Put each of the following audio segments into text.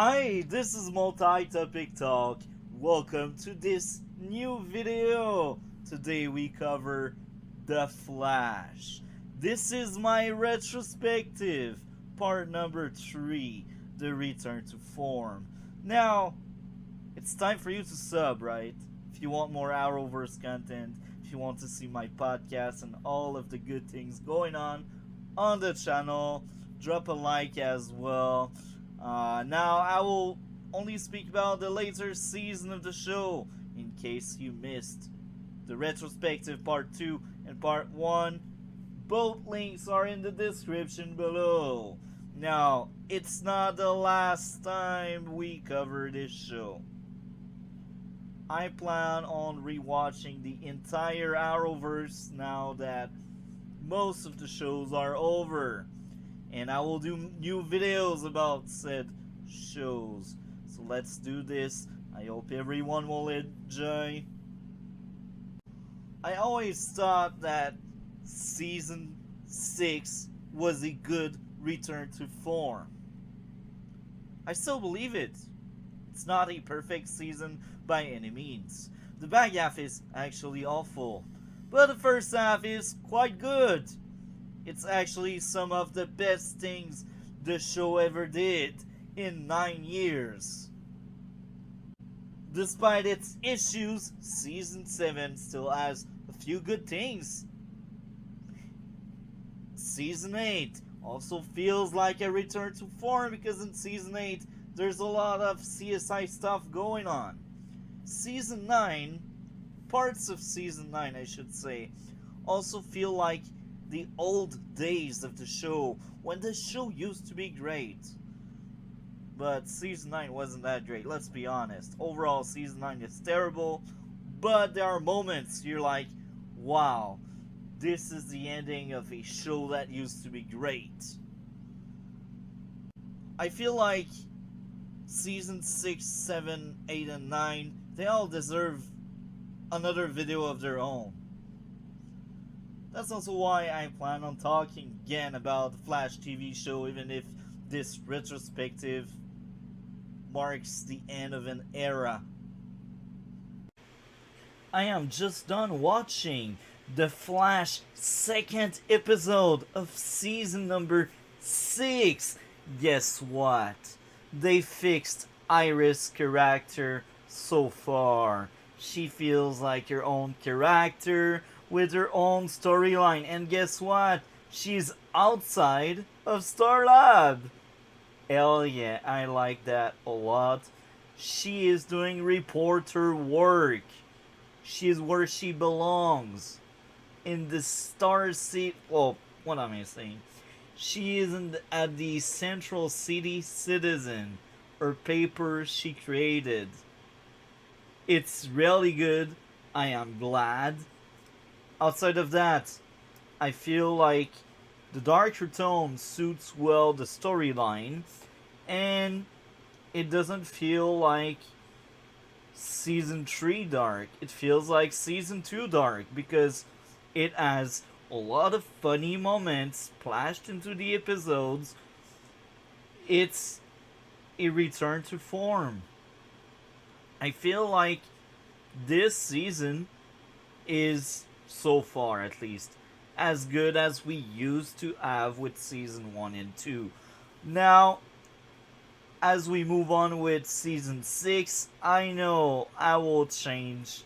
Hi, this is Multi-Topic Talk. Welcome to this new video. Today we cover The Flash. This is my retrospective, part number 3, the return to form. Now, it's time for you to sub, right? If you want more arrowverse content, if you want to see my podcast and all of the good things going on the channel, drop a like as well. Now I will only speak about the later season of the show in case you missed the retrospective part 2 and part 1. Both links are in the description below. Now, it's not the last time we cover this show. I plan on rewatching the entire Arrowverse now that most of the shows are over. And I will do new videos about said shows. So let's do this. I hope everyone will enjoy. I always thought that season 6 was a good return to form. I still believe it. It's not a perfect season by any means. The back half is actually awful, but the first half is quite good. It's actually some of the best things the show ever did in 9 years. Despite its issues, season 7 still has a few good things. Season 8 also feels like a return to form because in season 8 there's a lot of CSI stuff going on. Season 9, parts of season 9 I should say, also feel like the old days of the show when the show used to be great. But season 9 wasn't that great, let's be honest. Overall, season 9 is terrible, but there are moments you're like, wow, this is the ending of a show that used to be great. I feel like season 6, 7, 8, and 9, they all deserve another video of their own. That's also why I plan on talking again about the Flash TV show, even if this retrospective marks the end of an era. I am just done watching the Flash second episode of season number 6. Guess what? They fixed Iris' character so far. She feels like her own character with her own storyline, and guess what? She's outside of Star Lab. Hell yeah, I like that a lot. She is doing reporter work. She is where she belongs. In the Star City. Well, what am I saying? She isn't at the Central City Citizen, or paper she created. It's really good. I am glad. Outside of that, I feel like the darker tone suits well the storyline, and it doesn't feel like season 3 dark. It feels like season 2 dark because it has a lot of funny moments splashed into the episodes. It's a return to form. I feel like this season is, so far at least, as good as we used to have with season 1 and 2. Now, as we move on with season 6, I know I will change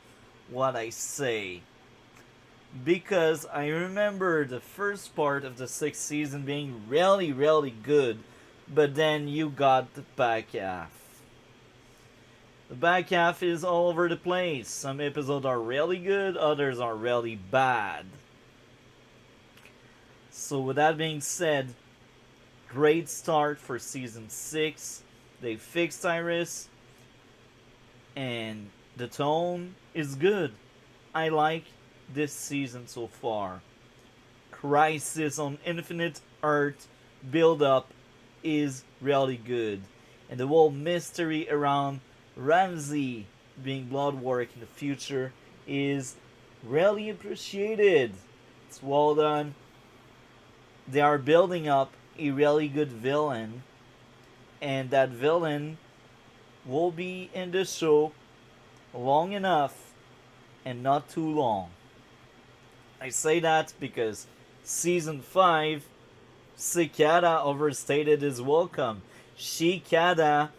what I say, because I remember the first part of the 6th season being really, really good, but then you got the back half. The back half is all over the place. Some episodes are really good, others are really bad. So with that being said, great start for season 6. They fixed Iris, and the tone is good. I like this season so far. Crisis on Infinite Earth build up is really good, and the whole mystery around Ramsey being Bloodwork in the future is really appreciated. It's well done. They are building up a really good villain, and that villain will be in the show long enough and not too long. I say that because season 5, Cicada overstated his welcome. Cicada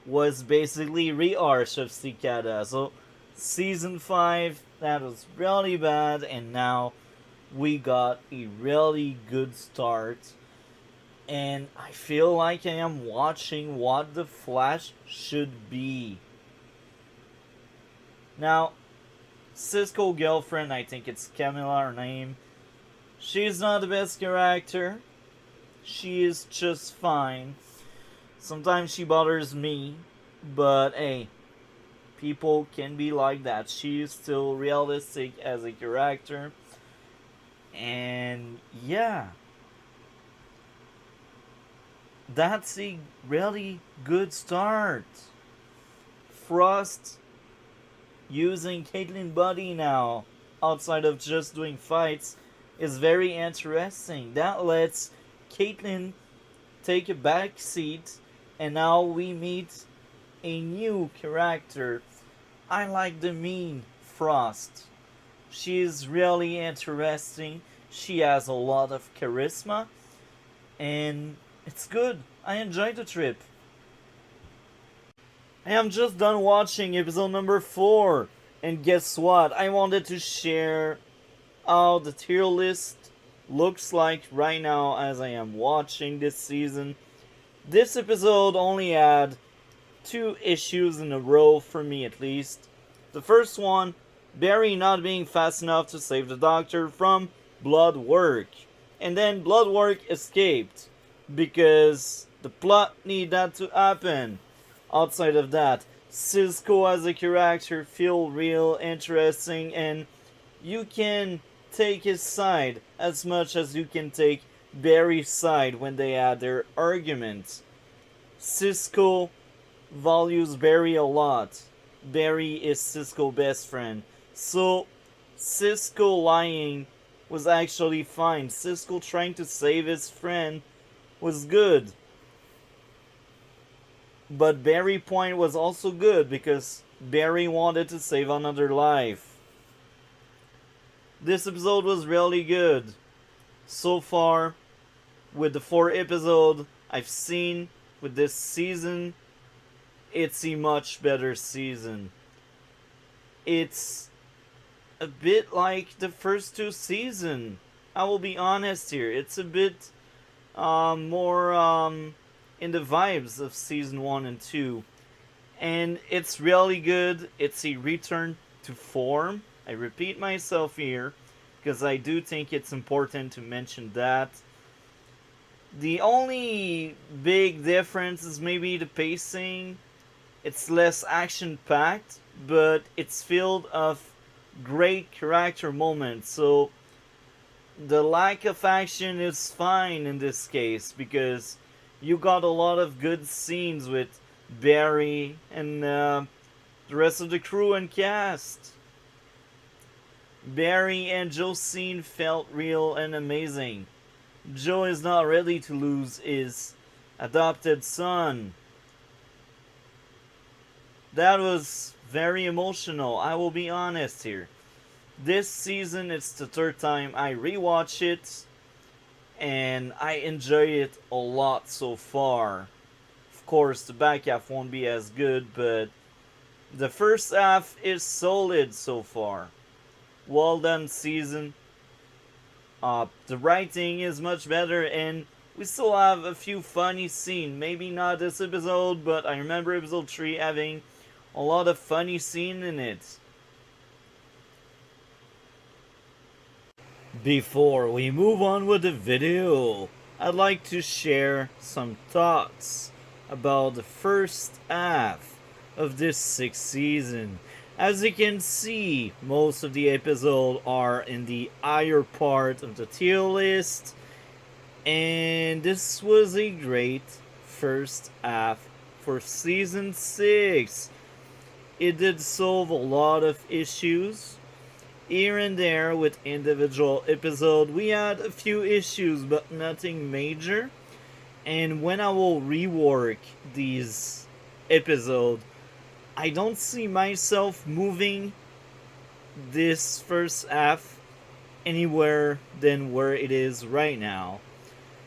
was basically rearch of Cicada. So season 5, that was really bad, and now we got a really good start. And I feel like I am watching what the Flash should be. Now, Cisco girlfriend, I think it's Camilla her name. She's not the best character. She is just fine. Sometimes she bothers me, but hey, people can be like that. She is still realistic as a character. And yeah, that's a really good start. Frost using Caitlyn Buddy now, outside of just doing fights, is very interesting. That lets Caitlyn take a back seat, and now we meet a new character. I like the mean Frost. She is really interesting. She has a lot of charisma, and it's good. I enjoyed the trip. I am just done watching episode number 4, and guess what? I wanted to share how the tier list looks like right now as I am watching this season. This episode only had 2 issues in a row for me at least. The first one, Barry not being fast enough to save the Doctor from Bloodwork. And then Bloodwork escaped because the plot needed that to happen. Outside of that, Cisco as a character feel real interesting, and you can take his side as much as you can take Barry's side when they had their arguments. Cisco values Barry a lot. Barry is Cisco's best friend. So, Cisco lying was actually fine. Cisco trying to save his friend was good. But Barry point was also good because Barry wanted to save another life. This episode was really good. So far, with the 4 episodes I've seen with this season, it's a much better season. It's a bit like the first 2 seasons. I will be honest here. It's a bit more in the vibes of season 1 and 2. And it's really good. It's a return to form. I repeat myself here because I do think it's important to mention that. The only big difference is maybe the pacing. It's less action-packed, but it's filled of great character moments. So the lack of action is fine in this case because you got a lot of good scenes with Barry and the rest of the crew and cast. Barry and Josine felt real and amazing. Joe is not ready to lose his adopted son. That was very emotional, I will be honest here. This season, it's the 3rd time I rewatch it, and I enjoy it a lot so far. Of course, the back half won't be as good, but the first half is solid so far. Well done season. The writing is much better, and we still have a few funny scenes. Maybe not this episode, but I remember episode 3 having a lot of funny scenes in it. Before we move on with the video, I'd like to share some thoughts about the first half of this 6th season. As you can see, most of the episodes are in the higher part of the tier list, and this was a great first half for season 6. It did solve a lot of issues. Here and there with individual episodes, we had a few issues, but nothing major. And when I will rework these episodes, I don't see myself moving this first half anywhere than where it is right now.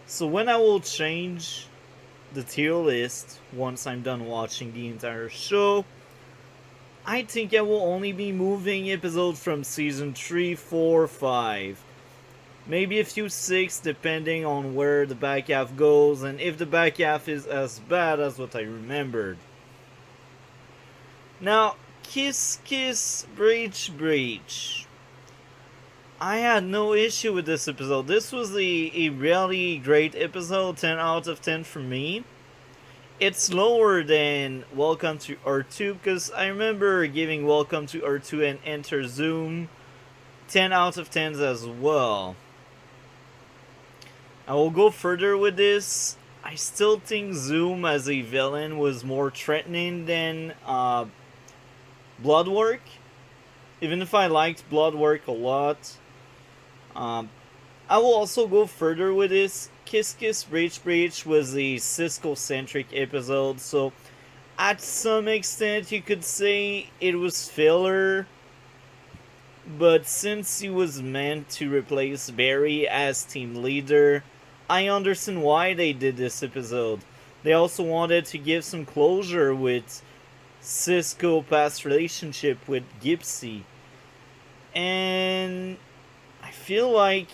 So when I will change the tier list once I'm done watching the entire show, I think I will only be moving episodes from season 3, 4, 5. Maybe a few 6 depending on where the back half goes and if the back half is as bad as what I remembered. Now, Kiss Kiss Breach Breach. I had no issue with this episode. This was a really great episode, 10 out of 10 for me. It's lower than Welcome to R2 because I remember giving Welcome to R2 and Enter Zoom 10 out of 10s as well. I will go further with this. I still think Zoom as a villain was more threatening than Bloodwork. Even if I liked Bloodwork a lot. I will also go further with this. Kiss Kiss Breach Breach was a Cisco-centric episode, so at some extent you could say it was filler. But since he was meant to replace Barry as team leader, I understand why they did this episode. They also wanted to give some closure with Cisco past relationship with Gypsy. And I feel like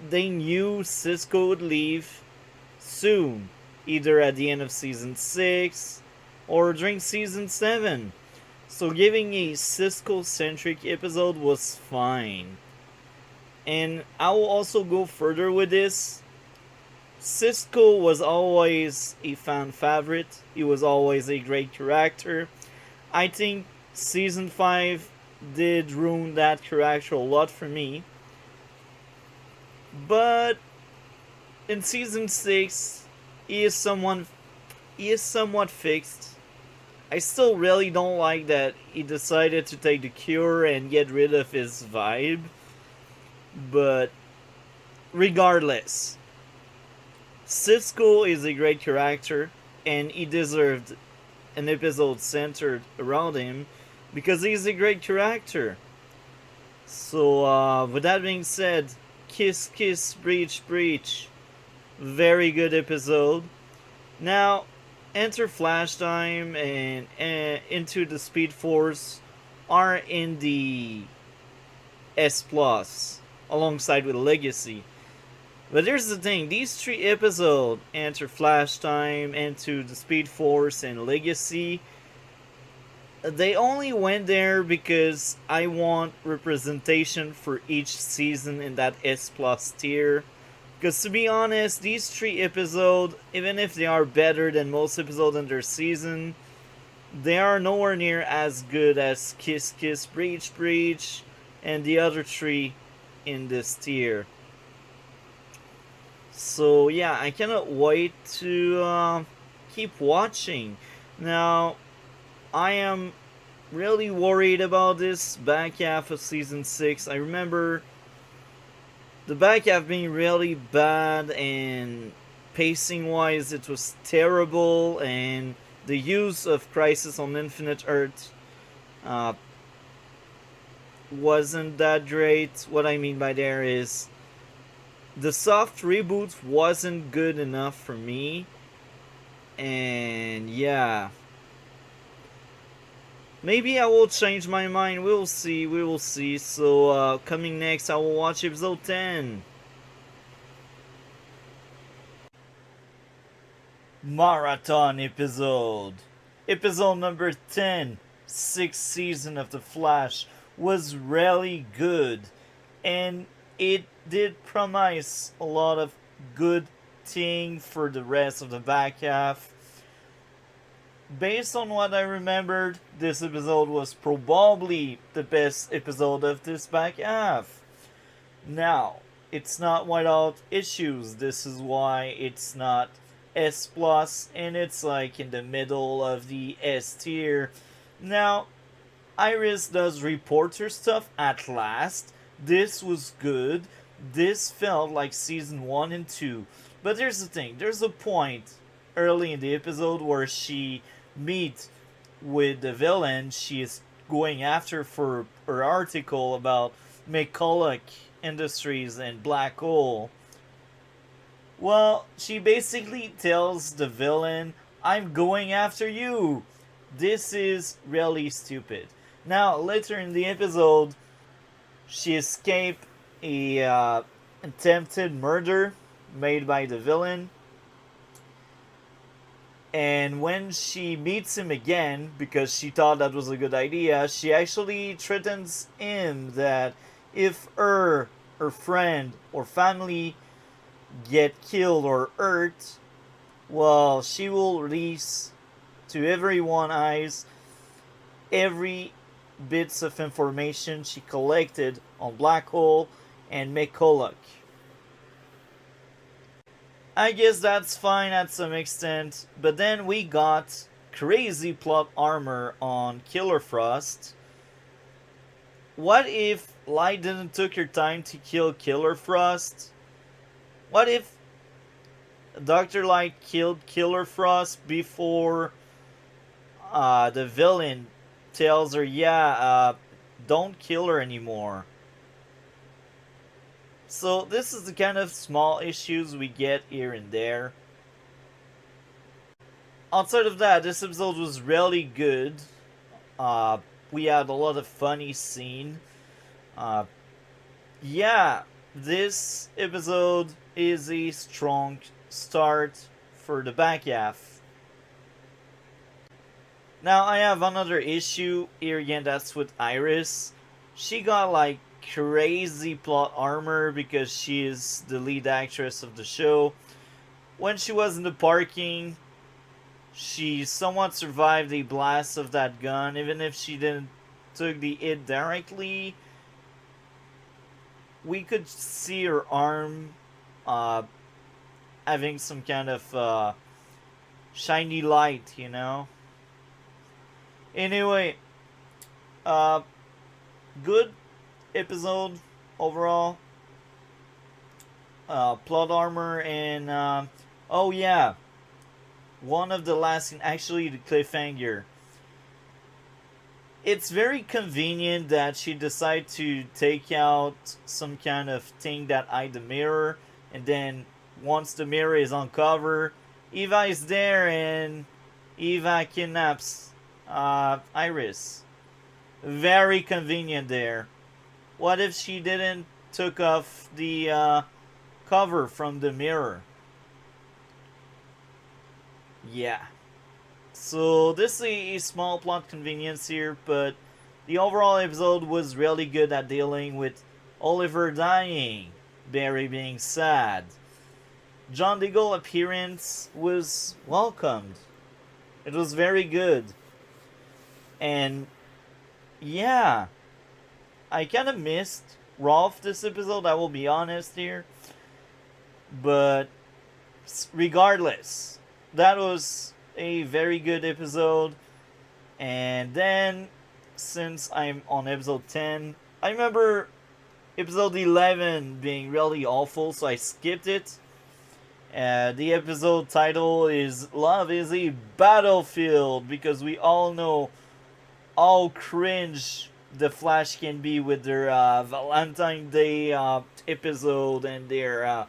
they knew Cisco would leave soon, either at the end of season 6 or during season 7. So giving a Cisco-centric episode was fine. And I will also go further with this. Cisco was always a fan favorite. He was always a great character. I think season 5 did ruin that character a lot for me. But in season 6, he is somewhat fixed. I still really don't like that he decided to take the cure and get rid of his vibe. But regardless, Cisco is a great character and he deserved an episode centered around him because he's a great character. So with that being said, Kiss Kiss Breach Breach, very good episode. Now, Enter Flash Time and Into the Speed Force are in the S Plus alongside with Legacy. But here's the thing, these 3 episodes, Enter Flash Time, Into the Speed Force, and Legacy, they only went there because I want representation for each season in that S Plus tier. Because to be honest, these 3 episodes, even if they are better than most episodes in their season, they are nowhere near as good as Kiss Kiss Breach Breach and the other 3 in this tier. So yeah, I cannot wait to keep watching. Now, I am really worried about this back half of season 6. I remember the back half being really bad and pacing wise it was terrible, and the use of Crisis on Infinite Earth wasn't that great. What I mean by there is the soft reboot wasn't good enough for me, and yeah, maybe I will change my mind. We will see. So, coming next, I will watch episode 10. Marathon episode. Episode number 10, 6th season of The Flash, was really good. And it did promise a lot of good thing for the rest of the back half. Based on what I remembered, this episode was probably the best episode of this back half. Now, it's not without issues. This is why it's not S+, and it's like in the middle of the S tier. Now, Iris does reporter stuff at last. This was good. This felt like season 1 and 2. But here's the thing, there's a point early in the episode where she meets with the villain she is going after for her article about McCulloch Industries and Black Hole. Well, she basically tells the villain, I'm going after you. This is really stupid. Now, later in the episode, she escaped a attempted murder made by the villain. And when she meets him again, because she thought that was a good idea, she actually threatens him that if her friend, or family get killed or hurt, well, she will release to everyone's eyes every bits of information she collected on Black Hole and McCulloch. I guess that's fine at some extent, but then we got crazy plot armor on Killer Frost. What if Light didn't took her time to kill Killer Frost? What if Dr. Light killed Killer Frost before the villain tells her, don't kill her anymore? So this is the kind of small issues we get here and there. Outside of that, this episode was really good. We had a lot of funny scene. Uh, yeah, this episode is a strong start for the back half. Now I have another issue here again, that's with Iris. She got like crazy plot armor because she is the lead actress of the show. When she was in the parking, she somewhat survived the blast of that gun, even if she didn't took the hit directly. We could see her arm having some kind of shiny light, you know? Anyway, good episode overall. Plot armor and oh yeah, one of the last, actually the cliffhanger. It's very convenient that she decided to take out some kind of thing that hide the mirror, and then once the mirror is uncovered, Eva is there and Eva kidnaps Iris. Very convenient there. What if she didn't took off the cover from the mirror? Yeah. So this is a small plot convenience here, but the overall episode was really good at dealing with Oliver dying, Barry being sad. John Diggle appearance was welcomed. It was very good. And yeah, I kind of missed Rolf this episode, I will be honest here. But regardless, that was a very good episode. And then, since I'm on episode 10, I remember episode 11 being really awful, so I skipped it. The episode title is Love is a Battlefield, because we all know how cringe the Flash can be with their Valentine's Day episode and their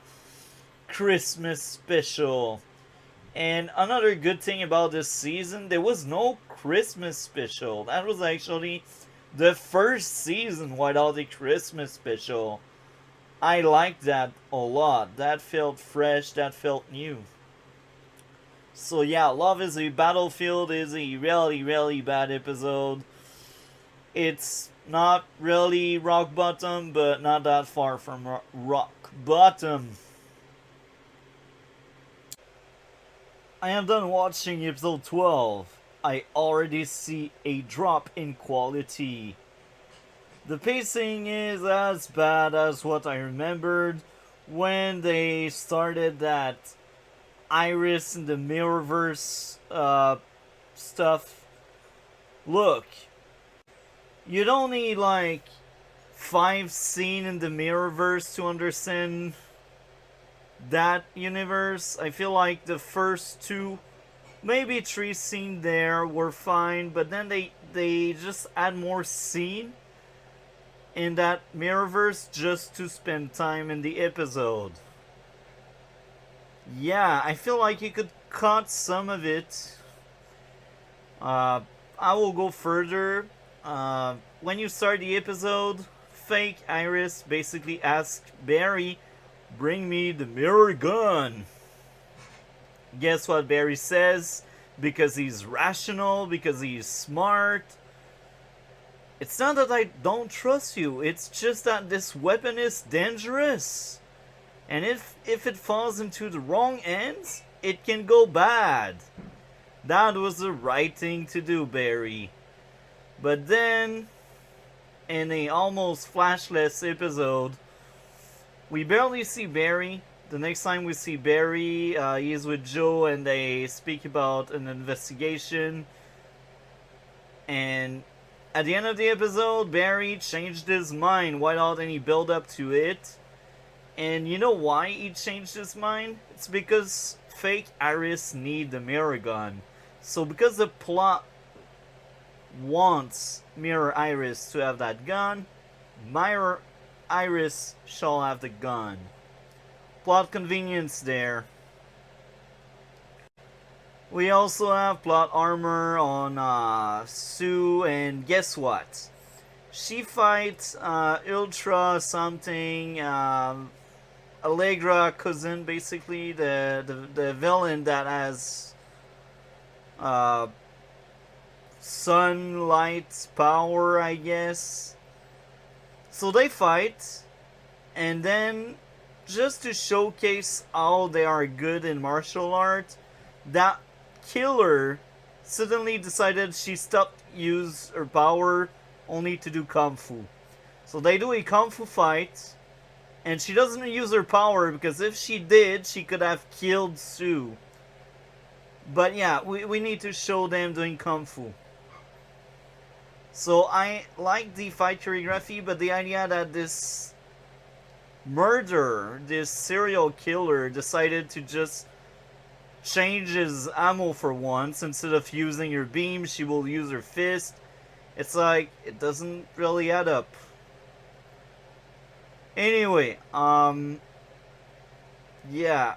Christmas special. And another good thing about this season, there was no Christmas special. That was actually the first season without a Christmas special. I liked that a lot. That felt fresh, that felt new. So yeah, Love is a Battlefield is a really, really bad episode. It's not really rock bottom, but not that far from rock bottom. I am done watching episode 12. I already see a drop in quality. The pacing is as bad as what I remembered when they started that Iris in the Mirrorverse stuff. Look, you don't need like 5 scenes in the Mirrorverse to understand that universe. I feel like the first two, maybe three scenes there were fine, but then they just add more scene in that Mirrorverse just to spend time in the episode. Yeah, I feel like you could cut some of it. Uh, I will go further. When you start the episode, fake Iris basically asks Barry, "Bring me the mirror gun." Guess what Barry says? Because he's rational, because he's smart. It's not that I don't trust you, it's just that this weapon is dangerous. And if it falls into the wrong hands, it can go bad. That was the right thing to do, Barry. But then, in a almost flashless episode, we barely see Barry. The next time we see Barry, he's with Joe and they speak about an investigation. And at the end of the episode, Barry changed his mind without any build up to it. And you know why he changed his mind? It's because fake Iris need the mirror gun. So because the plot wants Mirror Iris to have that gun, Mirror Iris shall have the gun. Plot convenience there. We also have plot armor on Sue, and guess what? She fights Ultra something, Allegra cousin, basically the villain that has sunlight power, I guess. So they fight, and then just to showcase how they are good in martial art, that killer suddenly decided she stopped use her power only to do kung fu. So they do a kung fu fight, and she doesn't use her power because if she did, she could have killed Sue. But yeah, we need to show them doing kung fu. So I like the fight choreography, but the idea that this murderer, this serial killer, decided to just change his ammo for once. Instead of using her beam, she will use her fist. It's like, it doesn't really add up. Anyway, yeah.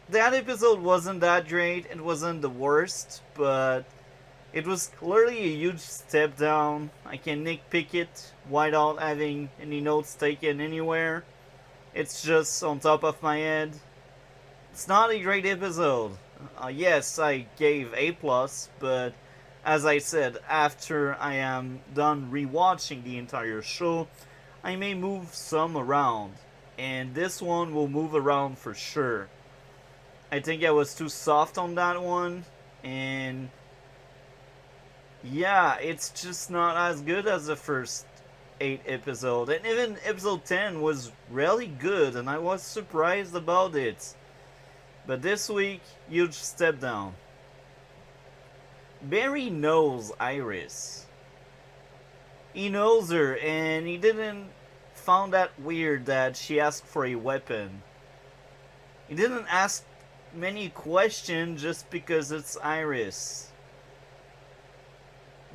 That episode wasn't that great. It wasn't the worst, but it was clearly a huge step down. I can nitpick it without having any notes taken anywhere. It's just on top of my head. It's not a great episode. Yes, I gave A+, but as I said, after I am done rewatching the entire show, I may move some around. And this one will move around for sure. I think I was too soft on that one, and yeah, it's just not as good as the first 8 episodes. And even episode 10 was really good, and I was surprised about it. But this week, huge step down. Barry knows Iris. He knows her, and he didn't found that weird that she asked for a weapon. He didn't ask many questions just because it's Iris.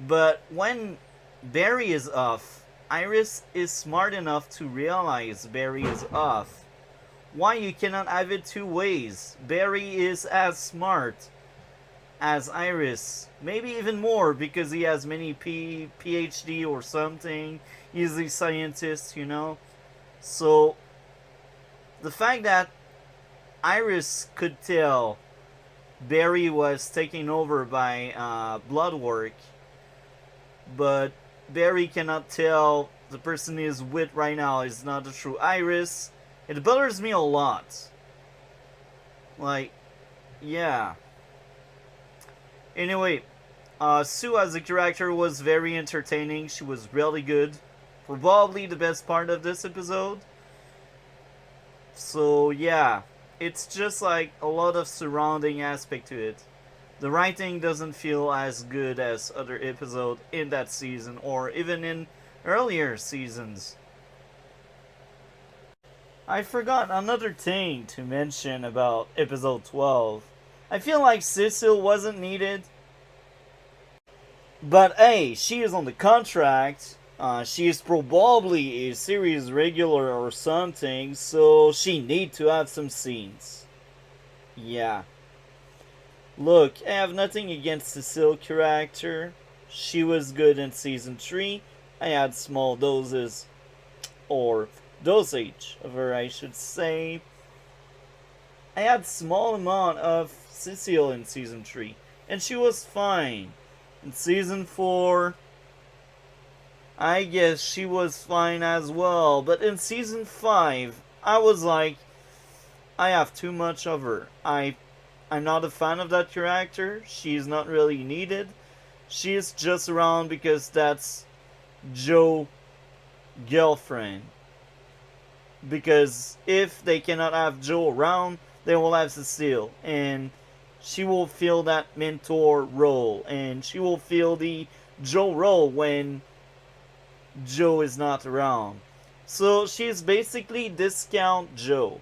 But when Barry is off, Iris is smart enough to realize Barry is off. Why you cannot have it two ways? Barry is as smart as Iris. Maybe even more because he has many PhD or something. He's a scientist, you know. So the fact that Iris could tell Barry was taken over by bloodwork, but Barry cannot tell the person he is with right now is not the true Iris. It bothers me a lot. Like, yeah. Anyway, Sue as a character was very entertaining. She was really good. Probably the best part of this episode. So, yeah. It's just like a lot of surrounding aspect to it. The writing doesn't feel as good as other episodes in that season or even in earlier seasons. I forgot another thing to mention about episode 12. I feel like Cecil wasn't needed, but hey, she is on the contract. She is probably a series regular or something, so she need to have some scenes. Yeah. Look, I have nothing against Cecil character. She was good in season 3. I had small doses, or dosage of her, I should say. I had small amount of Cecile in season 3, and she was fine. In season 4, I guess she was fine as well, but in season 5, I was like, I have too much of her. I'm not a fan of that character. She's not really needed. She is just around because that's Joe's girlfriend. Because if they cannot have Joe around, they will have Cecile. And she will fill that mentor role. And she will fill the Joe role when Joe is not around. So she's basically discount Joe.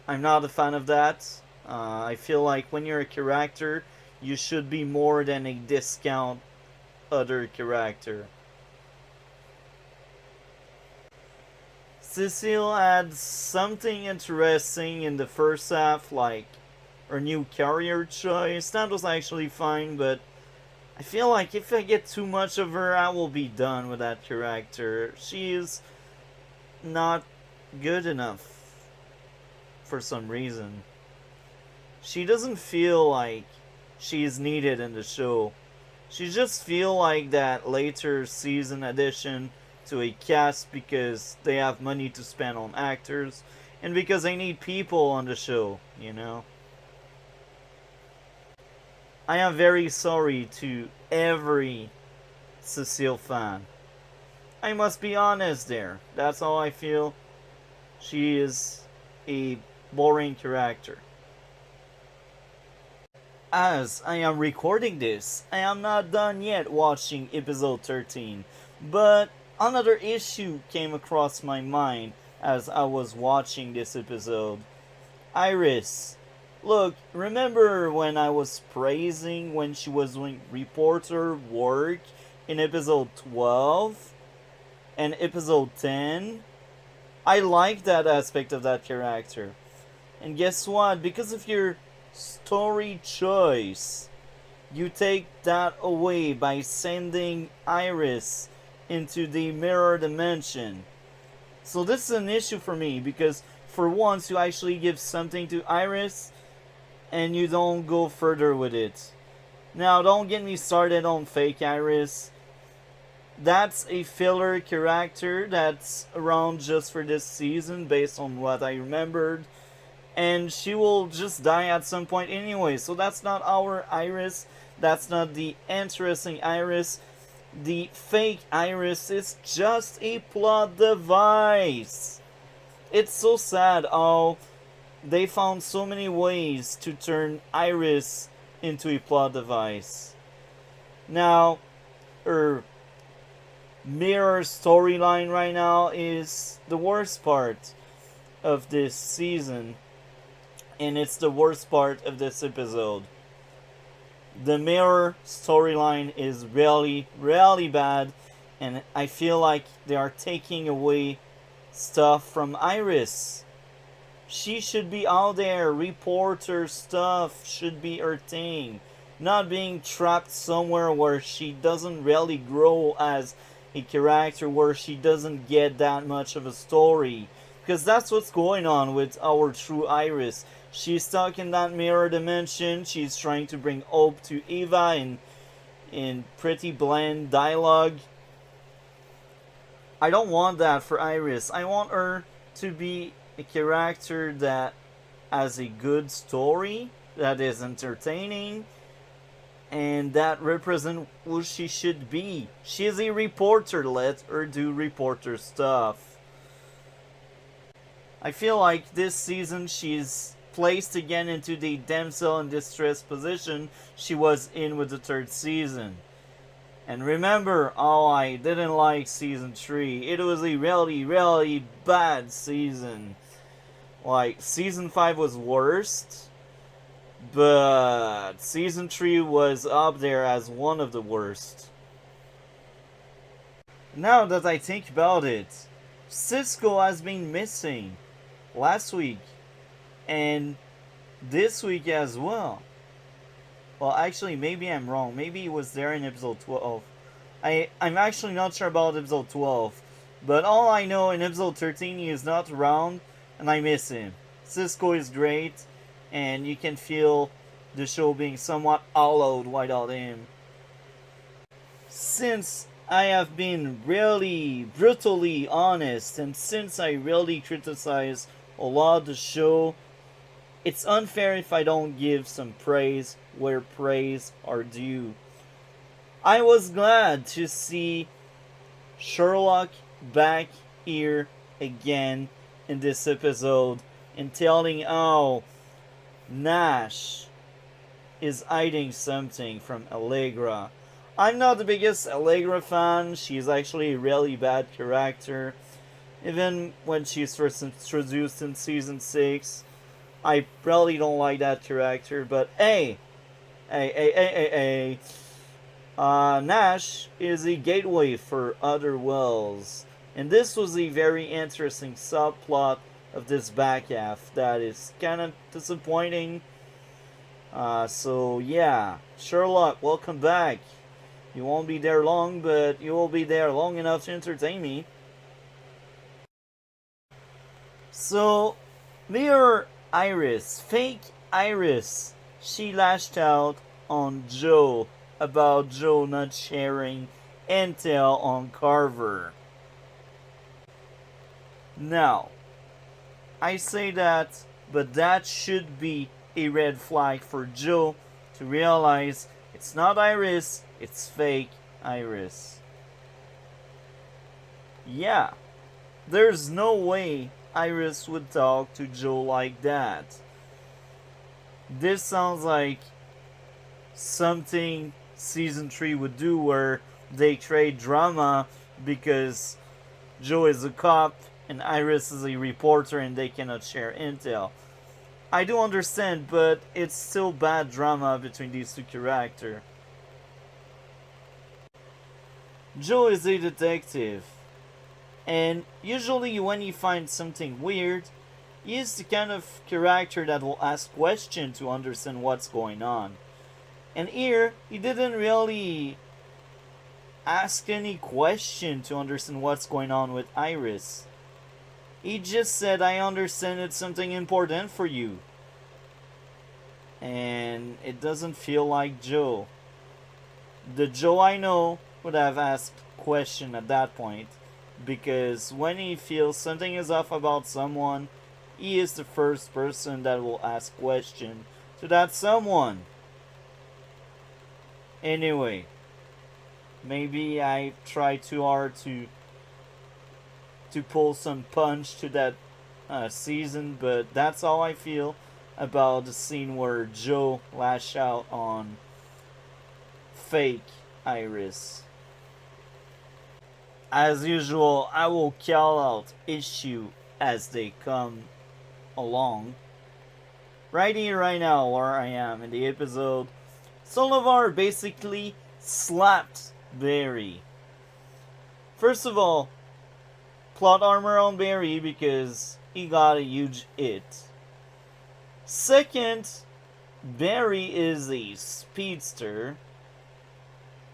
I'm not a fan of that. I feel like when you're a character, you should be more than a discount other character. Cecile had something interesting in the first half, like her new career choice. That was actually fine, but I feel like if I get too much of her, I will be done with that character. She is not good enough for some reason. She doesn't feel like she is needed in the show. She just feel like that later season addition to a cast because they have money to spend on actors and because they need people on the show, you know? I am very sorry to every Cecile fan. I must be honest there. That's how I feel. She is a boring character. As I am recording this, I am not done yet watching episode 13, but another issue came across my mind as I was watching this episode. Iris. Look, remember when I was praising when she was doing reporter work in episode 12 and episode 10? I like that aspect of that character. And guess what? Because of your story choice, you take that away by sending Iris into the mirror dimension. So this is an issue for me because for once you actually give something to Iris and you don't go further with it. Now don't get me started on fake Iris. That's a filler character that's around just for this season based on what I remembered. And she will just die at some point anyway. So that's not our Iris. That's not the interesting Iris. The fake Iris is just a plot device. It's so sad how they found so many ways to turn Iris into a plot device. Now, her mirror storyline right now is the worst part of this season. And it's the worst part of this episode. The mirror storyline is really, really bad. And I feel like they are taking away stuff from Iris. She should be out there. Reporter stuff should be her thing. Not being trapped somewhere where she doesn't really grow as a character, where she doesn't get that much of a story. Because that's what's going on with our true Iris. She's stuck in that mirror dimension. She's trying to bring hope to Eva in pretty bland dialogue. I don't want that for Iris. I want her to be a character that has a good story, that is entertaining, and that represents who she should be. She's a reporter. Let her do reporter stuff. I feel like this season she's placed again into the damsel in distress position she was in with the third season. And remember, oh, I didn't like season 3. It was a really, really bad season. Like, season 5 was worst, but season 3 was up there as one of the worst. Now that I think about it, Cisco has been missing last week and this week as well. Well, actually, maybe I'm wrong. Maybe he was there in episode 12. I'm actually not sure about episode 12. But all I know, in episode 13, he is not around, and I miss him. Cisco is great, and you can feel the show being somewhat hollowed without him. Since I have been really brutally honest, and since I really criticize a lot of the show, it's unfair if I don't give some praise where praise are due. I was glad to see Sherlock back here again in this episode and telling how Nash is hiding something from Allegra. I'm not the biggest Allegra fan. She's actually a really bad character. Even when she's first introduced in season 6, I really don't like that character. But hey, Nash is a gateway for other worlds. And this was a very interesting subplot of this back half that is kind of disappointing. So yeah, Sherlock, welcome back. You won't be there long, but you will be there long enough to entertain me. So, Mirror Iris, fake Iris, she lashed out on Joe about Joe not sharing intel on Carver. Now, I say that, but that should be a red flag for Joe to realize it's not Iris, it's fake Iris. Yeah, there's no way Iris would talk to Joe like that. This sounds like something season 3 would do, where they trade drama because Joe is a cop and Iris is a reporter and they cannot share intel. I do understand, but it's still bad drama between these two characters. Joe is a detective, and usually when he finds something weird, he is the kind of character that will ask questions to understand what's going on. And here, he didn't really ask any question to understand what's going on with Iris. He just said, I understand it's something important for you. And it doesn't feel like Joe. The Joe I know would have asked question at that point, because when he feels something is off about someone, he is the first person that will ask question to that someone. Anyway, maybe I tried too hard to pull some punch to that season, but that's how I feel about the scene where Joe lashed out on fake Iris. As usual, I will call out issue as they come along. Right here, right now, where I am in the episode, Solivar basically slapped Barry. First of all, plot armor on Barry because he got a huge hit. Second, Barry is a speedster,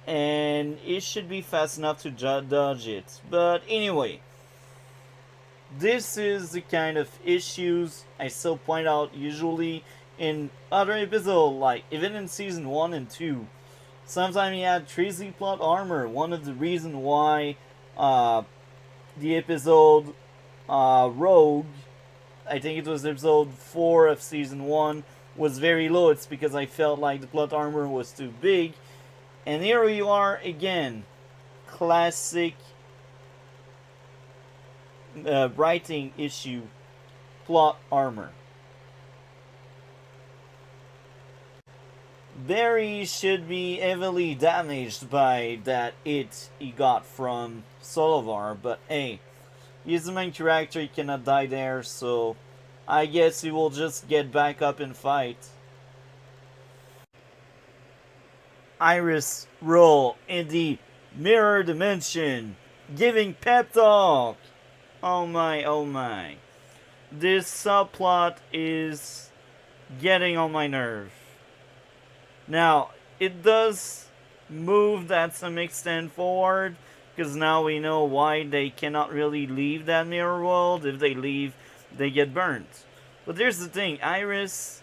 and it should be fast enough to dodge it. But anyway, this is the kind of issues I still point out usually in other episodes, like even in season 1 and 2. Sometimes he had crazy plot armor. One of the reasons why the episode Rogue, I think it was episode 4 of season 1, was very low. It's because I felt like the plot armor was too big. And here we are again. Classic writing issue, plot armor. Barry should be heavily damaged by that hit he got from Solovar, but hey, he's the main character, he cannot die there, so I guess he will just get back up and fight. Iris role in the mirror dimension, giving pep talk. Oh my, oh my. This subplot is getting on my nerve. Now, it does move that some extent forward, because now we know why they cannot really leave that mirror world. If they leave, they get burnt. But here's the thing, Iris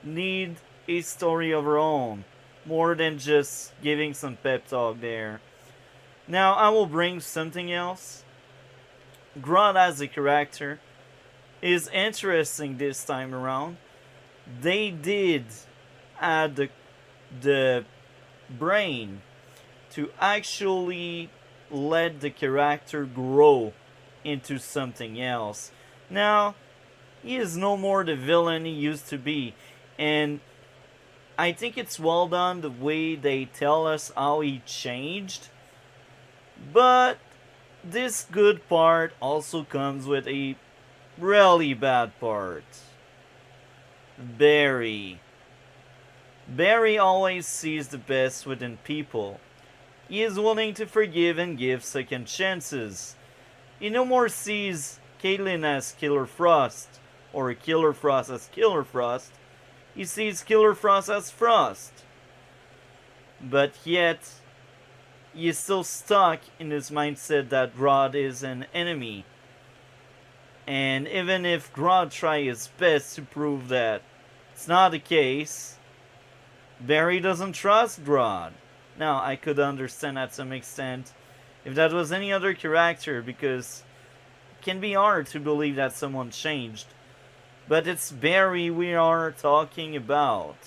need a story of her own, more than just giving some pep talk there. Now, I will bring something else. Grodd as a character is interesting this time around. They did add the brain to actually let the character grow into something else. Now, he is no more the villain he used to be, and I think it's well done the way they tell us how he changed. But this good part also comes with a really bad part. Barry. Barry always sees the best within people. He is willing to forgive and give second chances. He no more sees Caitlin as Killer Frost, or Killer Frost as Killer Frost. He sees Killer Frost as Frost. But yet, he is still stuck in his mindset that Grodd is an enemy. And even if Grodd tries his best to prove that it's not the case, Barry doesn't trust Grodd. Now, I could understand at some extent if that was any other character, because it can be hard to believe that someone changed. But it's Barry we are talking about.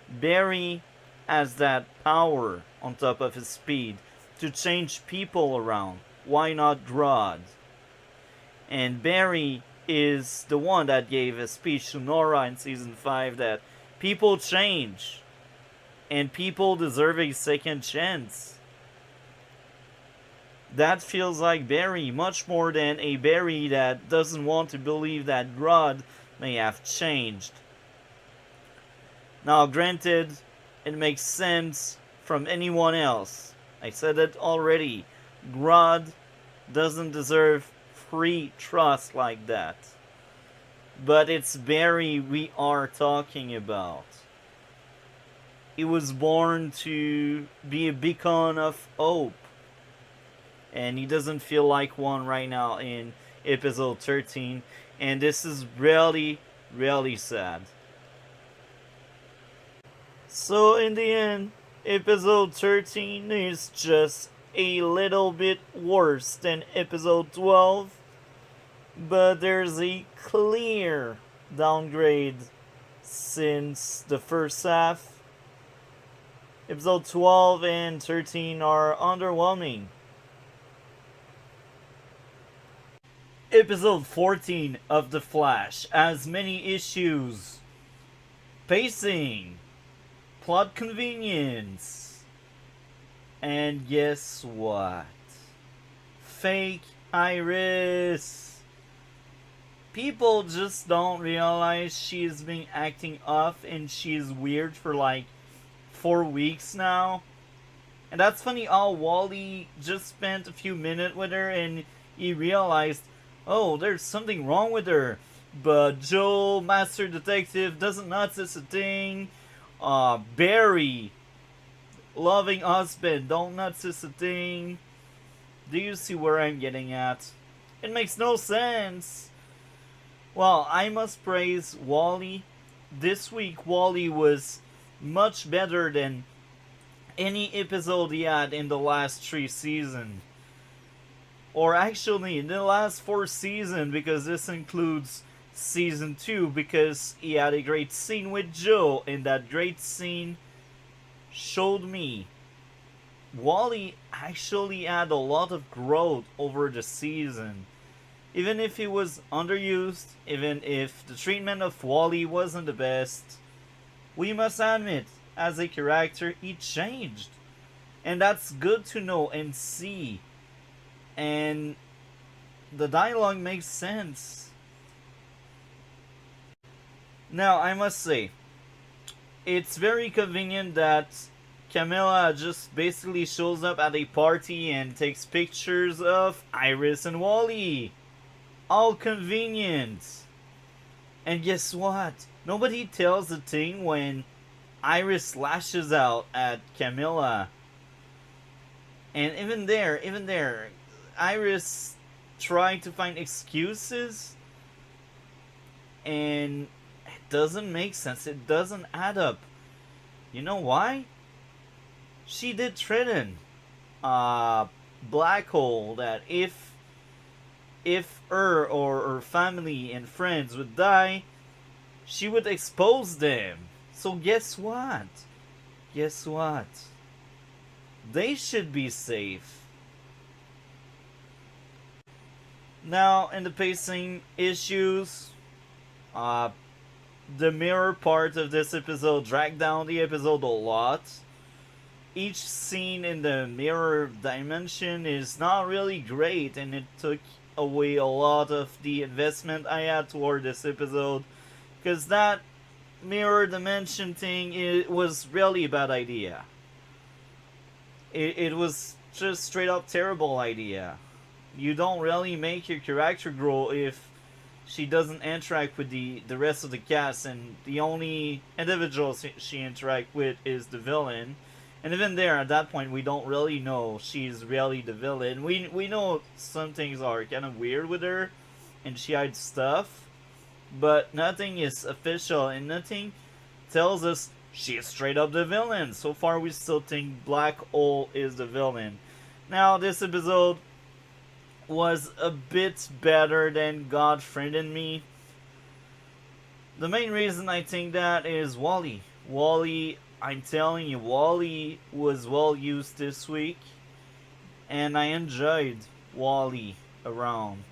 Barry has that power on top of his speed to change people around. Why not Grodd? And Barry is the one that gave a speech to Nora in season 5 that people change and people deserve a second chance. That feels like Barry much more than a Barry that doesn't want to believe that Grodd may have changed. Now, granted, it makes sense from anyone else. I said it already. Grodd doesn't deserve free trust like that. But it's Barry we are talking about. He was born to be a beacon of hope. And he doesn't feel like one right now in episode 13. And this is really, really sad. So in the end, episode 13 is just a little bit worse than episode 12. But there's a clear downgrade since the first half. Episode 12 and 13 are underwhelming. Episode 14 of The Flash has many issues. Pacing, plot convenience, and guess what? Fake Iris. People just don't realize she has been acting off and she's weird for like 4 weeks now. And that's funny how Wally just spent a few minutes with her and he realized, oh, there's something wrong with her. But Joe, Master Detective, doesn't notice a thing. Barry, loving husband, don't notice a thing. Do you see where I'm getting at? It makes no sense. Well, I must praise Wally. This week, Wally was much better than any episode he had in the last 3 seasons. Or actually, in the last 4 seasons, because this includes season 2, because he had a great scene with Joe, and that great scene showed me Wally actually had a lot of growth over the season. Even if he was underused, even if the treatment of Wally wasn't the best, we must admit, as a character, he changed. And that's good to know and see. And the dialogue makes sense. Now, I must say, it's very convenient that Camilla just basically shows up at a party and takes pictures of Iris and Wally. All convenient. And guess what? Nobody tells the thing when Iris lashes out at Camilla. And even there, Iris trying to find excuses, and it doesn't make sense. It doesn't add up. You know why? She did threaten Black Hole that if her or her family and friends would die, she would expose them. So guess what? Guess what? They should be safe. Now, in the pacing issues, the mirror part of this episode dragged down the episode a lot. Each scene in the mirror dimension is not really great, and it took away a lot of the investment I had toward this episode, because that mirror dimension thing, it was really a bad idea. It was just straight up terrible idea. You don't really make your character grow if she doesn't interact with the rest of the cast, and the only individual she interacts with is the villain. And even there, at that point, we don't really know she's really the villain. We know some things are kind of weird with her, and she hides stuff, but nothing is official, and nothing tells us she is straight up the villain. So far, we still think Black Hole is the villain. Now, this episode was a bit better than God Friended Me. The main reason I think that is Wally. Wally, I'm telling you, Wally was well used this week, and I enjoyed Wally around.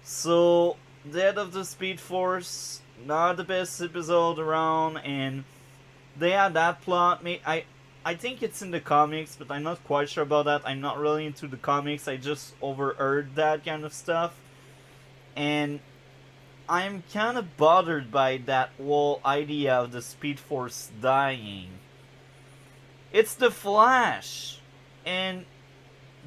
So, Death of the Speed Force, not the best episode around, and they had that plot. I think it's in the comics, but I'm not quite sure about that. I'm not really into the comics. I just overheard that kind of stuff, and I'm kind of bothered by that whole idea of the Speed Force dying. It's the Flash, and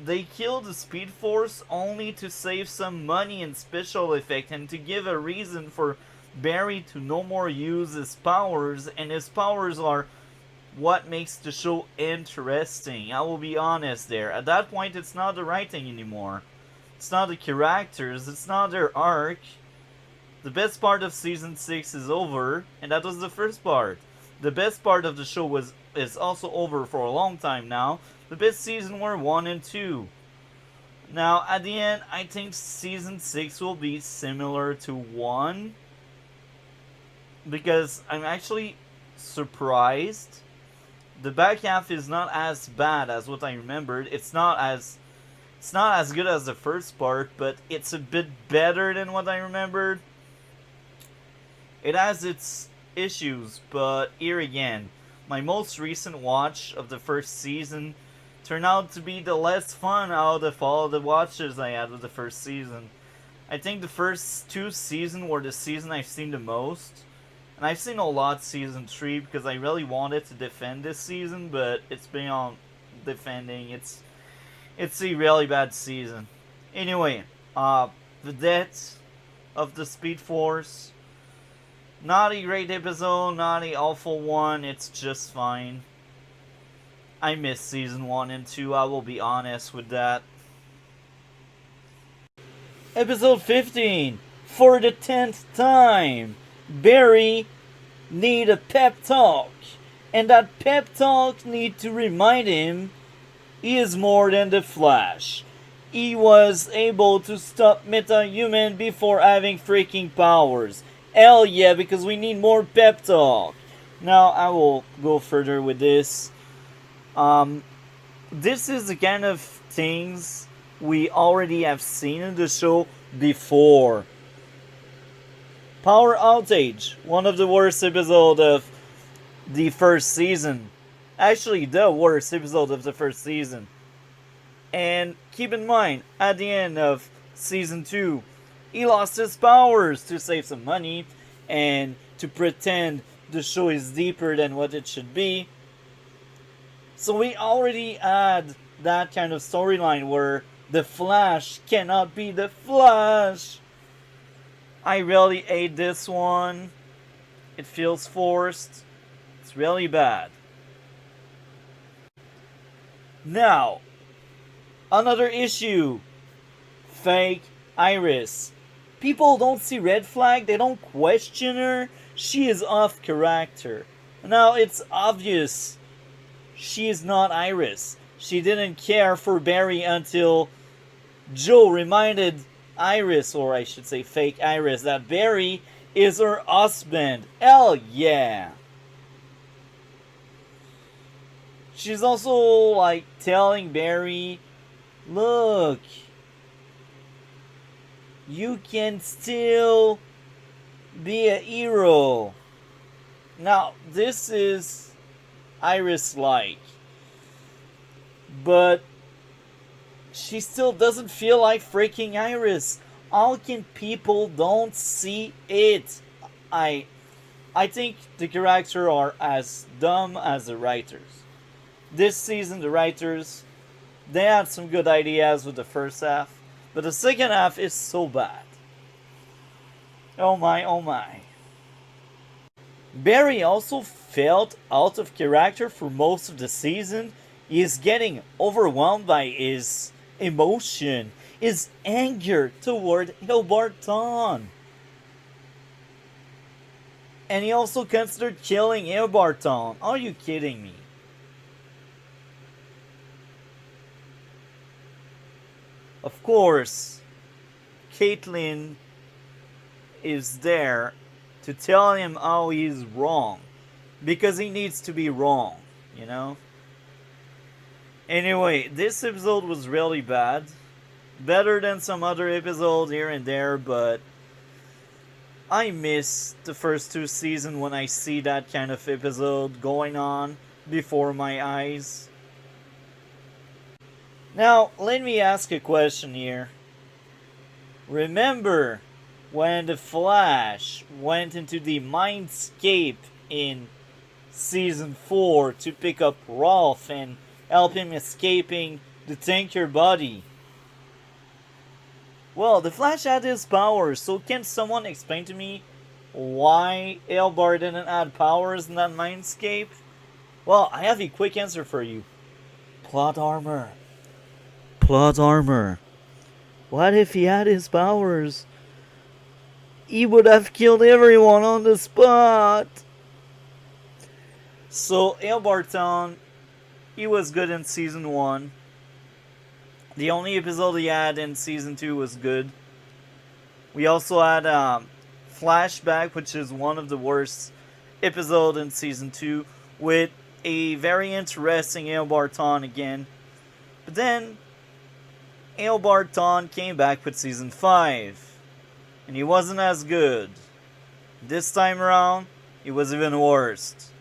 they killed the Speed Force only to save some money and special effect, and to give a reason for Barry to no more use his powers, and his powers are what makes the show interesting. I will be honest there. At that point, it's not the writing anymore. It's not the characters, it's not their arc. The best part of season 6 is over, and that was the first part. The best part of the show is also over for a long time now. The best season were 1 and 2. Now, at the end, I think season 6 will be similar to 1. Because I'm actually surprised. The back half is not as bad as what I remembered. It's not as good as the first part, but it's a bit better than what I remembered. It has its issues, but here again, my most recent watch of the first season turned out to be the less fun out of all the watches I had with the first season. I think the first 2 seasons were the season I've seen the most. And I've seen a lot season 3 because I really wanted to defend this season, but it's beyond defending. It's a really bad season. Anyway, the death of the Speed Force. Not a great episode, not a awful one, it's just fine. I missed season 1 and 2, I will be honest with that. Episode 15, for the 10th time, Barry need a pep talk, and that pep talk need to remind him he is more than the Flash. He was able to stop Meta-Human before having freaking powers. Hell yeah, because we need more pep talk. Now, I will go further with this. This is the kind of things we already have seen in the show before. Power Outage, one of the worst episodes of the first season. Actually, the worst episode of the first season. And keep in mind, at the end of season 2, he lost his powers to save some money and to pretend the show is deeper than what it should be. So we already had that kind of storyline where the Flash cannot be the Flash. I really hate this one. It feels forced. It's really bad. Now, another issue. Fake Iris. People don't see red flag, they don't question her. She is off character. Now, it's obvious she is not Iris. She didn't care for Barry until Joe reminded Iris, or I should say fake Iris, that Barry is her husband. Hell yeah. She's also like telling Barry, look, you can still be a hero. Now, this is Iris-like, but she still doesn't feel like freaking Iris. How can people don't see it? I think the characters are as dumb as the writers. This season, the writers, they had some good ideas with the first half, but the second half is so bad. Oh my, oh my. Barry also felt out of character for most of the season. He is getting overwhelmed by his emotion, his anger toward Hilbarton. And he also considered killing Hilbarton. Are you kidding me? Of course, Caitlin is there to tell him how he's wrong. Because he needs to be wrong, you know? Anyway, this episode was really bad. Better than some other episodes here and there, but I miss the first 2 seasons when I see that kind of episode going on before my eyes. Now, let me ask a question here. Remember when the Flash went into the Mindscape in Season 4 to pick up Rolf and help him escaping the tanker body? Well, the Flash had his powers, so can someone explain to me why Elbar didn't add powers in that Mindscape? Well, I have a quick answer for you. Plot armor. Plot armor. What if he had his powers? He would have killed everyone on the spot. So, Elbarton, he was good in Season 1. The only episode he had in Season 2 was good. We also had Flashback, which is one of the worst episodes in Season 2, with a very interesting Elbarton again. But then, Elbarton came back with Season 5, and he wasn't as good. This time around, it was even worse.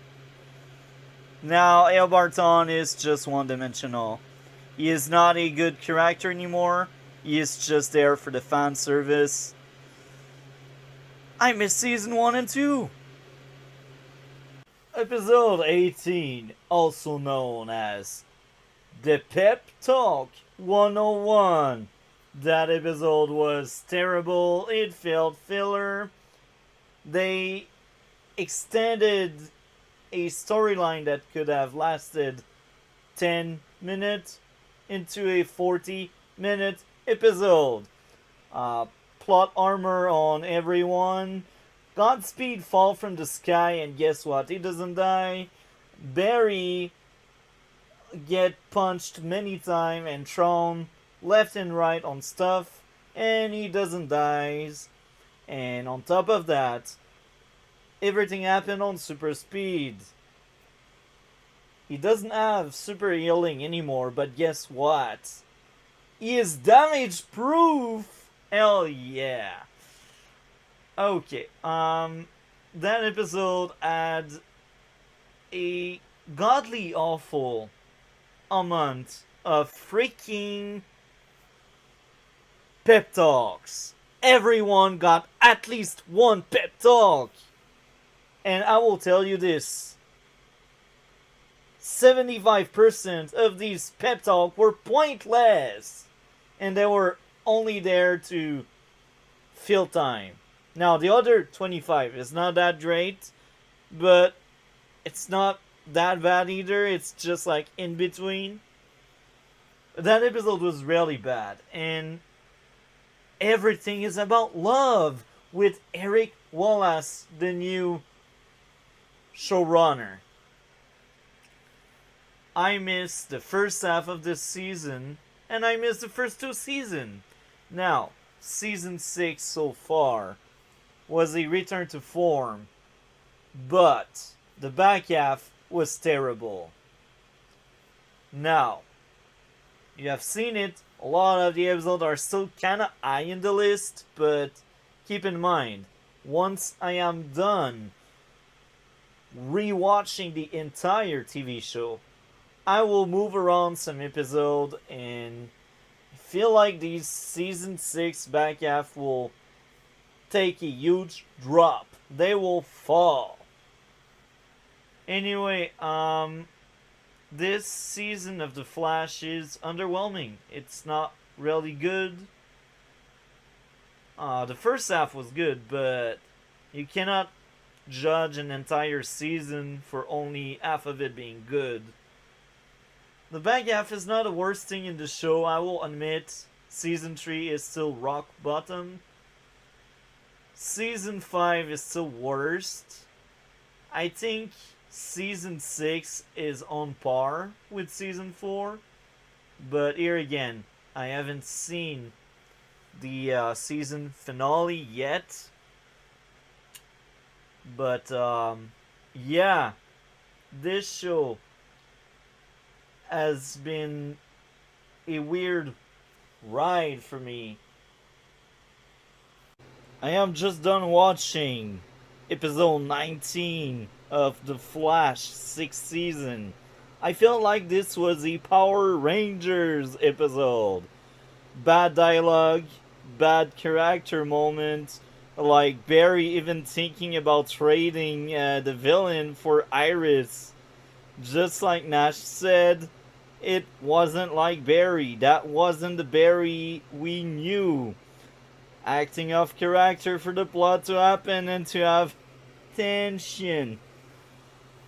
Now, Elbarton is just one-dimensional. He is not a good character anymore. He is just there for the fan service. I miss Season 1 and 2. Episode 18, also known as The Pep Talk 101. That episode was terrible. It felt filler. They extended a storyline that could have lasted 10 minutes into a 40-minute episode. Plot armor on everyone. Godspeed fall from the sky, and guess what? He doesn't die. Barry get punched many times and thrown left and right on stuff, and he doesn't die. And on top of that, everything happened on super speed. He doesn't have super healing anymore, but guess what? He is damage proof! Hell yeah! Okay, that episode had a godly awful amount of freaking pep talks. Everyone got at least one pep talk. And I will tell you this, 75% of these pep talks were pointless. And they were only there to fill time. Now, the other 25 is not that great, but it's not that bad either. It's just like in between. That episode was really bad. And everything is about love with Eric Wallace, the new showrunner. I missed the first half of this season, and I missed the first two seasons. Now, season 6 so far was a return to form, but the back half was terrible. Now, you have seen it, a lot of the episodes are still kinda high in the list, but keep in mind, once I am done rewatching the entire TV show, I will move around some episode and feel like these season 6 back half will take a huge drop. They will fall. Anyway, this season of The Flash is underwhelming. It's not really good. The first half was good, but you cannot judge an entire season for only half of it being good. The back half is not the worst thing in the show, I will admit. Season 3 is still rock bottom. Season 5 is still worst. I think Season 6 is on par with Season 4. But here again, I haven't seen the season finale yet. But yeah, this show has been a weird ride for me. I am just done watching episode 19 of The Flash 6th season. I felt like this was a Power Rangers episode. Bad dialogue, bad character moments, like Barry even thinking about trading the villain for Iris. Just like Nash said, it wasn't like Barry. That wasn't the Barry we knew. Acting off character for the plot to happen and to have tension.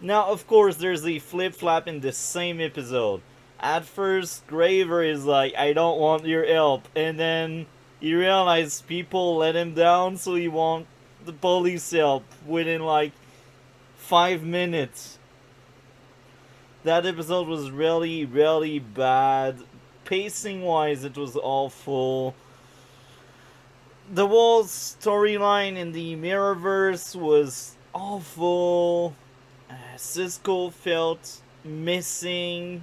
Now, of course, there's a flip flap in the same episode. At first, Graver is like, I don't want your help. And then he realizes people let him down, so he wants the police help within like 5 minutes. That episode was really, really bad. Pacing wise, it was awful. The whole storyline in the Mirrorverse was awful. Cisco felt missing.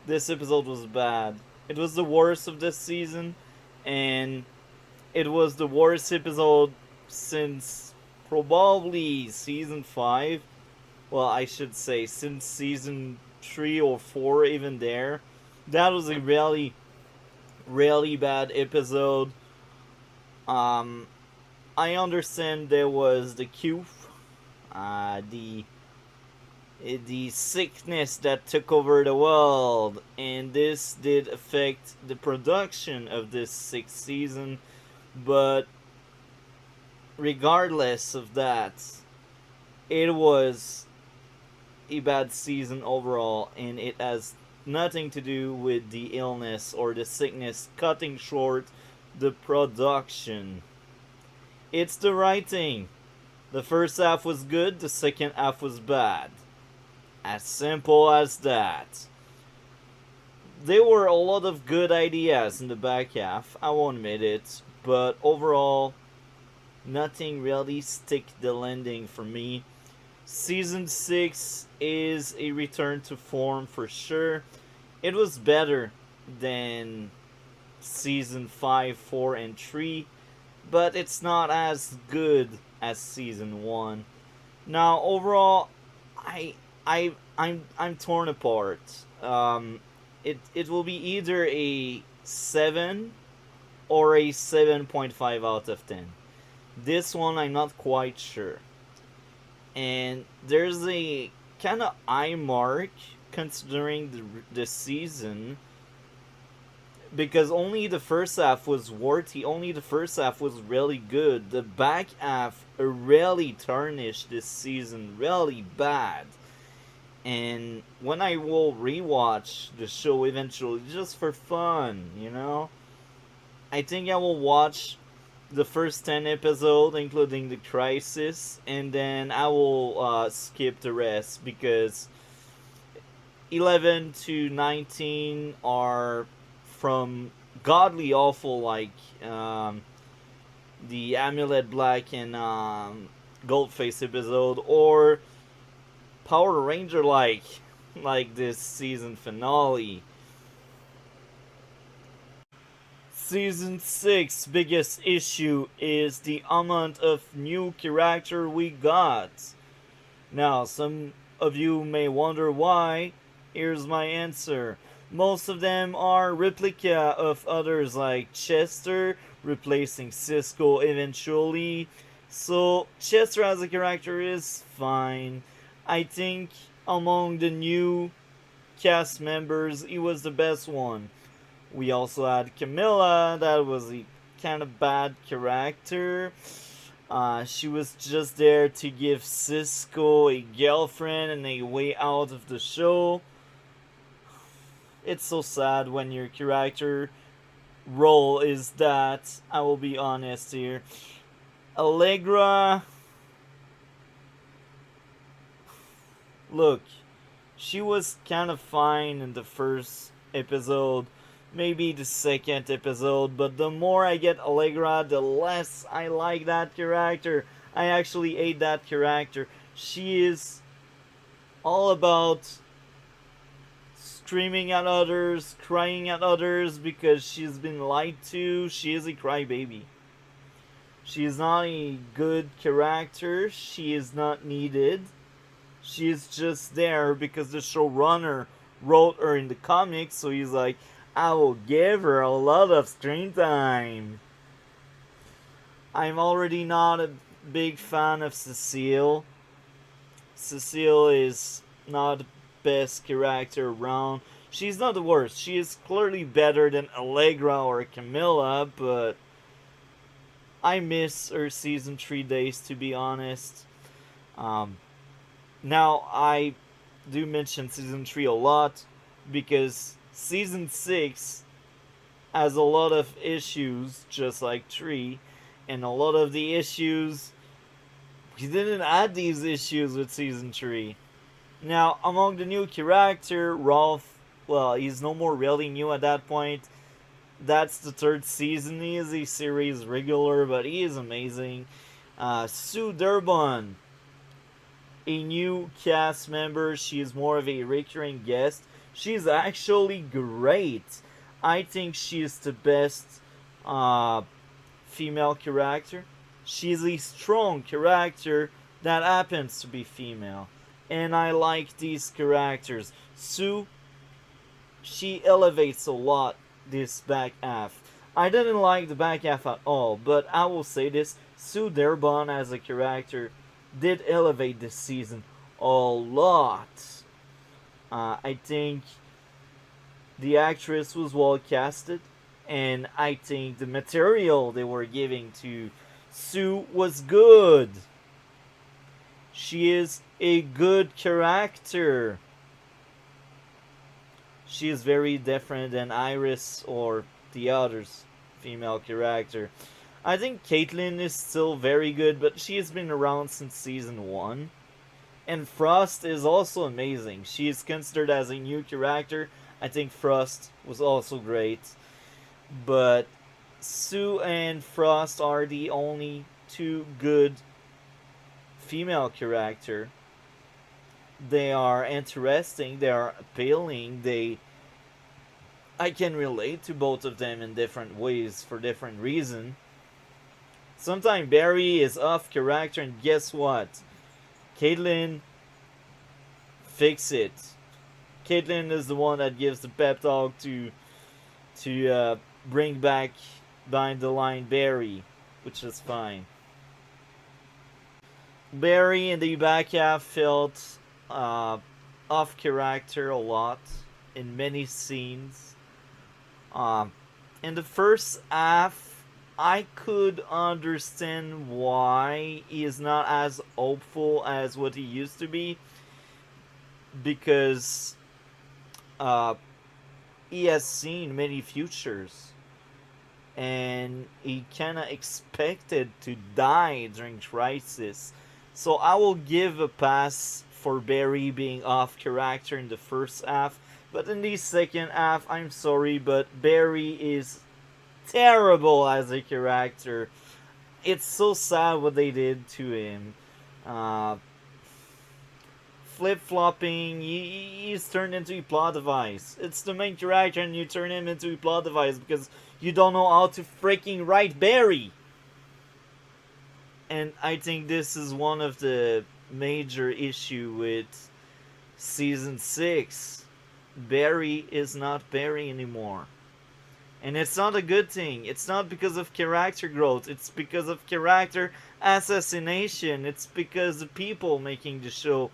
This episode was bad. It was the worst of this season, and it was the worst episode since probably season 5. Well, I should say since season 3 or 4, even there. That was a really, really bad episode. I understand there was the Q, the sickness that took over the world, and this did affect the production of this 6th season. But regardless of that, it was a bad season overall, and it has nothing to do with the illness or the sickness cutting short the production. It's the writing. The first half was good, the second half was bad. As simple as that. There were a lot of good ideas in the back half, I won't admit it, but overall, nothing really stick the landing for me. Season 6 is a return to form for sure. It was better than Season 5, 4, and 3. but it's not as good as season 1. Now, overall, I I'm torn apart. It will be either a 7 or a 7.5 out of 10. This one I'm not quite sure. And there's a kind of eye mark considering the season, because only the first half was worthy, only the first half was really good. The back half really tarnished this season really bad. And when I will rewatch the show eventually, just for fun, I think I will watch the first 10 episodes, including the crisis, and then I will skip the rest because 11 to 19 are from godly awful, like the Amulet Black and Goldface episode, or Power Ranger like this season finale. Season 6 biggest issue is the amount of new character we got. Now, some of you may wonder why. Here's my answer. Most of them are replica of others, like Chester replacing Cisco eventually. So Chester as a character is fine. I think among the new cast members, he was the best one. We also had Camilla, that was a kind of bad character. She was just there to give Cisco a girlfriend and a way out of the show. It's so sad when your character role is that. I will be honest here. Allegra, look, she was kind of fine in the first episode, maybe the second episode, but the more I get Allegra, the less I like that character. I actually hate that character. She is all about screaming at others, crying at others because she's been lied to. She is a crybaby. She is not a good character. She is not needed. She is just there because the showrunner wrote her in the comics, so he's like, I will give her a lot of screen time. I'm already not a big fan of Cecile. Cecile is not the best character around. She's not the worst. She is clearly better than Allegra or Camilla, but I miss her season 3 days, to be honest. Now, I do mention season 3 a lot because season 6 has a lot of issues, just like 3, and a lot of the issues, we didn't add these issues with season 3. Now, among the new character, Rolf, well, he's no more really new at that point. That's the third season. He is a series regular, but he is amazing. Sue Durbin, a new cast member. She is more of a recurring guest. She's actually great. I think she is the best female character. She's a strong character that happens to be female. And I like these characters. Sue, she elevates a lot this back half. I didn't like the back half at all, but I will say this. Sue Derbon as a character did elevate this season a lot. I think the actress was well casted, and I think the material they were giving to Sue was good. She is a good character. She is very different than Iris or the others female character. I think Caitlyn is still very good, but she has been around since season 1. And Frost is also amazing. She is considered as a new character. I think Frost was also great. But Sue and Frost are the only two good female character. They are interesting, they are appealing, I can relate to both of them in different ways for different reasons. Sometimes Barry is off character, and guess what? Caitlin fix it. Caitlin is the one that gives the pep talk to bring back behind the line Barry, which is fine. Barry in the back half felt off character a lot in many scenes. Um, in the first half, I could understand why he is not as hopeful as what he used to be, because uh, he has seen many futures and he kind of expected to die during Crisis. So I will give a pass for Barry being off character in the first half, but in the second half, I'm sorry, but Barry is terrible as a character. It's so sad what they did to him. Uh, Flip flopping, he's turned into a plot device. It's the main character, and you turn him into a plot device because you don't know how to freaking write Barry. And I think this is one of the major issue with season 6. Barry is not Barry anymore. And it's not a good thing. It's not because of character growth. It's because of character assassination. It's because the people making the show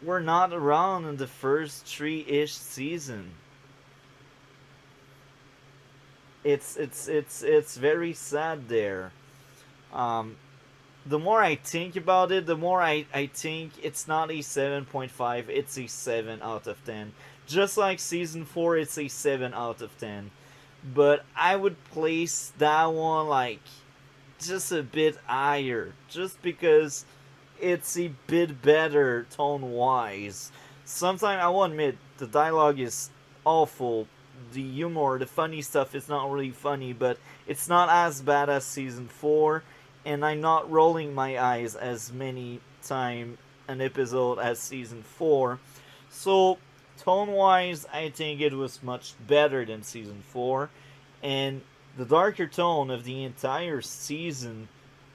were not around in the first 3-ish season. It's very sad there. The more I think about it, the more I think it's not a 7.5, it's a 7 out of 10. Just like season 4, it's a 7 out of 10. But I would place that one like just a bit higher, just because it's a bit better tone-wise. Sometimes I will admit the dialogue is awful. The humor, the funny stuff is not really funny, but it's not as bad as season 4, and I'm not rolling my eyes as many time an episode as season 4. So tone-wise, I think it was much better than season 4, and the darker tone of the entire season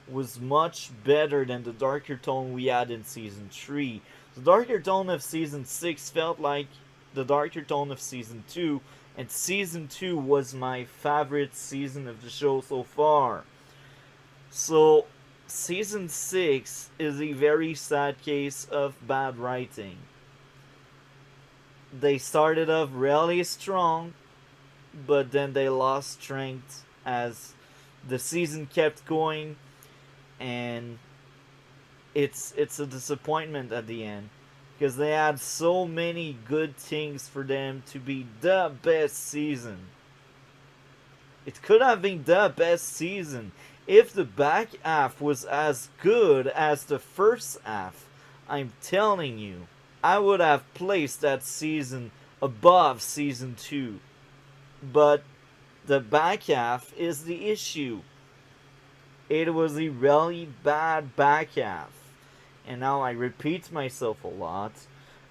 was much better than the darker tone we had in season 3. The darker tone of season 6 felt like the darker tone of season 2, and season 2 was my favorite season of the show so far. So, season 6 is a very sad case of bad writing. They started off really strong, but then they lost strength as the season kept going, and it's a disappointment at the end because they had so many good things for them to be the best season. It could have been the best season if the back half was as good as the first half. I'm telling you, I would have placed that season above season 2. But the back half is the issue. It was a really bad back half. And now I repeat myself a lot.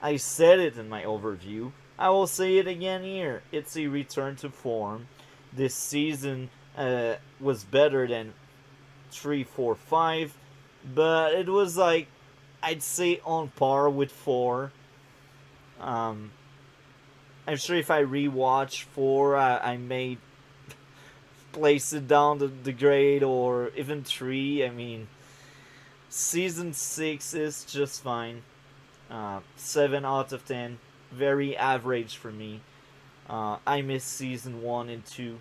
I said it in my overview. I will say it again here. It's a return to form. This season was better than 3, 4, 5. But it was like, I'd say on par with 4. I'm sure if I rewatch 4, I may place it down the grade, or even 3. I mean, season 6 is just fine. 7 out of 10. Very average for me. I miss season 1 and 2.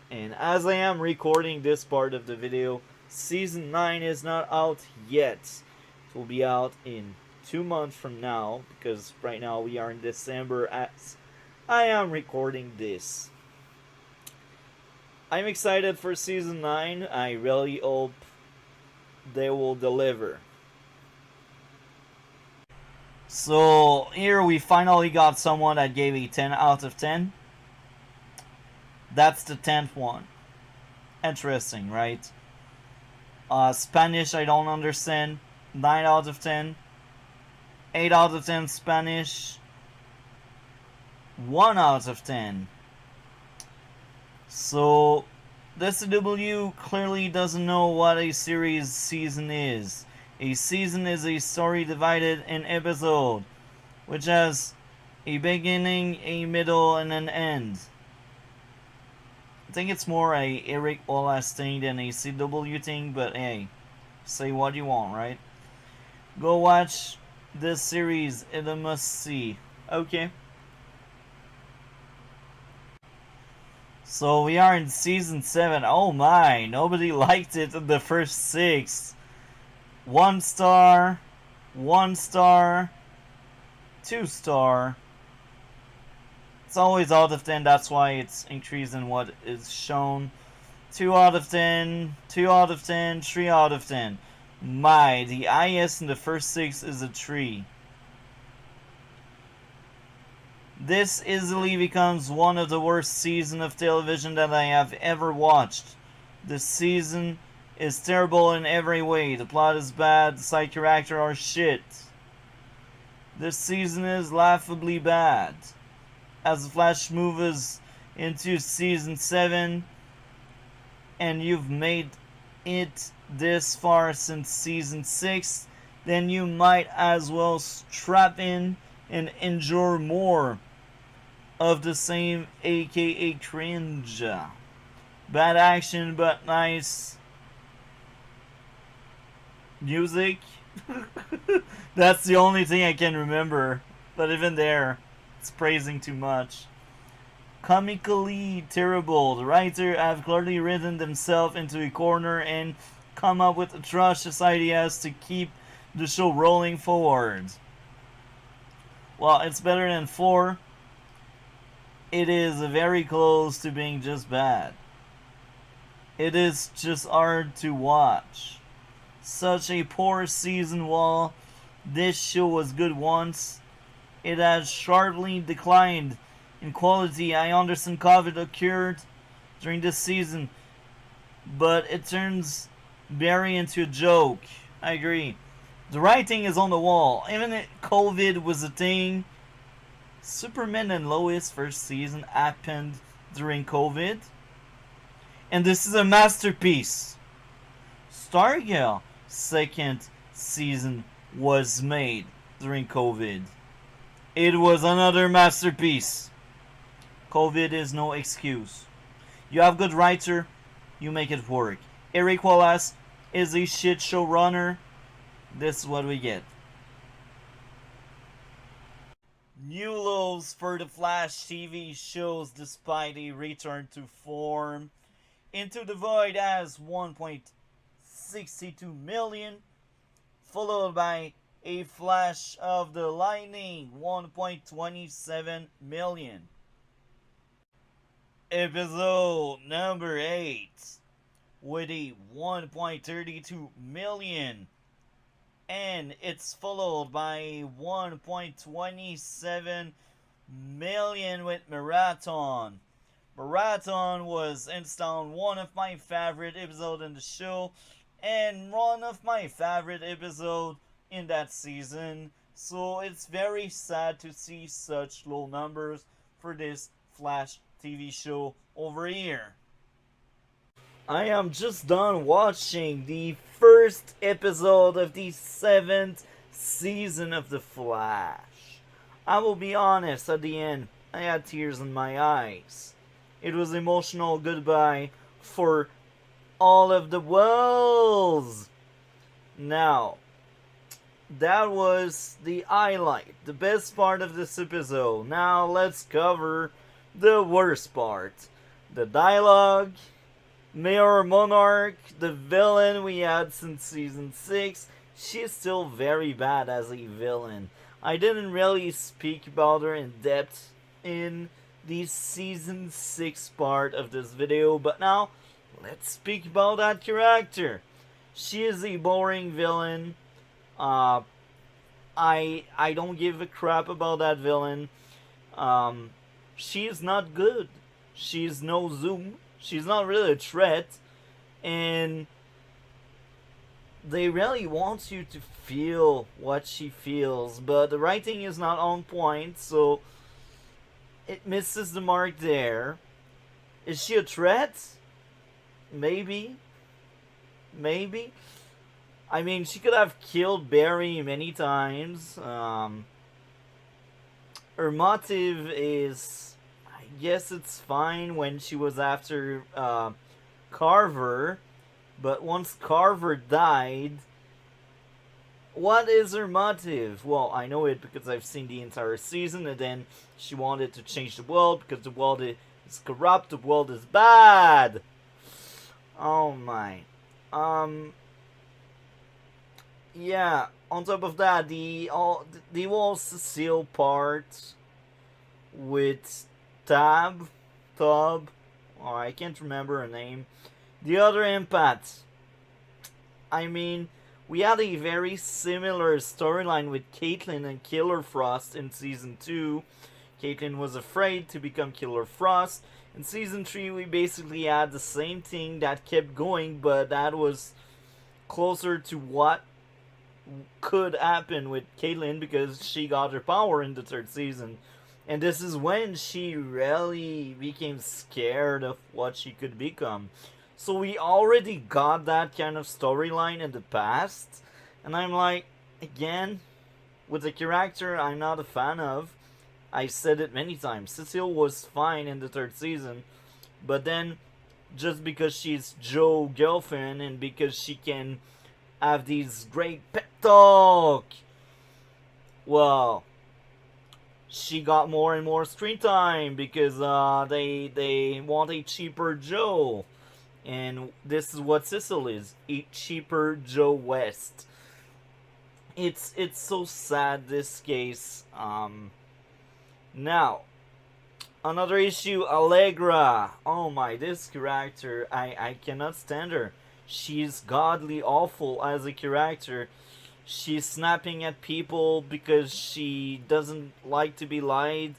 And as I am recording this part of the video, season 9 is not out yet. It will be out in 2 months from now, because right now we are in December as I am recording this. I'm excited for season 9. I really hope they will deliver. So here we finally got someone that gave a 10 out of 10. That's the 10th one. Interesting, right? Spanish, I don't understand. 9 out of 10. 8 out of 10 Spanish. 1 out of 10. So The CW clearly doesn't know what a series season is. A season is a story divided in episodes, which has a beginning, a middle, and an end. I think it's more a Eric Olas thing than a CW thing, but hey, say what you want, right? Go watch this series, it's a must see. Okay. So we are in season 7. Oh my, nobody liked it in the first 6. 1 star, 1 star, 2 star. It's always out of 10, that's why it's increasing what is shown. 2 out of 10, 2 out of 10, 3 out of 10. My, the highest in the first 6 is a 3. This easily becomes one of the worst seasons of television that I have ever watched. This season is terrible in every way. The plot is bad, the side characters are shit. This season is laughably bad. As the Flash moves into season 7, and you've made it this far since season 6, then you might as well strap in and endure more of the same, aka cringe. Bad action but nice music. That's the only thing I can remember, but even there, it's praising too much. Comically terrible. The writer have clearly written themselves into a corner and come up with atrocious ideas to keep the show rolling forward. Well, it's better than 4. It is very close to being just bad. It is just hard to watch. Such a poor season. While this show was good once, it has sharply declined in quality. I understand COVID occurred during this season, but it turns Barry into a joke. I agree. The writing is on the wall. Even if COVID was a thing, Superman and Lois first season happened during COVID, and this is a masterpiece. Stargirl second season was made during COVID. It was another masterpiece. COVID is no excuse. You have good writer, you make it work. Eric Wallace is a shit showrunner. This is what we get. New lows for the Flash TV shows despite a return to form. Into the Void has 1.62 million, followed by A Flash of the Lightning 1.27 million. Episode number 8 with a 1.32 million, and it's followed by 1.27 million with Marathon. Marathon was installed one of my favorite episodes in the show and one of my favorite episodes in that season, so it's very sad to see such low numbers for this Flash TV show over here. I am just done watching the first episode of the 7th season of The Flash. I will be honest, at the end, I had tears in my eyes. It was emotional goodbye for all of the worlds. Now, that was the highlight, the best part of this episode. Now let's cover the worst part. The dialogue, Mayor Monarch, the villain we had since season 6, she's still very bad as a villain. I didn't really speak about her in depth in the season 6 part of this video, but now let's speak about that character. She is a boring villain. I don't give a crap about that villain. She is not good. She's no Zoom. She's not really a threat, and they really want you to feel what she feels, but the writing is not on point, so it misses the mark there. Is she a threat? maybe, maybe. I mean, she could have killed Barry many times. Her motive is, I guess it's fine when she was after Carver, but once Carver died, what is her motive? Well, I know it because I've seen the entire season, and then she wanted to change the world because the world is corrupt, the world is bad. Oh my. Um, yeah. On top of that, the whole Cecile part with Tab, Tub. Oh, I can't remember her name. The other empaths. I mean, we had a very similar storyline with Caitlin and Killer Frost in season 2. Caitlin was afraid to become Killer Frost. In season 3, we basically had the same thing that kept going, but that was closer to what could happen with Caitlin because she got her power in the third season. And this is when she really became scared of what she could become. So we already got that kind of storyline in the past. And I'm like, again, with a character I'm not a fan of. I said it many times. Cecile was fine in the third season. But then, just because she's Joe's girlfriend and because she can have these great pep talk, well, she got more and more screen time because they want a cheaper Joe, and this is what Cecil is, a cheaper Joe West. It's so sad, this case. Now, another issue, Allegra. Oh my, this character, I cannot stand her. She's godly awful as a character. She's snapping at people because she doesn't like to be lied.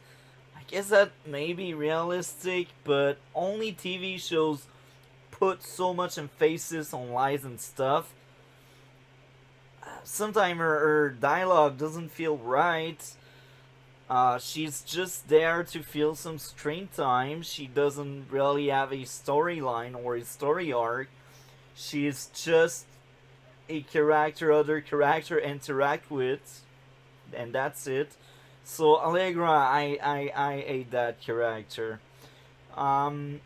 I guess that may be realistic, but only TV shows put so much emphasis on lies and stuff. Sometimes her dialogue doesn't feel right. She's just there to fill some screen time. She doesn't really have a storyline or a story arc. She's just a character other character interact with, and that's it. So Allegra, I hate that character. Um,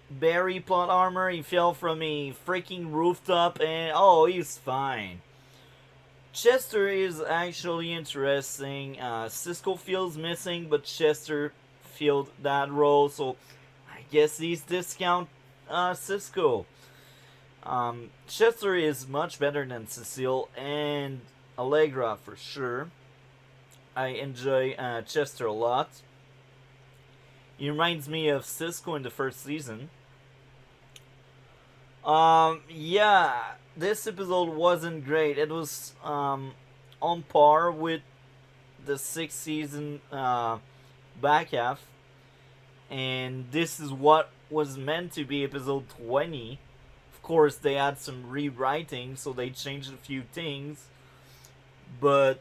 Barry plot armor, he fell from a freaking rooftop, and oh, he's fine. Chester is actually interesting. Cisco feels missing, but Chester filled that role, so I guess he's discount Cisco. Chester is much better than Cecile and Allegra for sure. I enjoy Chester a lot. He reminds me of Cisco in the first season. Yeah, this episode wasn't great. It was on par with the sixth season back half, and this is what was meant to be episode 20. Of course, they had some rewriting, so they changed a few things, but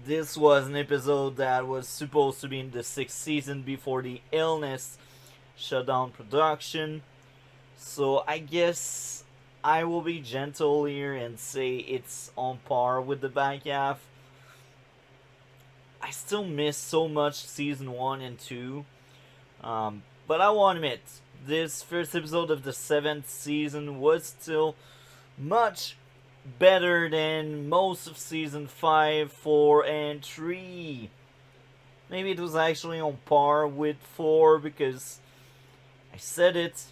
this was an episode that was supposed to be in the sixth season before the illness shut down production. So I guess I will be gentle here and say it's on par with the back half. I still miss so much season 1 and 2. But I will admit, this first episode of the 7th season was still much better than most of season 5, 4, and 3. Maybe it was actually on par with 4 because I said it.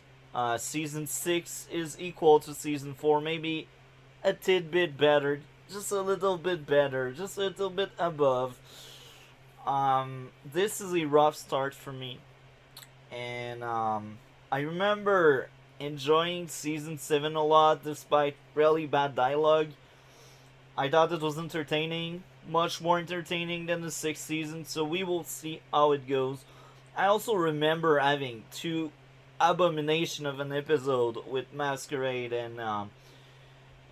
Season 6 is equal to season 4, maybe a tidbit better, just a little bit better, just a little bit above. This is a rough start for me, and I remember enjoying season 7 a lot despite really bad dialogue. I thought it was entertaining, much more entertaining than the 6th season, so we will see how it goes. I also remember having two abomination of an episode with Masquerade and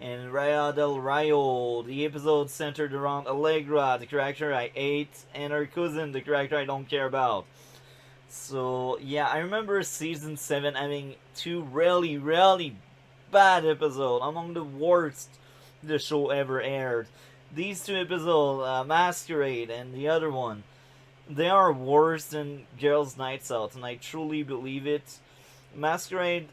Raya del Rayo. The episode centered around Allegra, the character I hate, and her cousin, the character I don't care about. So yeah, I remember season 7 having two really, really bad episodes, among the worst the show ever aired. These two episodes, Masquerade and the other one, they are worse than Girls' Nights Out, and I truly believe it. Masquerade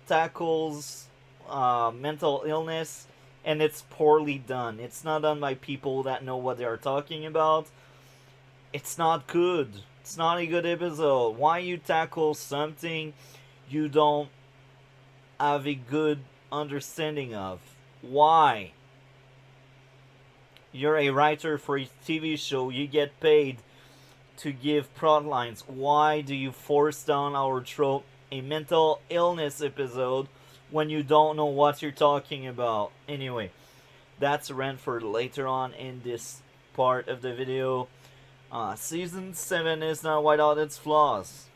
tackles mental illness, and it's poorly done. It's not done by people that know what they are talking about. It's not good. It's not a good episode. Why you tackle something you don't have a good understanding of? Why? You're a writer for a TV show. You get paid to give plot lines. Why do you force down our throat a mental illness episode when you don't know what you're talking about? Anyway, that's a rant for later on in this part of the video. Season 7 is not without its flaws.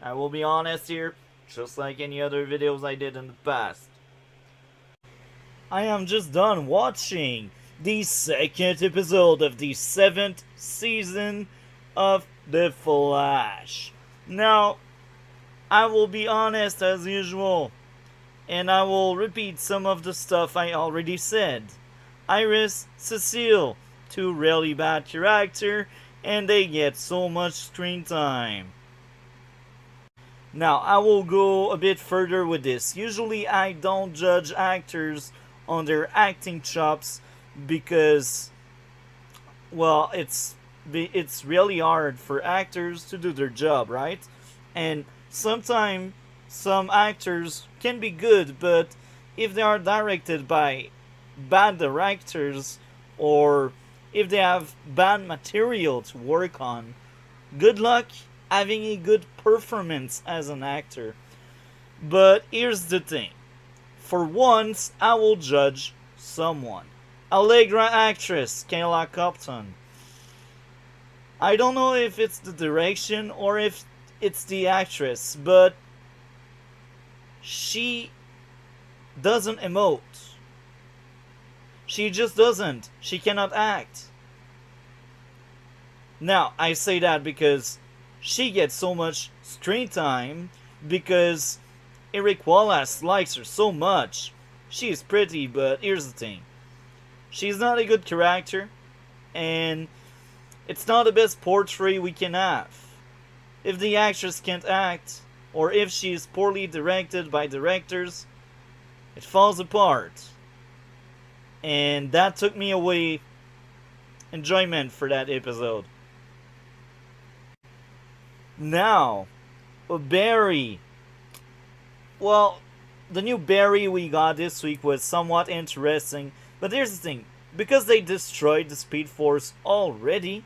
I will be honest here, just like any other videos I did in the past. I am just done watching the second episode of the 7th season of The Flash. Now, I will be honest as usual, and I will repeat some of the stuff I already said. Iris, Cecile, two really bad characters, and they get so much screen time. Now, I will go a bit further with this. Usually, I don't judge actors on their acting chops because, well, it's really hard for actors to do their job, right? And sometimes some actors can be good, but if they are directed by bad directors or if they have bad material to work on, good luck having a good performance as an actor. But here's the thing. For once, I will judge someone. Allegra actress Kayla Compton. I don't know if it's the direction or if it's the actress, but she doesn't emote. She just doesn't. She cannot act. Now, I say that because she gets so much screen time because Eric Wallace likes her so much. She is pretty, but here's the thing. She's not a good character, and it's not the best portrait we can have. If the actress can't act, or if she is poorly directed by directors, it falls apart. And that took me away enjoyment for that episode. Now, Barry. Well, the new Barry we got this week was somewhat interesting, but here's the thing. Because they destroyed the Speed Force already,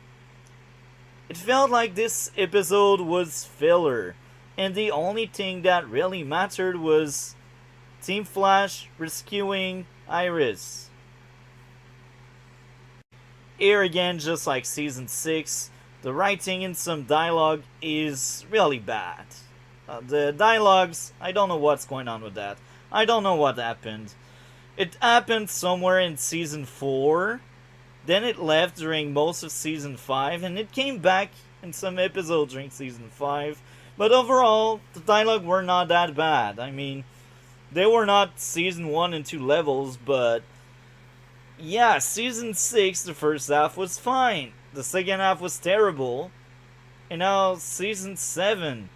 it felt like this episode was filler, and the only thing that really mattered was Team Flash rescuing Iris. Here again, just like Season 6, the writing in some dialogue is really bad. The dialogues, I don't know what's going on with that. I don't know what happened. It happened somewhere in Season 4, then it left during most of Season 5, and it came back in some episodes during Season 5. But overall, the dialogue were not that bad. I mean, they were not Season 1 and 2 levels, but yeah, Season 6, the first half was fine. The second half was terrible. And now Season 7,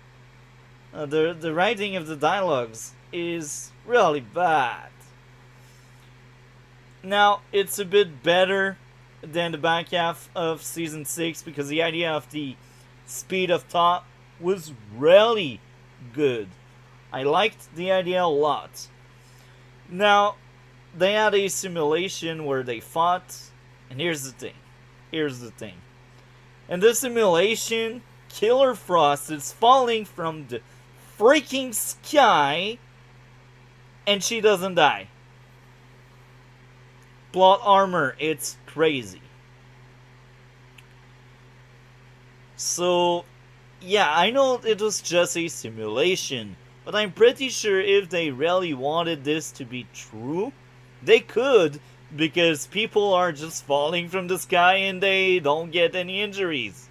the writing of the dialogues is really bad. Now, it's a bit better than the back half of Season 6 because the idea of the speed of thought was really good. I liked the idea a lot. Now, they had a simulation where they fought, and here's the thing. In this simulation, Killer Frost is falling from the freaking sky, and she doesn't die. Plot armor, it's crazy. So, yeah, I know it was just a simulation, but I'm pretty sure if they really wanted this to be true, they could, because people are just falling from the sky and they don't get any injuries.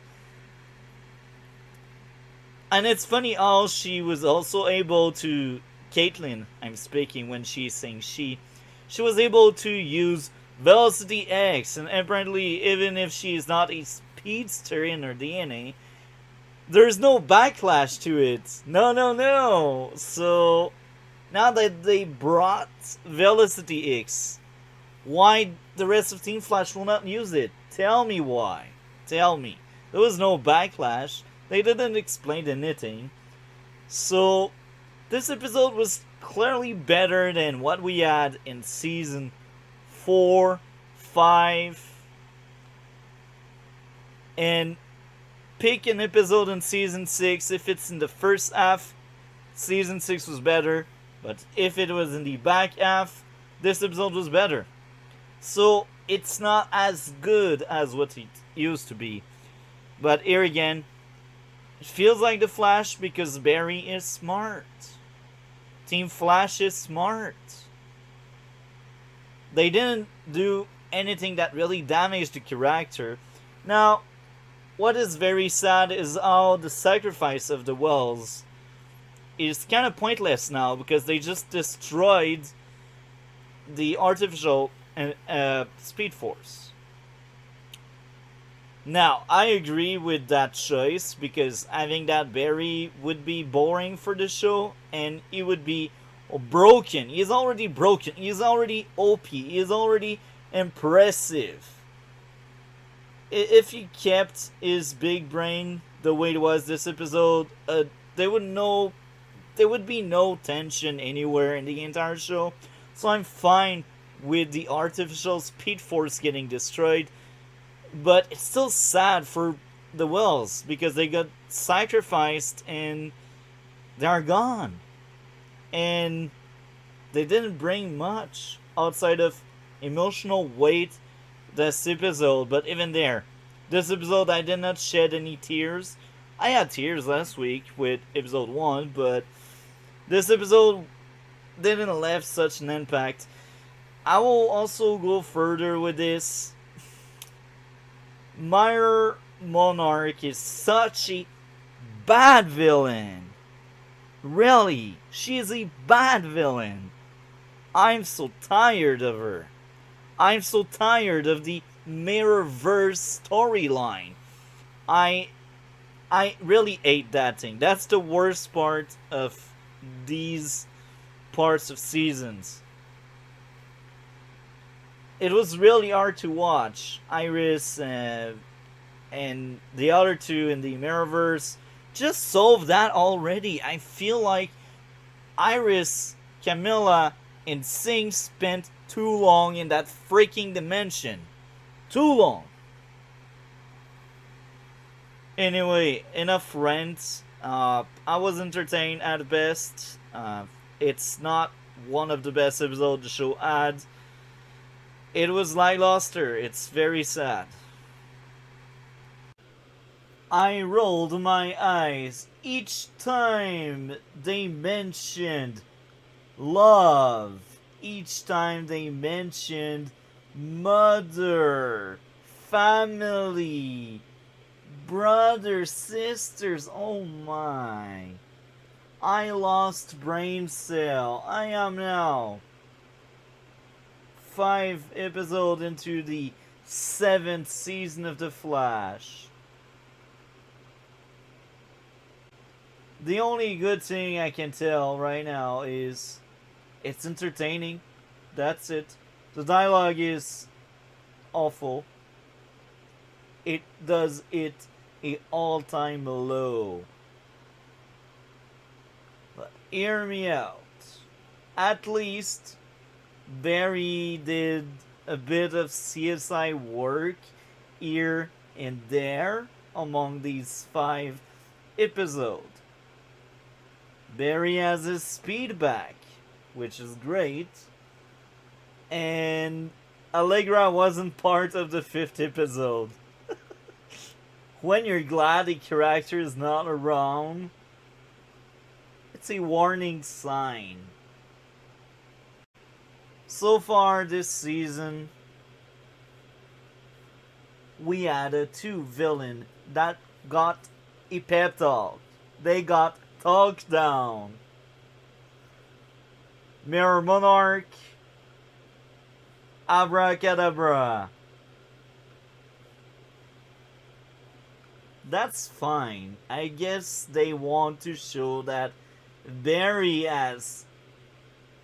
And it's funny how she was also able to, Caitlin, I'm speaking when she's saying she was able to use Velocity X, and apparently, even if she is not a speedster in her DNA, there's no backlash to it. No, no, no. So now that they brought Velocity X, why the rest of Team Flash will not use it? Tell me why. Tell me. There was no backlash. They didn't explain anything. So this episode was clearly better than what we had in season 4, 5, and pick an episode in season 6. If it's in the first half, season 6 was better. But if it was in the back half, this episode was better. So it's not as good as what it used to be. But here again, it feels like the Flash because Barry is smart. Team Flash is smart. They didn't do anything that really damaged the character. Now, what is very sad is how the sacrifice of the Wells is kind of pointless now because they just destroyed the artificial Speed Force. Now, I agree with that choice because I think that Barry would be boring for the show and he would be broken. He's already broken. He's already OP. He's already impressive. If he kept his big brain the way it was this episode, there would be no tension anywhere in the entire show. So I'm fine with the artificial Speed Force getting destroyed. But it's still sad for the Wells because they got sacrificed and they are gone. And they didn't bring much outside of emotional weight this episode. But even there, this episode I did not shed any tears. I had tears last week with episode 1, but this episode didn't leave such an impact. I will also go further with this. Mirror Monarch is such a bad villain. Really, she is a bad villain. I'm so tired of her. I'm so tired of the Mirrorverse storyline. I really hate that thing. That's the worst part of these parts of seasons. It was really hard to watch. Iris and the other two in the Mirrorverse just solved that already. I feel like Iris, Camilla, and Singh spent too long in that freaking dimension. Too long. Anyway, enough rants. I was entertained at best. It's not one of the best episodes the show had. It was like Luster. It's very sad. I rolled my eyes each time they mentioned love. Each time they mentioned mother, family, brothers, sisters. Oh my. I lost brain cell. I am now 5 episodes into the 7th season of The Flash. The only good thing I can tell right now is it's entertaining. That's it. The dialogue is awful. It does it a all-time low. But hear me out. At least Barry did a bit of CSI work here and there among these 5 episodes. Barry has his speed back, which is great. And Allegra wasn't part of the 5th episode. When you're glad the character is not around, it's a warning sign. So far this season, we had 2 villains that got a pep talk. They got talked down. Mirror Monarch. Abracadabra. That's fine. I guess they want to show that Barry has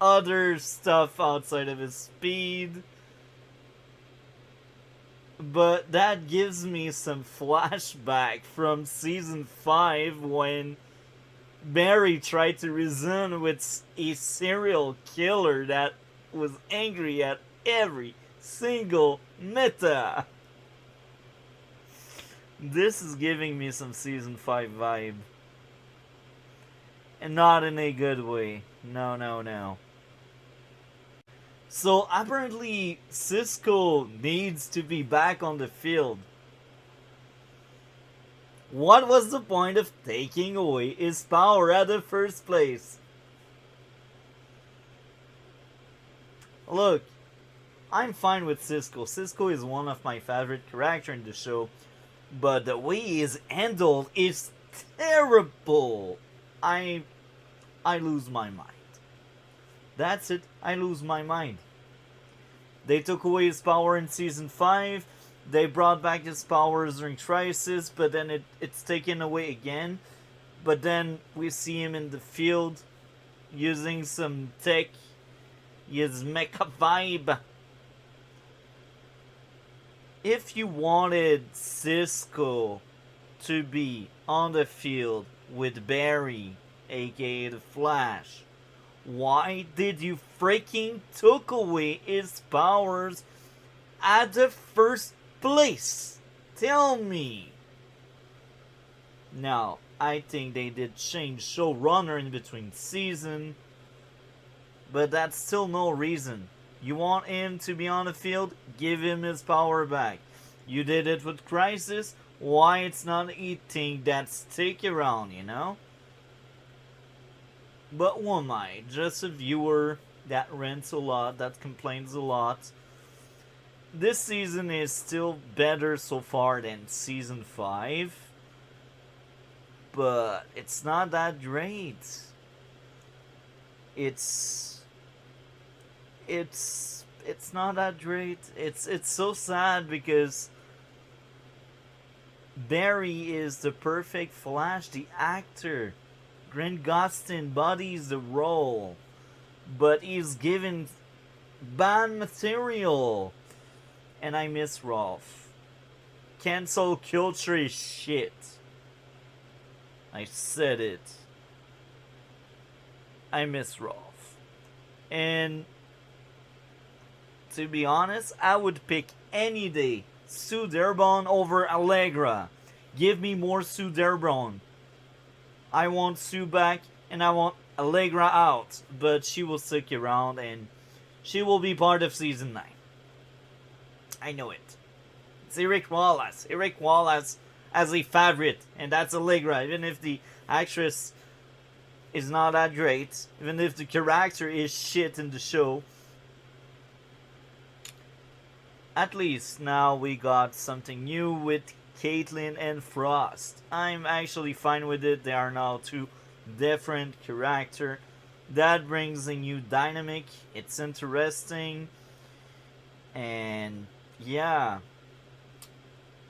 other stuff outside of his speed. But that gives me some flashback from season 5 when Barry tried to reason with a serial killer that was angry at every single meta. This is giving me some season 5 vibe. And not in a good way. No, no, no. So apparently Cisco needs to be back on the field. What was the point of taking away his power at the first place? Look, I'm fine with Cisco. Cisco is one of my favorite characters in the show. But the way he is handled is terrible. I lose my mind. That's it. I lose my mind. They took away his power in season 5. They brought back his powers during Crisis, but then it's taken away again. But then we see him in the field using some tech. His mecha vibe. If you wanted Cisco to be on the field with Barry, aka the Flash, why did you freaking took away his powers at the first place? Tell me. Now, I think they did change showrunner in between season, but that's still no reason. You want him to be on the field? Give him his power back. You did it with Crisis. Why it's not a thing that stick around, you know? But who am I? Just a viewer that rants a lot, that complains a lot. This season is still better so far than season 5. But it's not that great. It's not that great. It's so sad because Barry is the perfect Flash, the actor. Grant Gustin bodies the role, but he's given bad material. And I miss Rolf. Cancel culture is shit. I said it. I miss Rolf. And to be honest, I would pick any day Sue Derbon over Allegra. Give me more Sue Derbon. I want Sue back and I want Allegra out. But she will stick around and she will be part of season 9. I know it. It's Eric Wallace. Eric Wallace as a favorite. And that's Allegra. Even if the actress is not that great. Even if the character is shit in the show. At least now we got something new with Caitlin and Frost. I'm actually fine with it. They are now two different characters. That brings a new dynamic. It's interesting. And yeah.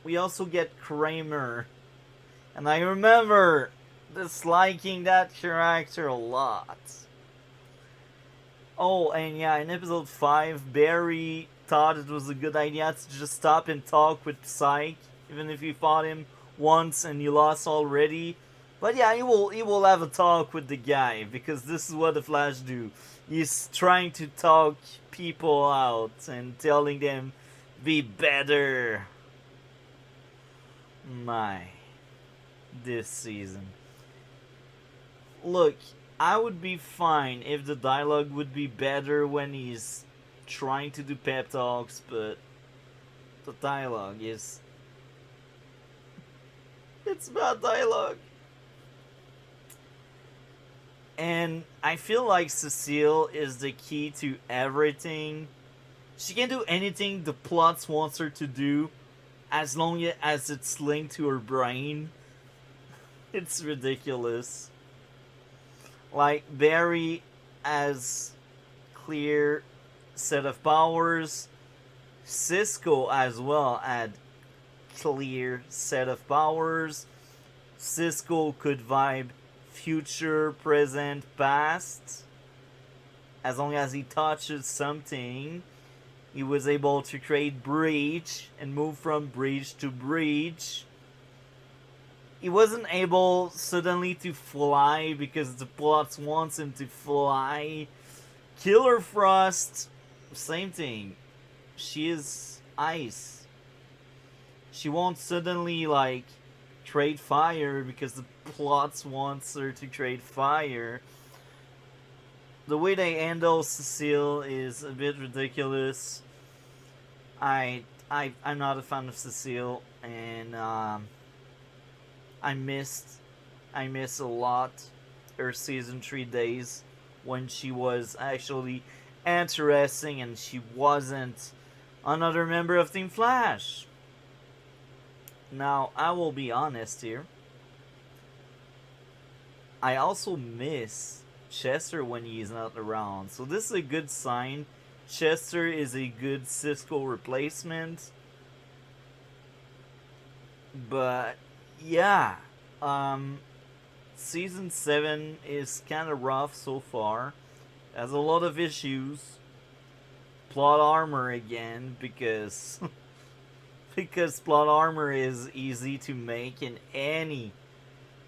We also get Kramer. And I remember disliking that character a lot. Oh, and yeah, in episode 5, Barry thought it was a good idea to just stop and talk with Psyche, even if you fought him once and you lost already. But yeah, he will have a talk with the guy, because this is what the Flash do. He's trying to talk people out and telling them, be better. This season. Look, I would be fine if the dialogue would be better when he's trying to do pep talks, but the dialogue is... it's bad dialogue. And I feel like Cecile is the key to everything. She can do anything the plot wants her to do, as long as it's linked to her brain. It's ridiculous. Like, Barry has clear set of powers. Cisco as well had clear set of powers. Cisco could vibe future, present, past. As long as he touches something, he was able to create breach and move from breach to breach. He wasn't able suddenly to fly because the plot wants him to fly. Killer Frost, same thing. She is ice. She won't suddenly like trade fire because the plot wants her to trade fire. The way they handle Cecile is a bit ridiculous. I'm not a fan of Cecile, and I missed a lot her season 3 days when she was actually interesting and she wasn't another member of Team Flash. Now, I will be honest here. I also miss Chester when he's not around. So this is a good sign. Chester is a good Cisco replacement. But yeah, season 7 is kind of rough so far. Has a lot of issues. Plot armor again because because plot armor is easy to make in any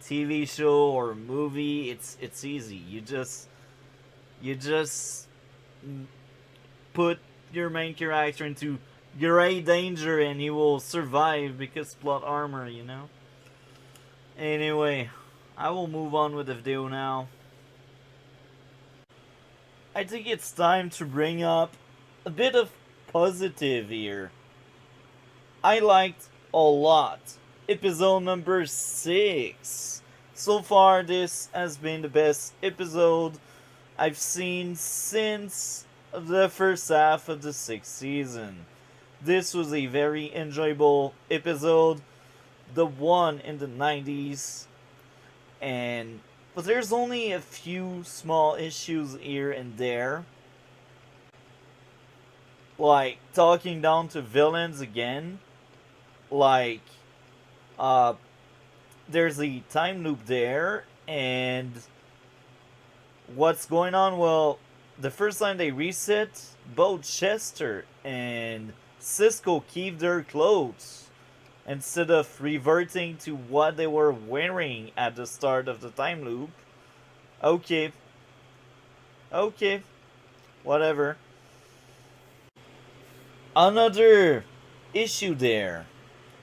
TV show or movie. It's easy. You just put your main character into great danger and he will survive because plot armor, you know? Anyway, I will move on with the video now. I think it's time to bring up a bit of positive here. I liked a lot episode number 6. So far, this has been the best episode I've seen since the first half of the 6th season. This was a very enjoyable episode, the one in the 90s, but there's only a few small issues here and there. Like talking down to villains again. Like there's a time loop there, and what's going on? Well, the first time they reset, both Chester and Cisco keep their clothes instead of reverting to what they were wearing at the start of the time loop. Okay, whatever. Another issue there.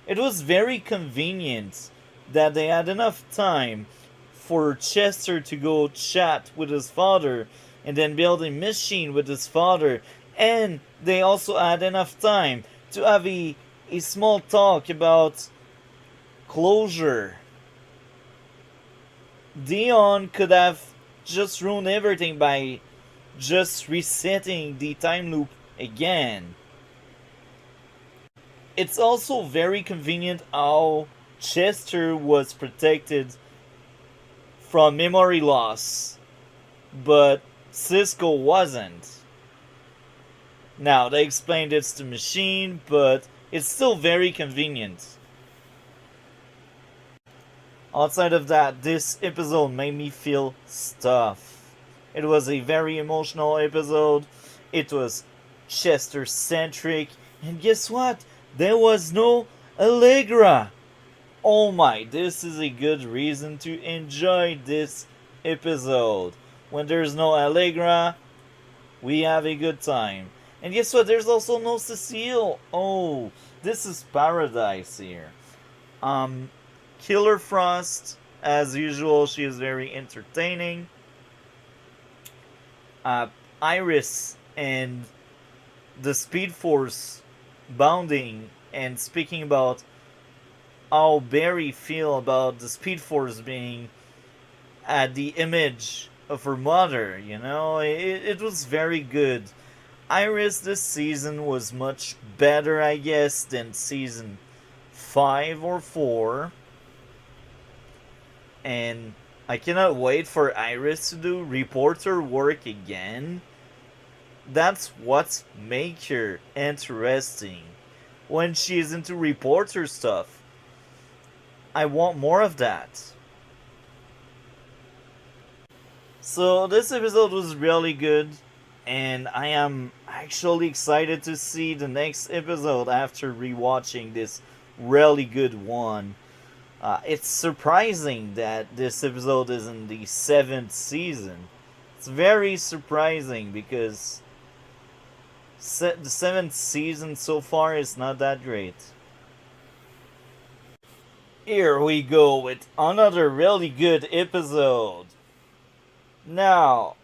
It was very convenient that they had enough time for Chester to go chat with his father and then build a machine with his father, and they also had enough time to have a small talk about closure. Dion could have just ruined everything by just resetting the time loop again. It's also very convenient how Chester was protected from memory loss, but Cisco wasn't. Now, they explained it's the machine, but it's still very convenient. Outside of that, this episode made me feel stuff. It was a very emotional episode. It was Chester-centric. And guess what? There was no Allegra. Oh my, this is a good reason to enjoy this episode. When there's no Allegra, we have a good time. And guess what? There's also no Cecile. Oh, this is paradise here. Killer Frost, as usual, she is very entertaining. Iris and the Speed Force bounding and speaking about how Barry feel about the Speed Force being at the image of her mother, you know? It was very good. Iris this season was much better, I guess, than season 5 or 4. And I cannot wait for Iris to do reporter work again. That's what makes her interesting. When she's into reporter stuff, I want more of that. So this episode was really good, and I am actually excited to see the next episode after rewatching this really good one. It's surprising that this episode is in the seventh season. It's very surprising because the seventh season so far is not that great. Here we go with another really good episode. Now,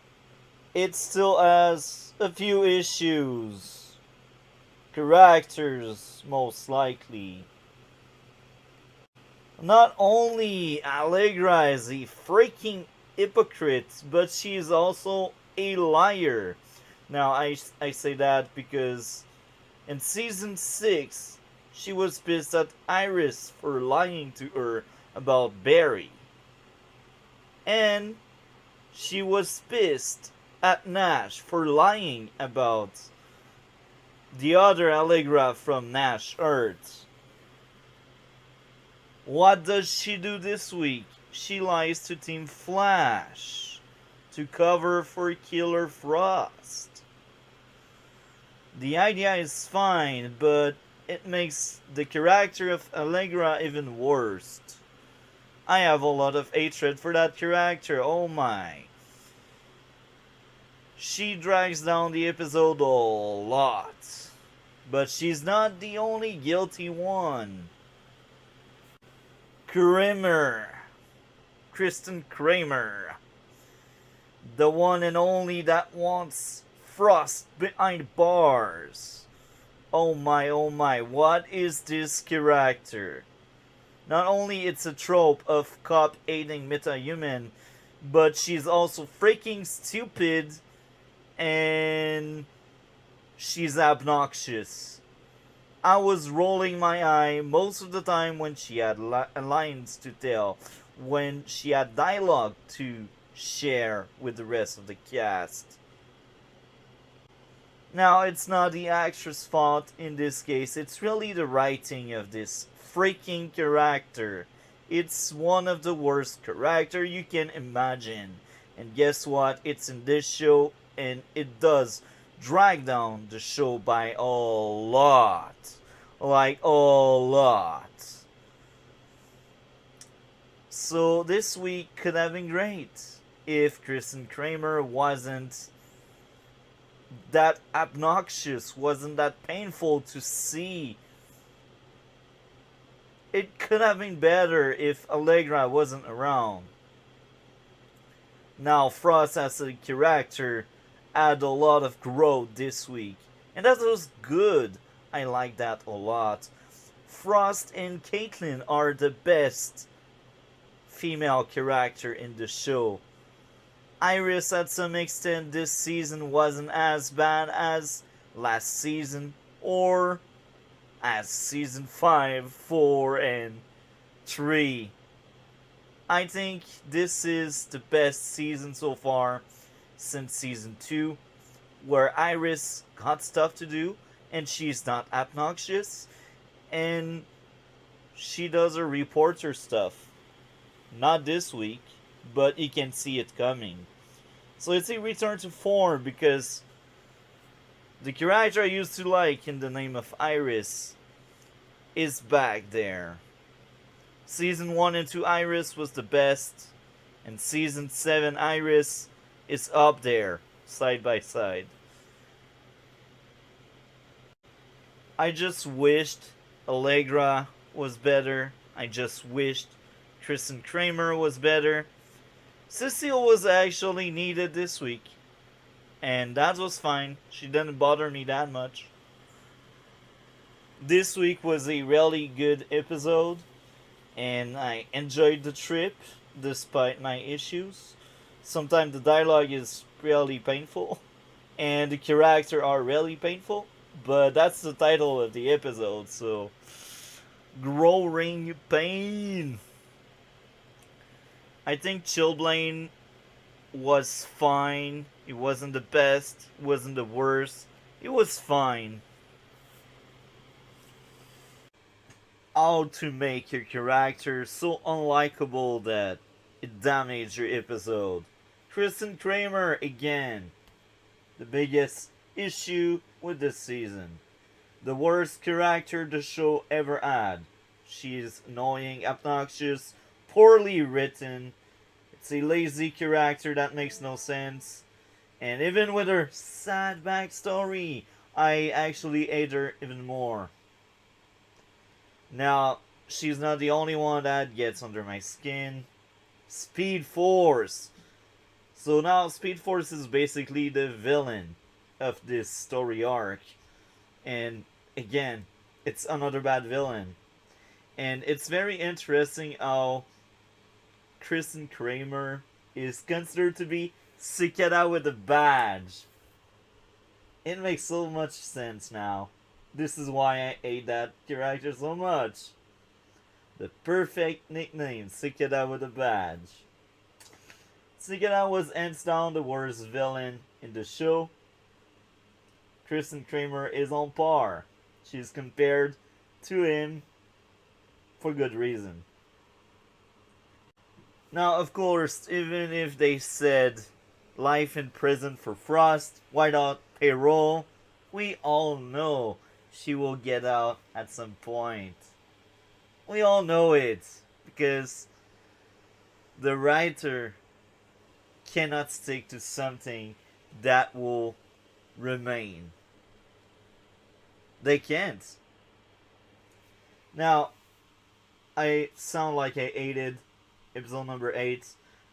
it still has a few issues. Characters, most likely. Not only Allegra is a freaking hypocrite, but she is also a liar. Now, I say that because in season 6, she was pissed at Iris for lying to her about Barry. And she was pissed at Nash for lying about the other Allegra from Nash Earth. What does she do this week? She lies to Team Flash to cover for Killer Frost. The idea is fine, but it makes the character of Allegra even worse. I have a lot of hatred for that character, oh my. She drags down the episode a lot, but she's not the only guilty one. Kristen Kramer, the one and only that wants Frost behind bars. Oh my, what is this character? Not only it's a trope of cop-hating meta-human, but she's also freaking stupid and she's obnoxious. I was rolling my eye most of the time when she had lines to tell, when she had dialogue to share with the rest of the cast. Now, it's not the actress' fault in this case, it's really the writing of this freaking character. It's one of the worst characters you can imagine. And guess what? It's in this show, and it does drag down the show by a lot. Like, a lot. So this week could have been great if Kristen Kramer wasn't that obnoxious, wasn't that painful to see. It could have been better if Allegra wasn't around. Now, Frost as a character had a lot of growth this week, and that was good. I like that a lot. Frost and Caitlin are the best female character in the show. Iris, at some extent, this season wasn't as bad as last season or as season 5, 4, and 3. I think this is the best season so far since season 2, where Iris got stuff to do and she's not obnoxious and she does her reporter stuff. Not this week, but you can see it coming. So it's a return to form because the character I used to like in the name of Iris is back there. Season 1 and 2 Iris was the best, and Season 7 Iris is up there, side by side. I just wished Allegra was better. I just wished Kristen Kramer was better. Cecile was actually needed this week, and that was fine. She didn't bother me that much. This week was a really good episode, and I enjoyed the trip despite my issues. Sometimes the dialogue is really painful, and the characters are really painful, but that's the title of the episode, so growing pain. I think Chilblain was fine. It wasn't the best, wasn't the worst. It was fine. How to make your character so unlikable that it damaged your episode. Kristen Kramer again. The biggest issue with this season. The worst character the show ever had. She is annoying, obnoxious, poorly written. It's a lazy character that makes no sense. And even with her sad backstory, I actually hate her even more. Now, she's not the only one that gets under my skin. Speed Force. So now Speed Force is basically the villain of this story arc. And again, it's another bad villain. And it's very interesting how Kristen Kramer is considered to be Cicada with a badge. It makes so much sense now. This is why I hate that character so much. The perfect nickname, Cicada with a badge. Cicada was hands down the worst villain in the show. Kristen Kramer is on par. She's compared to him for good reason. Now, of course, even if they said life in prison for Frost without parole, we all know she will get out at some point. We all know it because the writer cannot stick to something that will remain. They can't. Now, I sound like I hated episode number 8.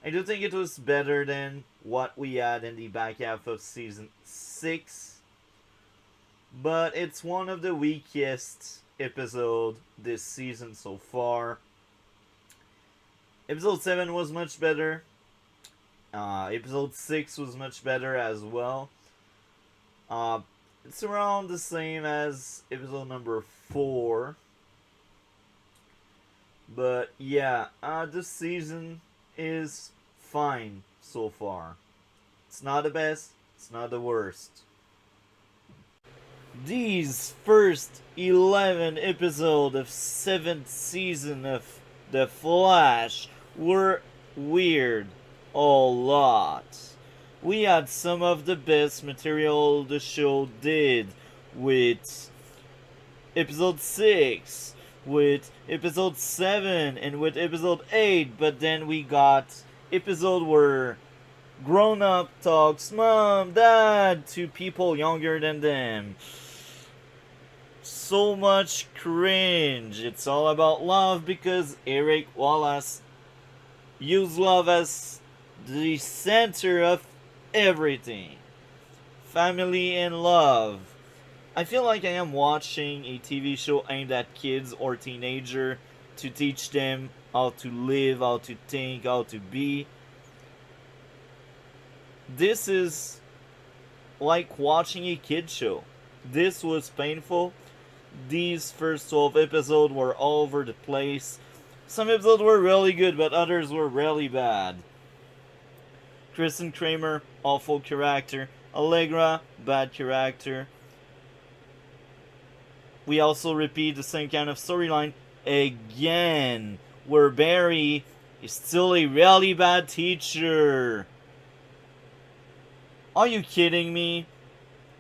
I do think it was better than what we had in the back half of season 6. But it's one of the weakest episodes this season so far. Episode 7 was much better. Episode 6 was much better as well. It's around the same as episode number 4. But yeah, this season is fine so far. It's not the best, it's not the worst. These first 11 episodes of 7th season of The Flash were weird a lot. We had some of the best material the show did with episode 6, with episode 7, and with episode 8, but then we got episode where grown up talks mom, dad to people younger than them. So much cringe. It's all about love because Eric Wallace used love as the center of everything. Family and love. I feel like I am watching a TV show aimed at kids or teenagers to teach them how to live, how to think, how to be. This is like watching a kid show. This was painful. These first 12 episodes were all over the place. Some episodes were really good, but others were really bad. Kristen Kramer, awful character. Allegra, bad character. We also repeat the same kind of storyline again, where Barry is still a really bad teacher. Are you kidding me?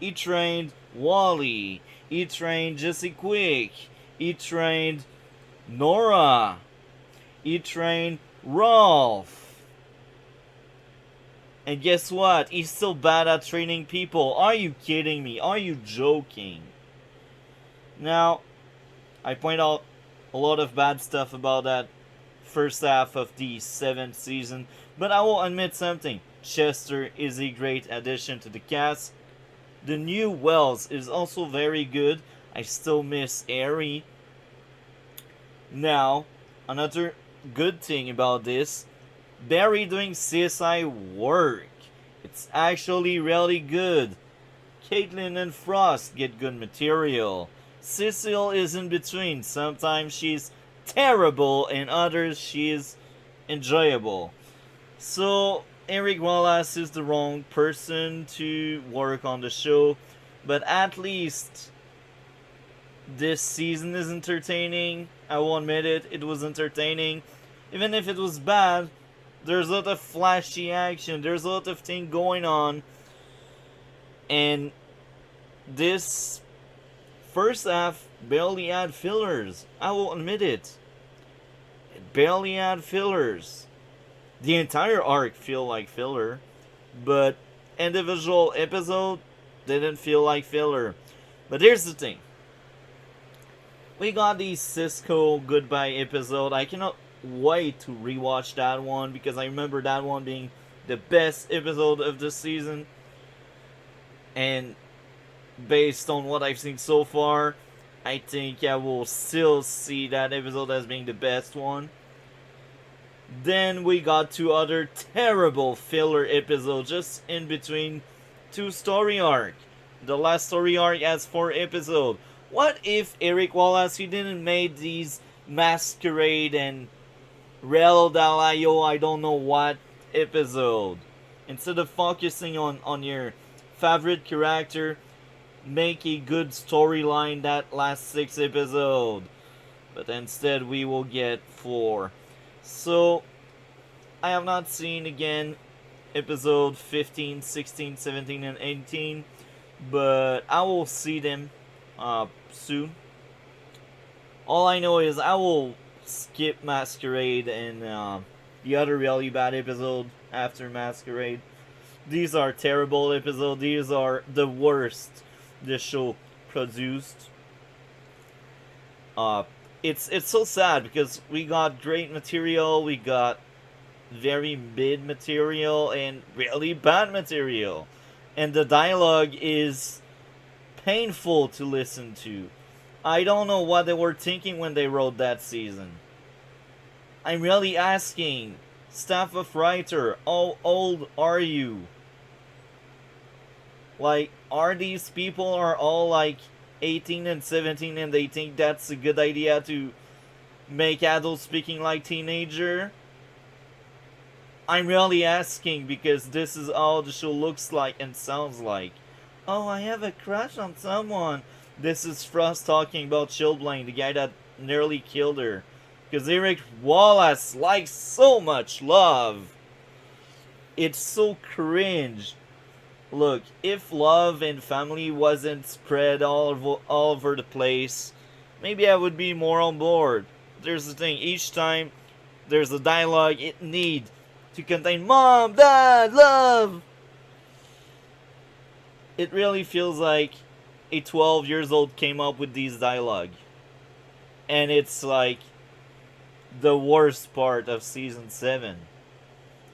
He trained Wally. He trained Jesse Quick. He trained Nora. He trained Rolf. And guess what? He's still bad at training people. Are you kidding me? Are you joking? Now, I point out a lot of bad stuff about that first half of the 7th season, but I will admit something. Chester is a great addition to the cast. The new Wells is also very good. I still miss Harry. Now, another good thing about this, Barry doing CSI work. It's actually really good. Caitlin and Frost get good material. Cecile is in between. Sometimes she's terrible and others she's enjoyable. So Eric Wallace is the wrong person to work on the show, but at least this season is entertaining. I will admit it, it was entertaining. Even if it was bad, there's a lot of flashy action, there's a lot of things going on, and this first half barely had fillers. I will admit it. It barely had fillers. The entire arc feel like filler, but individual episode didn't feel like filler. But here's the thing. We got the Cisco goodbye episode. I cannot wait to rewatch that one because I remember that one being the best episode of the season. And based on what I've seen so far, I think I will still see that episode as being the best one. Then we got two other terrible filler episodes just in between two story arc. The last story arc has 4 episodes. What if Eric Wallace he didn't make these Masquerade and Real Dalayo I don't know what episode? Instead of focusing on your favorite character, make a good storyline that last 6 episodes. But instead we will get 4. So I have not seen again episode 15, 16, 17, and 18, but I will see them soon. All I know is I will skip Masquerade and the other really bad episode after Masquerade. These are terrible episodes. These are the worst the show produced. It's so sad because we got great material, we got very mid material, and really bad material, and the dialogue is painful to listen to. I don't know what they were thinking when they wrote that season. I'm really asking, staff of writer, how old are you? Like, are these people are all like 18 and 17 and they think that's a good idea to make adults speaking like teenager? I'm really asking because this is all the show looks like and sounds like. Oh, I have a crush on someone. This is Frost talking about Chilblain, the guy that nearly killed her. Because Eric Wallace likes so much love. It's so cringe. Look, if love and family wasn't spread all over the place, maybe I would be more on board. There's the thing, each time there's a dialogue, it needs to contain mom, dad, love. It really feels like a 12 years old came up with these dialogue. And it's like the worst part of season 7.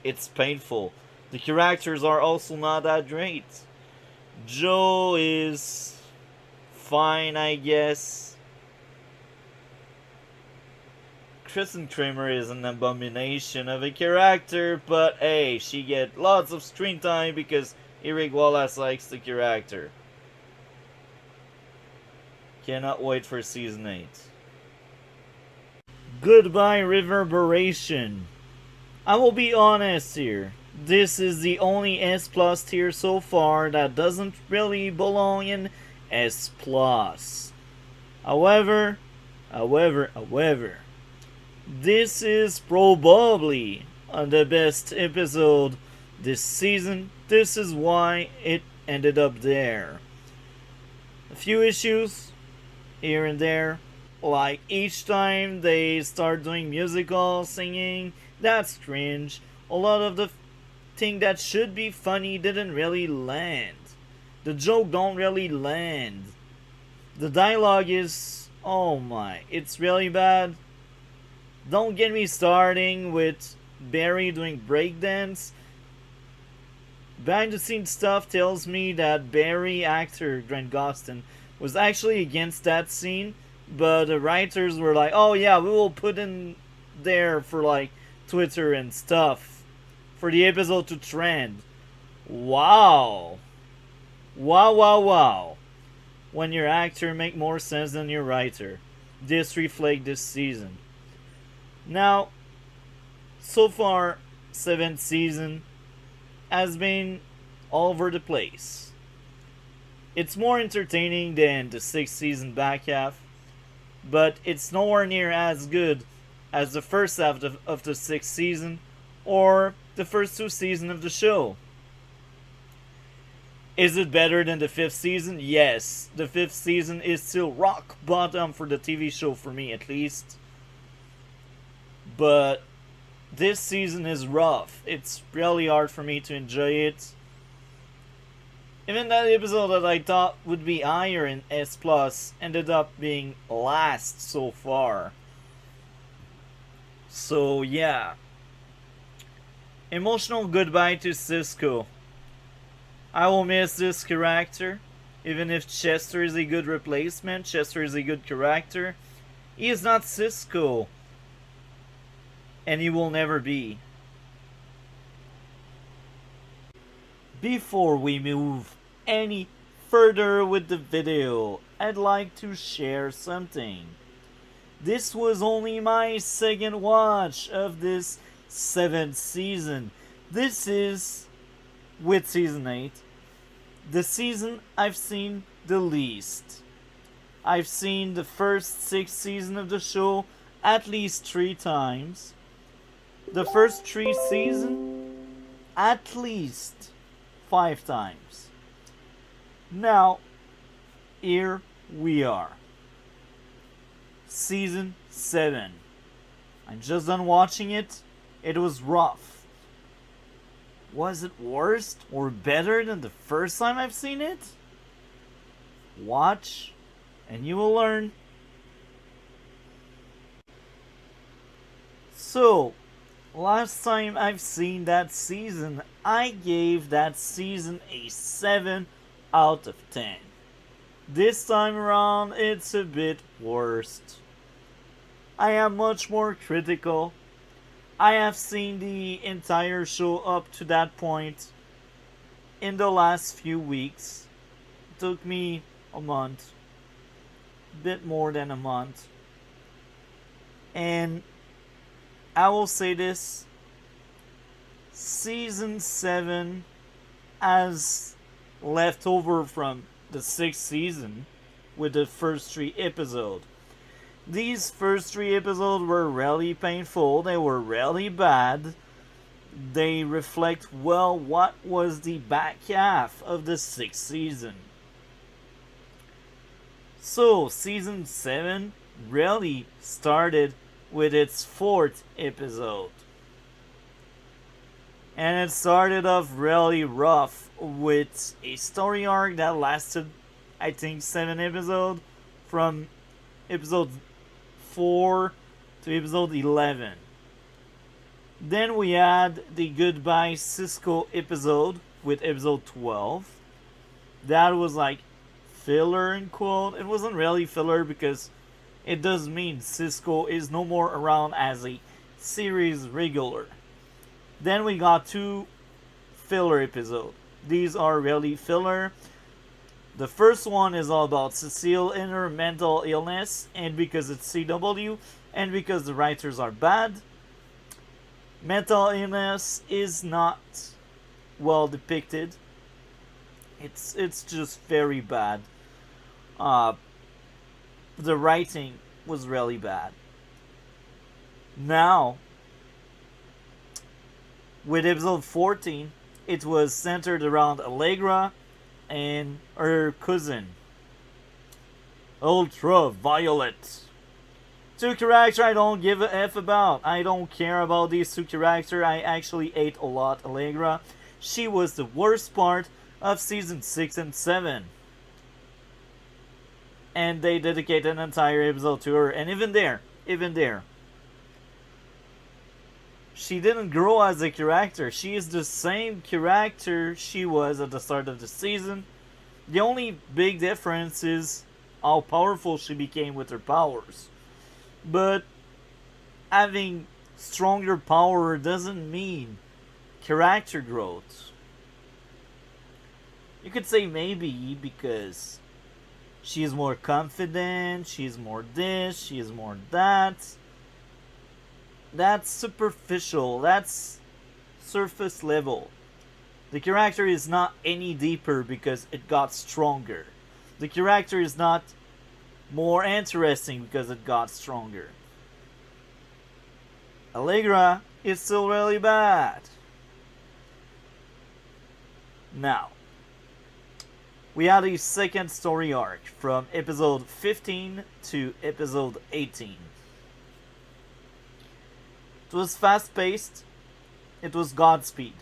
It's painful. The characters are also not that great. Joe is fine, I guess. Kristen Kramer is an abomination of a character, but hey, she get lots of screen time because Eric Wallace likes the character. Cannot wait for season 8. Goodbye Reverberation. I will be honest here. This is the only S Plus tier so far that doesn't really belong in S Plus. However, this is probably the best episode this season. This is why it ended up there. A few issues here and there, like each time they start doing musical singing, that's cringe. A lot of the thing that should be funny didn't really land. The joke don't really land. The dialogue is, oh my, it's really bad. Don't get me starting with Barry doing breakdance. Behind the scenes stuff tells me that Barry actor Grant Gustin was actually against that scene, but the writers were like, oh yeah, we will put in there for like Twitter and stuff for the episode to trend. Wow. Wow. When your actor make more sense than your writer. This reflect this season. Now, so far, seventh season has been all over the place. It's more entertaining than the sixth season back half, but it's nowhere near as good as the first half of the sixth season or the first two seasons of the show. Is it better than the fifth season? Yes. The fifth season is still rock bottom for the TV show, for me at least. But this season is rough. It's really hard for me to enjoy it. Even that episode that I thought would be higher in S Plus ended up being last so far. So yeah. Emotional goodbye to Cisco. I will miss this character. Even if Chester is a good replacement, Chester is a good character, he is not Cisco. And he will never be. Before we move any further with the video, I'd like to share something. This was only my second watch of this 7th season. This is, with season 8, the season I've seen the least. I've seen the first 6 seasons of the show at least 3 times. The first 3 seasons at least 5 times. Now, here we are. Season 7. I'm just done watching it. It was rough. Was it worse or better than the first time I've seen it? Watch and you will learn. So, last time I've seen that season, I gave that season a 7 out of 10. This time around, it's a bit worse. I am much more critical. I have seen the entire show up to that point in the last few weeks. It took me a month. A bit more than a month. And I will say this. Season 7 has left over from the 6th season with the first 3 episodes. These first 3 episodes were really painful. They were really bad. They reflect well what was the back half of the 6th season. So, season 7 really started with its 4th episode. And it started off really rough with a story arc that lasted, I think, 7 episodes, from episode 4 to episode 11. Then we had the Goodbye Cisco episode with episode 12. That was like filler in quote. It wasn't really filler because it does mean Cisco is no more around as a series regular. Then we got 2 filler episodes. These are really filler. The first one is all about Cecile and her mental illness, and because it's CW, and because the writers are bad. Mental illness is not well depicted. It's just very bad. The writing was really bad. Now, with episode 14, it was centered around Allegra and her cousin, Ultraviolet. 2 characters I don't give a F about. I don't care about these 2 characters. I actually hate a lot Allegra. She was the worst part of season 6 and 7. And they dedicated an entire episode to her. And even there, she didn't grow as a character. She is the same character she was at the start of the season. The only big difference is how powerful she became with her powers. But having stronger power doesn't mean character growth. You could say maybe because she is more confident, she is more this, she is more that. That's superficial. That's surface level. The character is not any deeper because it got stronger. The character is not more interesting because it got stronger. Allegra is still really bad. Now, we had a second story arc from episode 15 to episode 18. It was fast paced. It was Godspeed.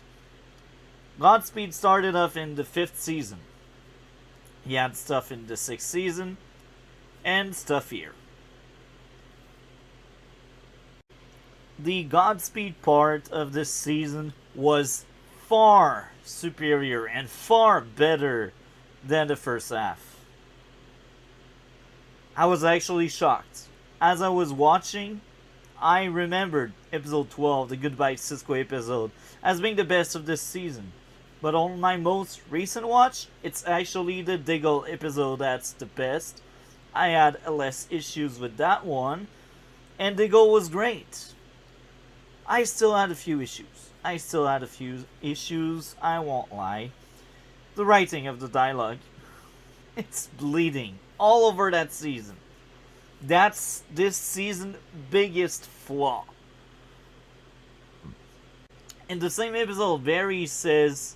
Godspeed started off in the 5th season. He had stuff in the 6th season and stuff here. The Godspeed part of this season was far superior and far better than the first half. I was actually shocked. As I was watching, I remembered episode 12, the Goodbye Cisco episode, as being the best of this season. But on my most recent watch, it's actually the Diggle episode that's the best. I had less issues with that one, and Diggle was great. I still had a few issues. I won't lie. The writing of the dialogue, it's bleeding all over that season. That's this season's biggest flaw. In the same episode, Barry says,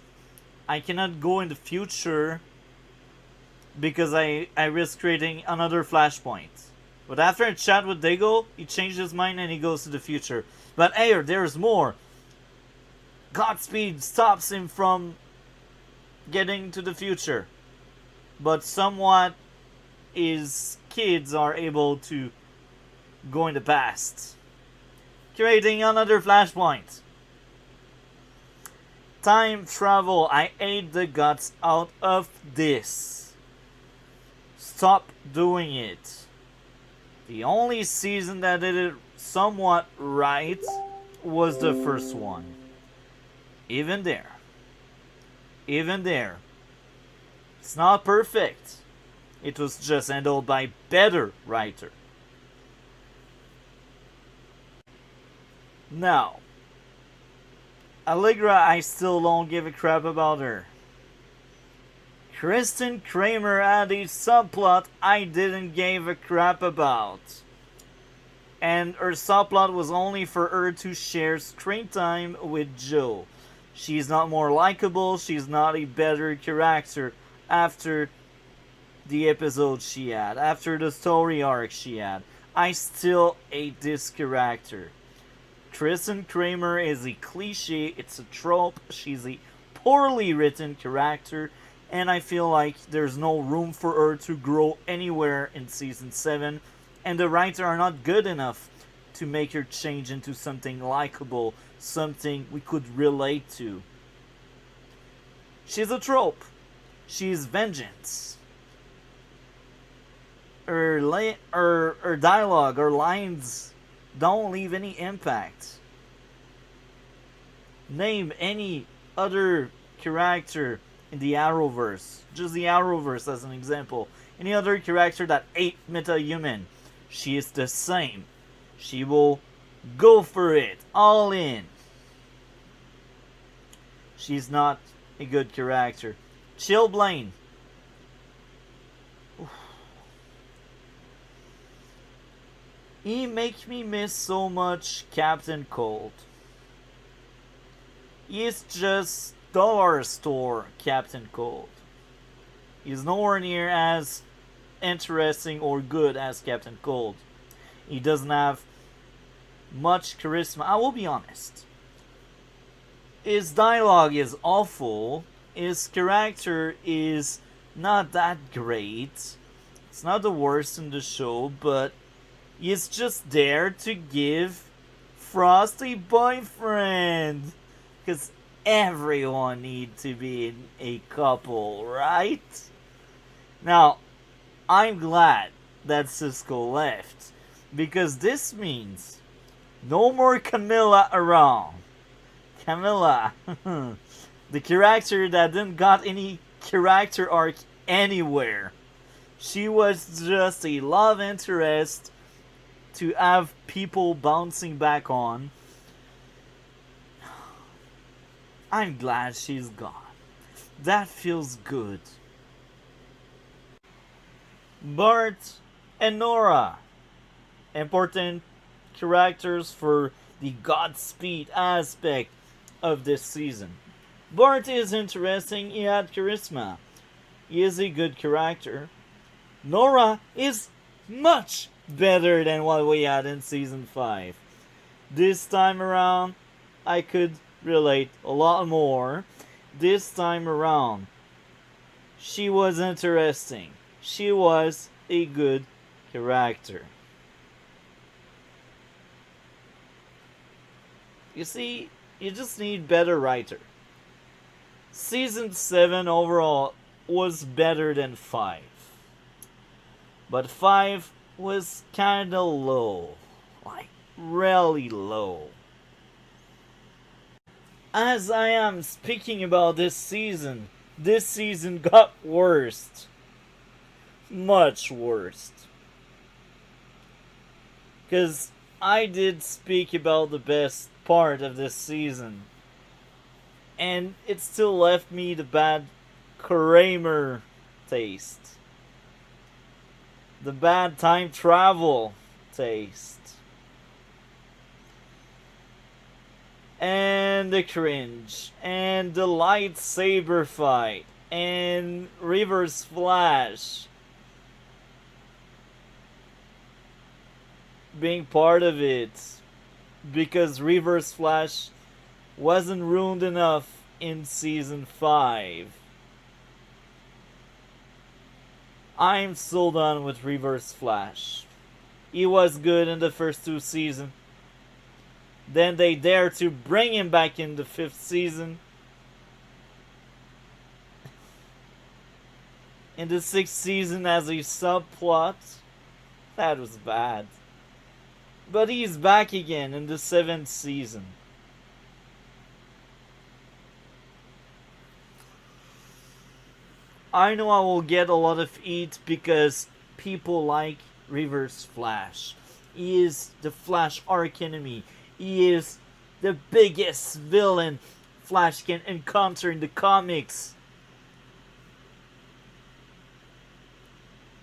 I cannot go in the future because I risk creating another flashpoint. But after a chat with Dago, he changed his mind and he goes to the future. But hey, there's more. Godspeed stops him from getting to the future. But somewhat his kids are able to go in the past, creating another flashpoint. Time travel, I ate the guts out of this. Stop doing it. The only season that did it somewhat right was the first one. Even there, it's not perfect. It was just handled by better writer. Now, Allegra, I still don't give a crap about her. Kristen Kramer had a subplot I didn't give a crap about. And her subplot was only for her to share screen time with Joe. She's not more likable, she's not a better character after the episode she had, after the story arc she had. I still hate this character. Kristen Kramer is a cliche, it's a trope, she's a poorly written character, and I feel like there's no room for her to grow anywhere in season 7, and the writers are not good enough to make her change into something likable, something we could relate to. She's a trope. She's vengeance. Her dialogue, her lines don't leave any impact. Name any other character in the Arrowverse. Just the Arrowverse as an example. Any other character that ain't meta-human. She is the same. She will go for it. All in. She's not a good character. Chill Blaine. He makes me miss so much Captain Cold. He's just dollar store Captain Cold. He's nowhere near as interesting or good as Captain Cold. He doesn't have much charisma. I will be honest. His dialogue is awful. His character is not that great. It's not the worst in the show, but he's just there to give Frost a boyfriend. Because everyone needs to be in a couple, right? Now, I'm glad that Cisco left. Because this means no more Camilla around. Camilla, the character that didn't got any character arc anywhere. She was just a love interest to have people bouncing back on. I'm glad she's gone. That feels good. Bart and Nora. Important characters for the Godspeed aspect of this season. Bart is interesting, he had charisma. He is a good character. Nora is much better than what we had in season 5. This time around, I could relate a lot more. This time around, she was interesting. She was a good character. You see, you just need better writer. Season 7 overall was better than 5. But 5 was kinda low. Like, really low. As I am speaking about this season got worse. Much worse. Because I did speak about the best part of this season. And it still left me the bad Kramer taste. The bad time travel taste. And the cringe. And the lightsaber fight. And Reverse Flash being part of it. Because Reverse Flash wasn't ruined enough in season 5. I'm still done with Reverse Flash. He was good in the first 2 seasons. Then they dare to bring him back in the 5th season. In the 6th season as a subplot. That was bad. But he's back again in the 7th season. I know I will get a lot of heat because people like Reverse Flash. He is the Flash archenemy. He is the biggest villain Flash can encounter in the comics.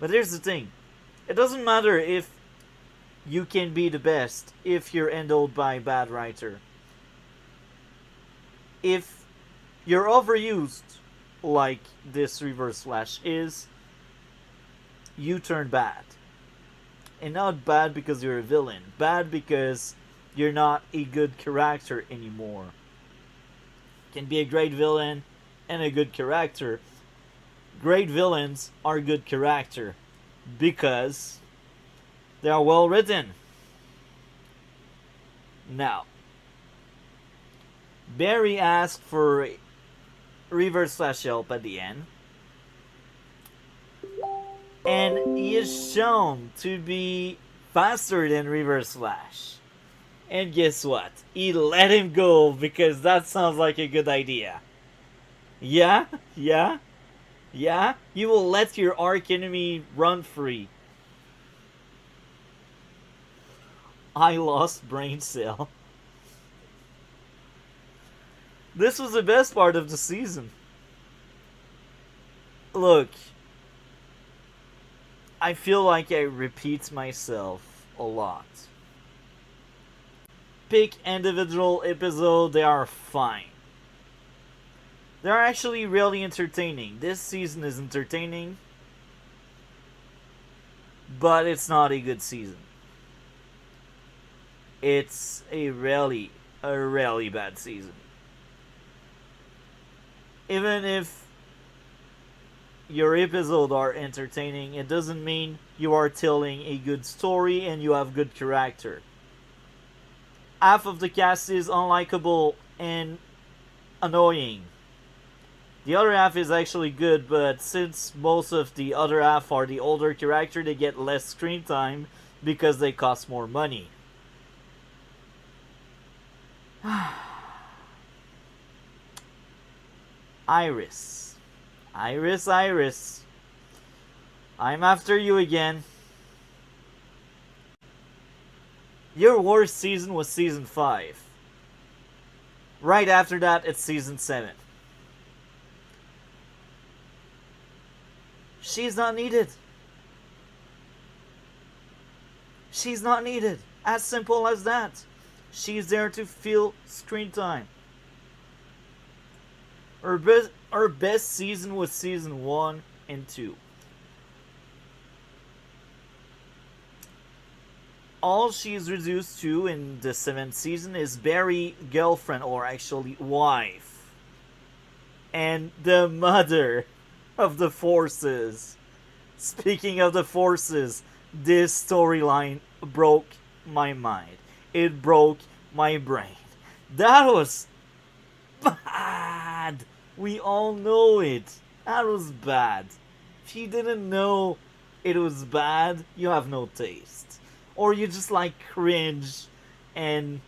But here's the thing. It doesn't matter if you can be the best if you're endowed by a bad writer. If you're overused, like this Reverse Flash is, you turn bad. And not bad because you're a villain. Bad because you're not a good character anymore. Can be a great villain and a good character. Great villains are good character because they are well written. Now, Barry asked for Reverse Flash help at the end. And he is shown to be faster than Reverse Flash. And guess what? He let him go because that sounds like a good idea. Yeah? Yeah? Yeah? You will let your arch enemy run free. I lost brain cell. This was the best part of the season. Look, I feel like I repeat myself a lot. Pick individual episode, they are fine. They're actually really entertaining. This season is entertaining, but it's not a good season. It's a really bad season. Even if your episodes are entertaining, it doesn't mean you are telling a good story and you have good character. Half of the cast is unlikable and annoying. The other half is actually good, but since most of the other half are the older character, they get less screen time because they cost more money. Iris. Iris. I'm after you again. Your worst season was season 5. Right after that, it's season 7. She's not needed. She's not needed. As simple as that. She's there to fill screen time. Her best season was season 1 and 2. All she's reduced to in the 7th season is Barry's girlfriend, or actually wife. And the mother of the forces. Speaking of the forces, this storyline broke my mind. It broke my brain. That was bad. We all know it. That was bad. If you didn't know it was bad, you have no taste. Or you just like cringe and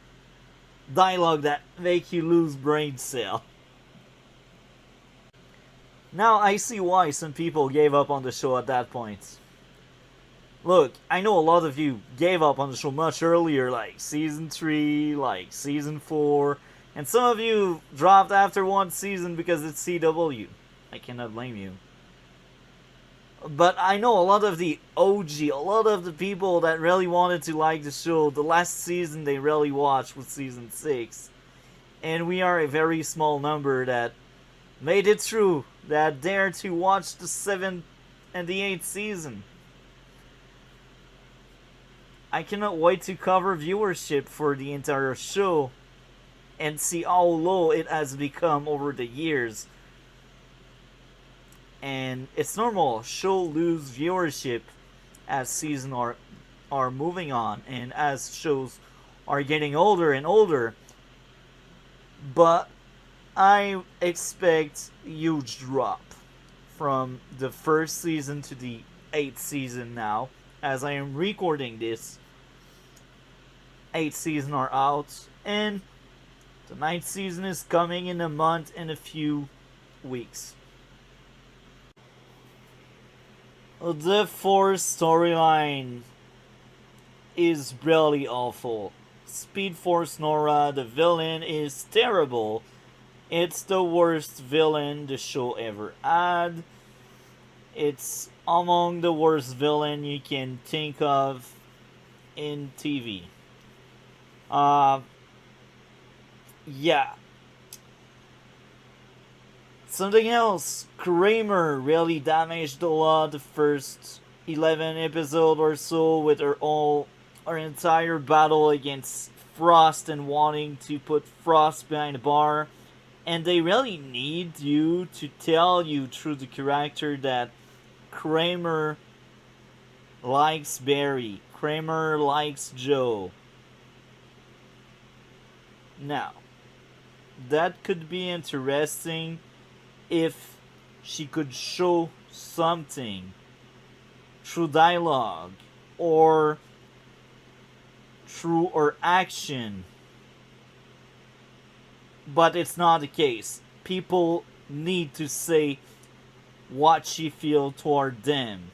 dialogue that make you lose brain cell. Now I see why some people gave up on the show at that point. Look, I know a lot of you gave up on the show much earlier, like season 3, like season 4, and some of you dropped after one season because it's CW. I cannot blame you. But I know a lot of the OG, a lot of the people that really wanted to like the show, the last season they really watched was season 6. And we are a very small number that made it through, that dared to watch the 7th and the 8th season. I cannot wait to cover viewership for the entire show and see how low it has become over the years. And it's normal, show lose viewership as seasons are moving on and as shows are getting older and older. But I expect a huge drop from the first season to the 8th season now. As I am recording this, 8 seasons are out, and the 9th season is coming in a month and a few weeks. The 4th storyline is really awful. Speed Force Nora, the villain, is terrible. It's the worst villain the show ever had. It's among the worst villain you can think of in TV. Yeah. Something else, Kramer really damaged a lot the first 11 episodes or so with her entire battle against Frost and wanting to put Frost behind the bar. And they really need you to tell you through the character that Kramer likes Barry. Kramer likes Joe. Now, that could be interesting if she could show something through dialogue or through her action. But it's not the case. People need to say what she feels toward them.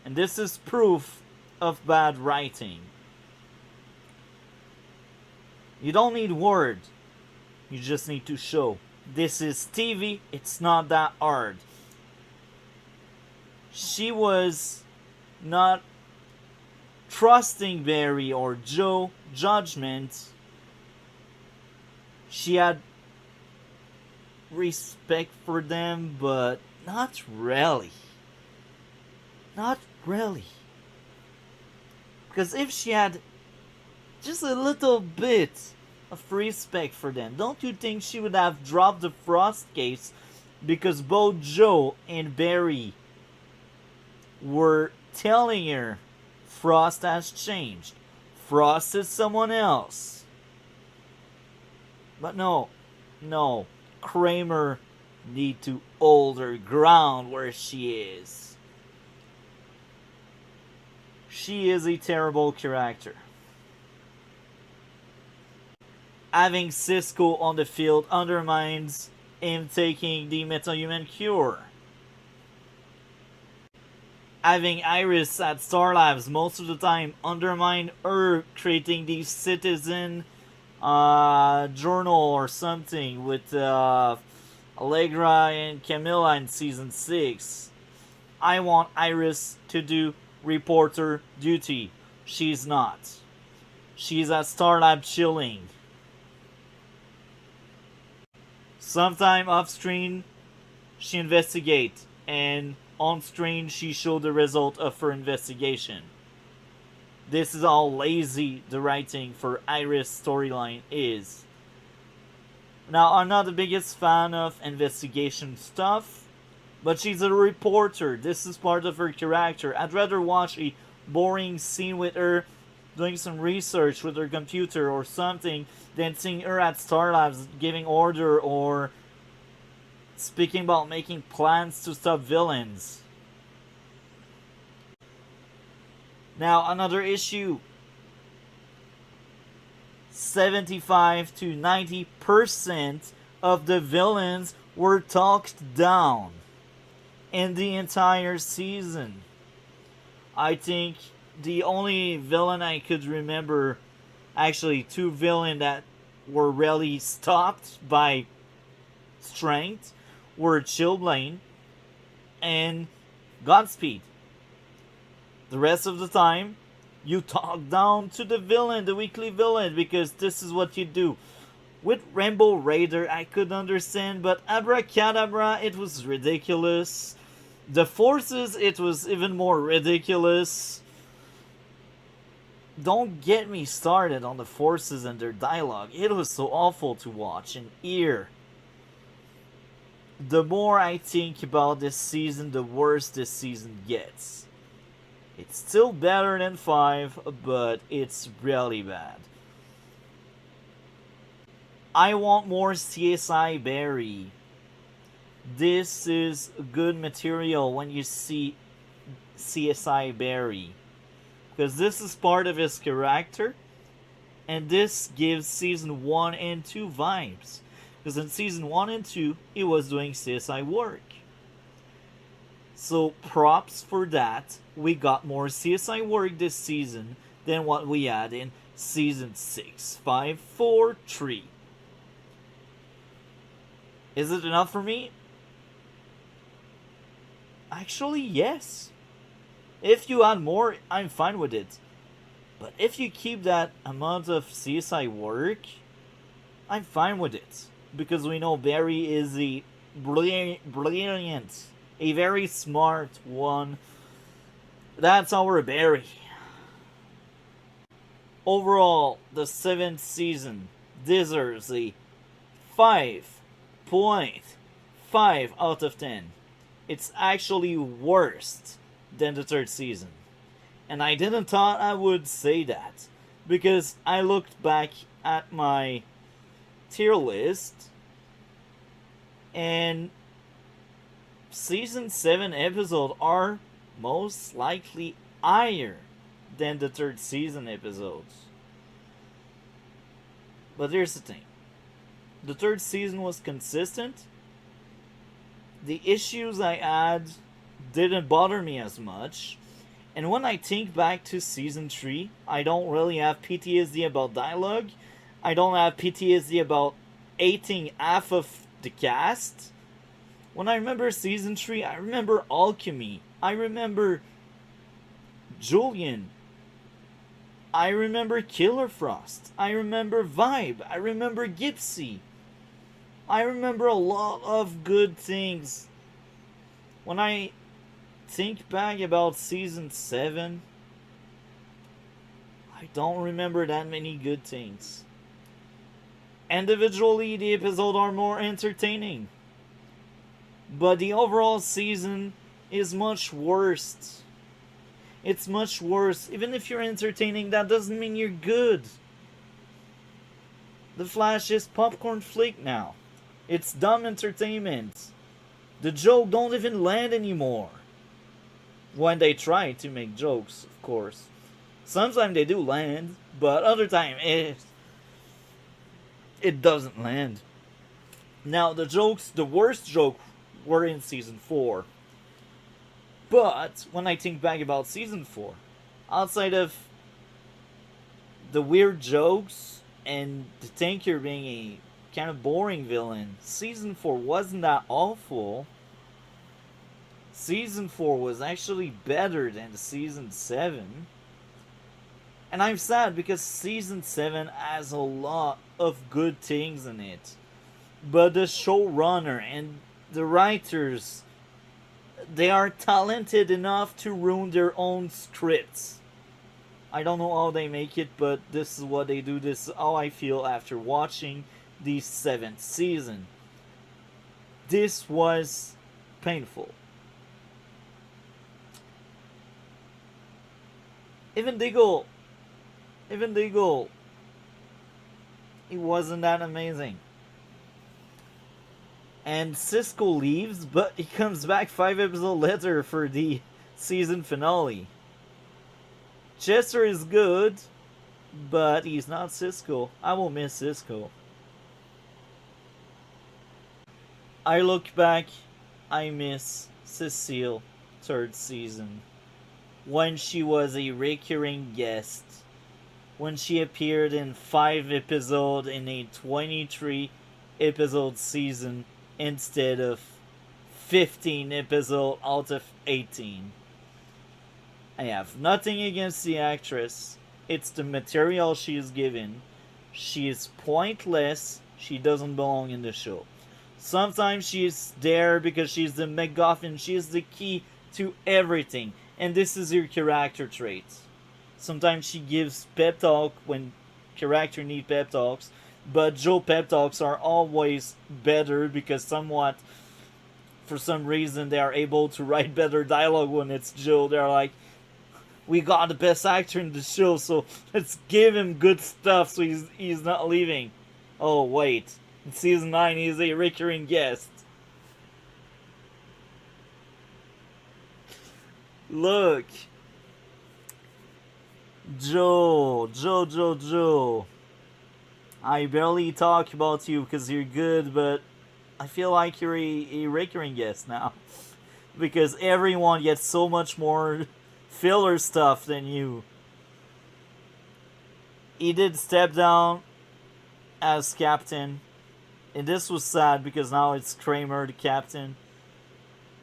And this is proof of bad writing. You don't need words. You just need to show. This is TV. It's not that hard. She was not trusting Barry or Joe judgment. She had respect for them, but not really. Not really. Because if she had just a little bit of respect for them, don't you think she would have dropped the Frost case? Because both Joe and Barry were telling her Frost has changed. Frost is someone else. But no. Kramer need to hold her ground where she is. She is a terrible character. Having Cisco on the field undermines him taking the metahuman cure. Having Iris at Star Labs most of the time undermine her creating the citizen journal or something with Allegra and Camilla in season 6. I want Iris to do reporter duty. She's not. She's at Starlab chilling. Sometime off screen, she investigates, and on screen, she showed the result of her investigation. This is how lazy the writing for Iris' storyline is. Now, I'm not the biggest fan of investigation stuff, but she's a reporter. This is part of her character. I'd rather watch a boring scene with her doing some research with her computer or something than seeing her at Star Labs giving order or speaking about making plans to stop villains. Now, another issue. 75 to 90% of the villains were talked down in the entire season. I think the only villain I could remember, actually two villains that were really stopped by strength, were Chilblain and Godspeed. The rest of the time, you talk down to the villain, the weekly villain, because this is what you do. With Rainbow Raider, I could understand, but Abracadabra, it was ridiculous. The Forces, it was even more ridiculous. Don't get me started on the Forces and their dialogue. It was so awful to watch and hear. The more I think about this season, the worse this season gets. It's still better than 5, but it's really bad. I want more CSI Barry. This is good material when you see CSI Barry, because this is part of his character, and this gives season 1 and 2 vibes. Because in season 1 and 2, he was doing CSI work. So props for that. We got more CSI work this season than what we had in season 6, 5, 4, 3. Is it enough for me? Actually, yes. If you add more, I'm fine with it. But if you keep that amount of CSI work, I'm fine with it. Because we know Barry is a brilliant, a very smart one. That's our Barry. Overall, the 7th season deserves a 5.5 out of 10. It's actually worse than the 3rd season. And I didn't thought I would say that, because I looked back at my tier list, and season 7 episodes are most likely higher than the 3rd season episodes. But here's the thing. The 3rd season was consistent. The issues I had didn't bother me as much. And when I think back to season 3, I don't really have PTSD about dialogue. I don't have PTSD about hating half of the cast. When I remember season 3, I remember Alchemy. I remember Julian. I remember Killer Frost. I remember Vibe. I remember Gypsy. I remember a lot of good things. When I think back about season 7, I don't remember that many good things. Individually, the episodes are more entertaining. But the overall season is much worse. It's much worse. Even if you're entertaining, that doesn't mean you're good. The Flash is popcorn flick now. It's dumb entertainment. The joke don't even land anymore. When they try to make jokes, of course. Sometimes they do land, but other time it doesn't land. Now the jokes, the worst joke were in season 4. But when I think back about season 4, outside of the weird jokes and the Tanker being a kind of boring villain, season 4 wasn't that awful. Season 4 was actually better than season 7. And I'm sad because season 7 has a lot of good things in it. But the showrunner and the writers, they are talented enough to ruin their own scripts. I don't know how they make it, but this is what they do. This is how I feel after watching the 7th season. This was painful. Even Diggle, it wasn't that amazing. And Cisco leaves, but he comes back 5 episodes later for the season finale. Chester is good, but he's not Cisco. I will miss Cisco. I look back, I miss Cecile, 3rd season. When she was a recurring guest. When she appeared in 5 episodes in a 23 episode season instead of 15 episodes out of 18. I have nothing against the actress. It's the material she is given. She is pointless. She doesn't belong in the show. Sometimes she is there because she's the MacGuffin. She is the key to everything. And this is her character trait. Sometimes she gives pep talk when character need pep talks. But Joe pep talks are always better because for some reason, they are able to write better dialogue when it's Joe. They're like, we got the best actor in the show, so let's give him good stuff so he's not leaving. Oh, wait. In season 9, he's a recurring guest. Look. Joe. I barely talk about you because you're good, but I feel like you're a recurring guest now. Because everyone gets so much more filler stuff than you. He did step down as captain. And this was sad because now it's Kramer, the captain.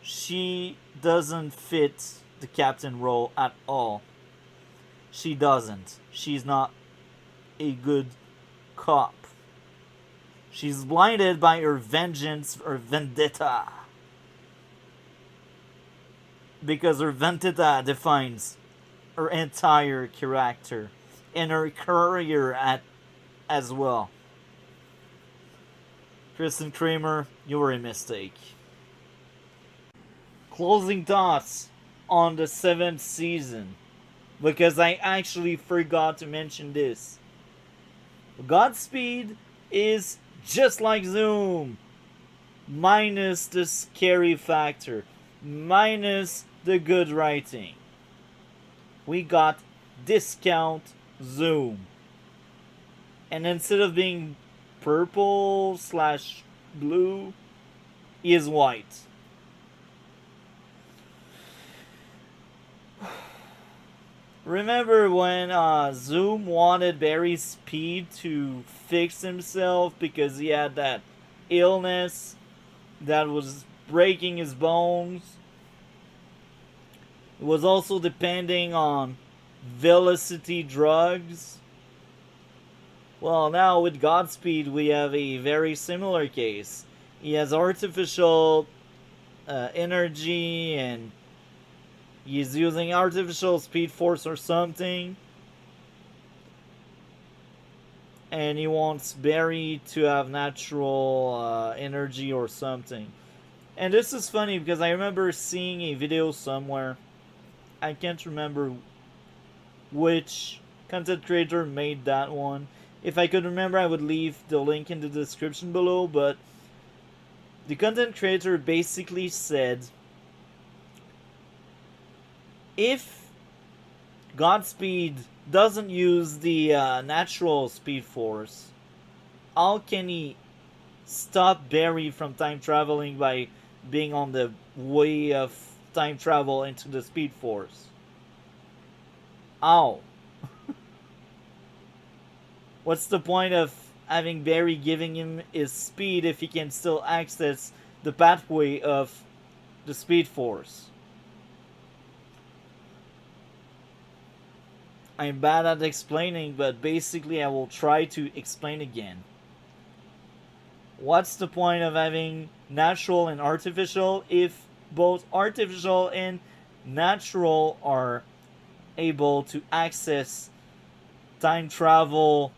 She doesn't fit the captain role at all. She doesn't. She's not a good cop. She's blinded by her vengeance or vendetta. Because her vendetta defines her entire character and her career as well. Kristen Kramer, you were a mistake. Closing thoughts on the 7th season. Because I actually forgot to mention this. Godspeed is just like Zoom. Minus the scary factor. Minus the good writing. We got discount Zoom. And instead of being purple/blue, he is white. Remember when Zoom wanted Barry's speed to fix himself because he had that illness that was breaking his bones? It was also depending on velocity drugs. Well, now with Godspeed, we have a very similar case. He has artificial energy and he's using artificial speed force or something. And he wants Barry to have natural energy or something. And this is funny because I remember seeing a video somewhere. I can't remember which content creator made that one. If I could remember, I would leave the link in the description below. But the content creator basically said, if Godspeed doesn't use the natural speed force, how can he stop Barry from time traveling by being on the way of time travel into the speed force? How? What's the point of having Barry giving him his speed if he can still access the pathway of the Speed Force? I'm bad at explaining, but basically I will try to explain again. What's the point of having natural and artificial if both artificial and natural are able to access time travel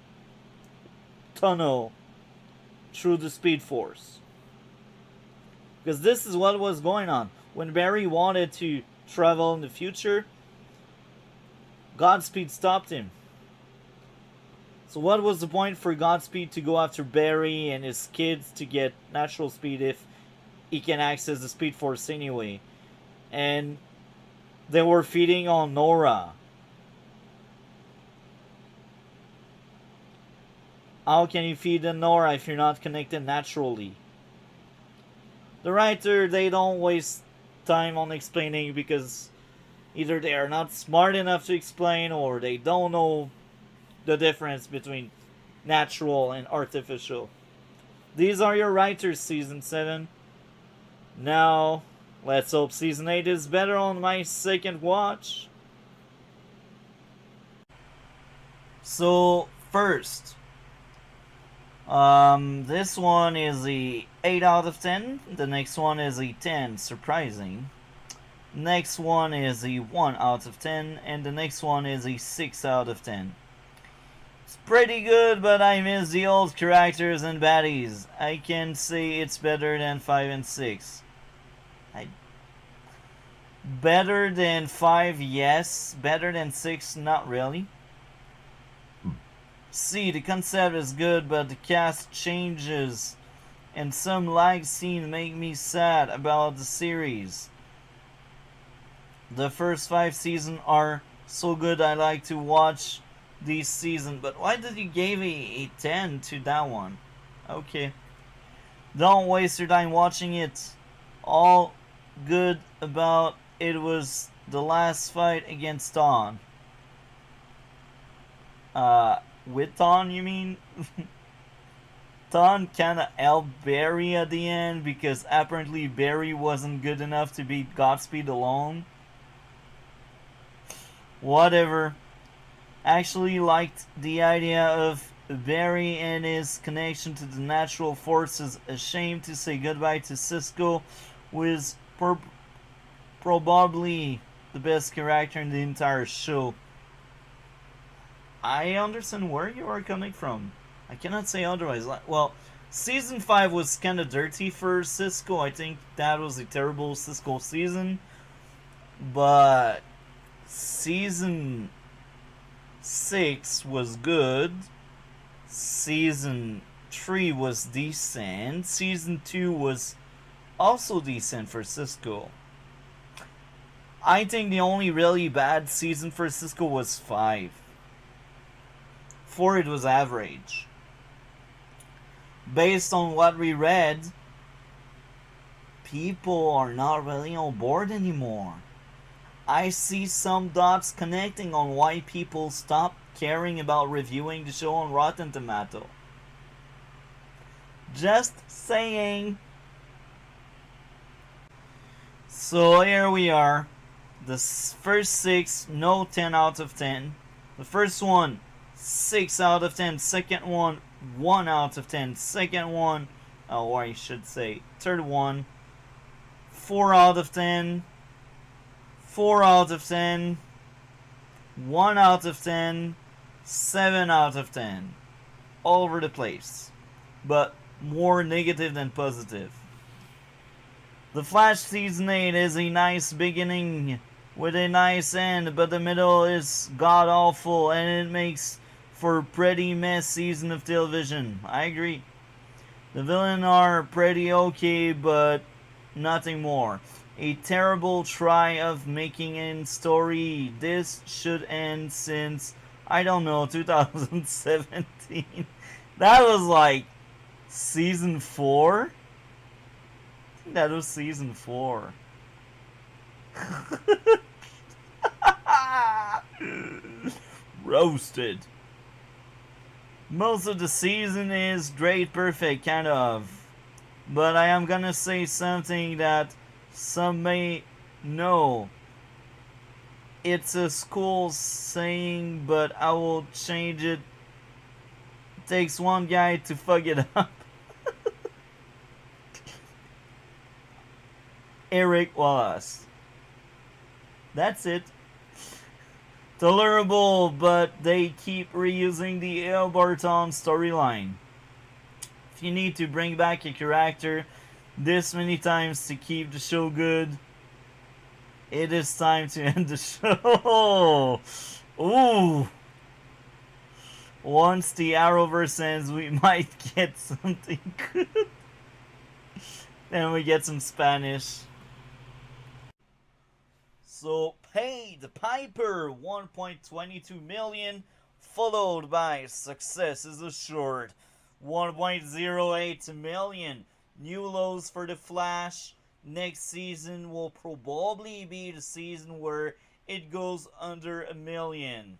tunnel through the Speed Force? Because this is what was going on. When Barry wanted to travel in the future, Godspeed stopped him. So what was the point for Godspeed to go after Barry and his kids to get natural speed if he can access the Speed Force anyway? And they were feeding on Nora. How can you feed on Nora if you're not connected naturally? The writer, they don't waste time on explaining because either they are not smart enough to explain or they don't know the difference between natural and artificial. These are your writers, Season 7. Now, let's hope Season 8 is better on my second watch. So, first, this one is a 8 out of 10. The next one is a 10, surprising. Next one is a 1 out of 10. And the next one is a 6 out of 10. It's pretty good, but I miss the old characters and baddies. I can say it's better than 5 and 6. Better than 5, yes. Better than 6, not really. See, the concept is good, but the cast changes, and some lag scene make me sad about the series. The first 5 seasons are so good I like to watch this season, but why did you give a 10 to that one? Okay. Don't waste your time watching it. All good about it was the last fight against Dawn. With Dawn, you mean? Dawn kinda helped Barry at the end because apparently Barry wasn't good enough to beat Godspeed alone. Whatever. Actually liked the idea of Barry and his connection to the natural forces. A shame to say goodbye to Cisco, who is probably the best character in the entire show. I understand where you are coming from. I cannot say otherwise. Well, season 5 was kind of dirty for Cisco. I think that was a terrible Cisco season. But season 6 was good. Season 3 was decent. Season 2 was also decent for Cisco. I think the only really bad season for Cisco was 5. 4 it was average. Based on what we read, people are not really on board anymore. I see some dots connecting on why people stopped caring about reviewing the show on Rotten Tomato. Just saying. So here we are. The first 6, no 10 out of 10. The first one, 6 out of 10. Second one, 1 out of 10. Second one, or I should say, third one, 4 out of 10. 4 out of 10. 1 out of 10. 7 out of 10. All over the place. But more negative than positive. The Flash Season 8 is a nice beginning with a nice end, but the middle is god awful and it makes for a pretty mess season of television. I agree. The villains are pretty okay, but nothing more. A terrible try of making a story. This should end since, I don't know, 2017. That was like season 4? I think that was season 4. Roasted. Most of the season is great, perfect, kind of. But I am gonna say something that some may know. It's a school saying, but I will change it. Takes one guy to fuck it up. Eric Wallace. That's it. Tolerable, but they keep reusing the El Barton storyline. If you need to bring back a character this many times to keep the show good, it is time to end the show. Ooh. Once the arrowverse ends, we might get something good. Then we get some Spanish. So, Paid Piper, 1.22 million, followed by Success is Assured, 1.08 million. New lows for The Flash. Next season will probably be the season where it goes under a million.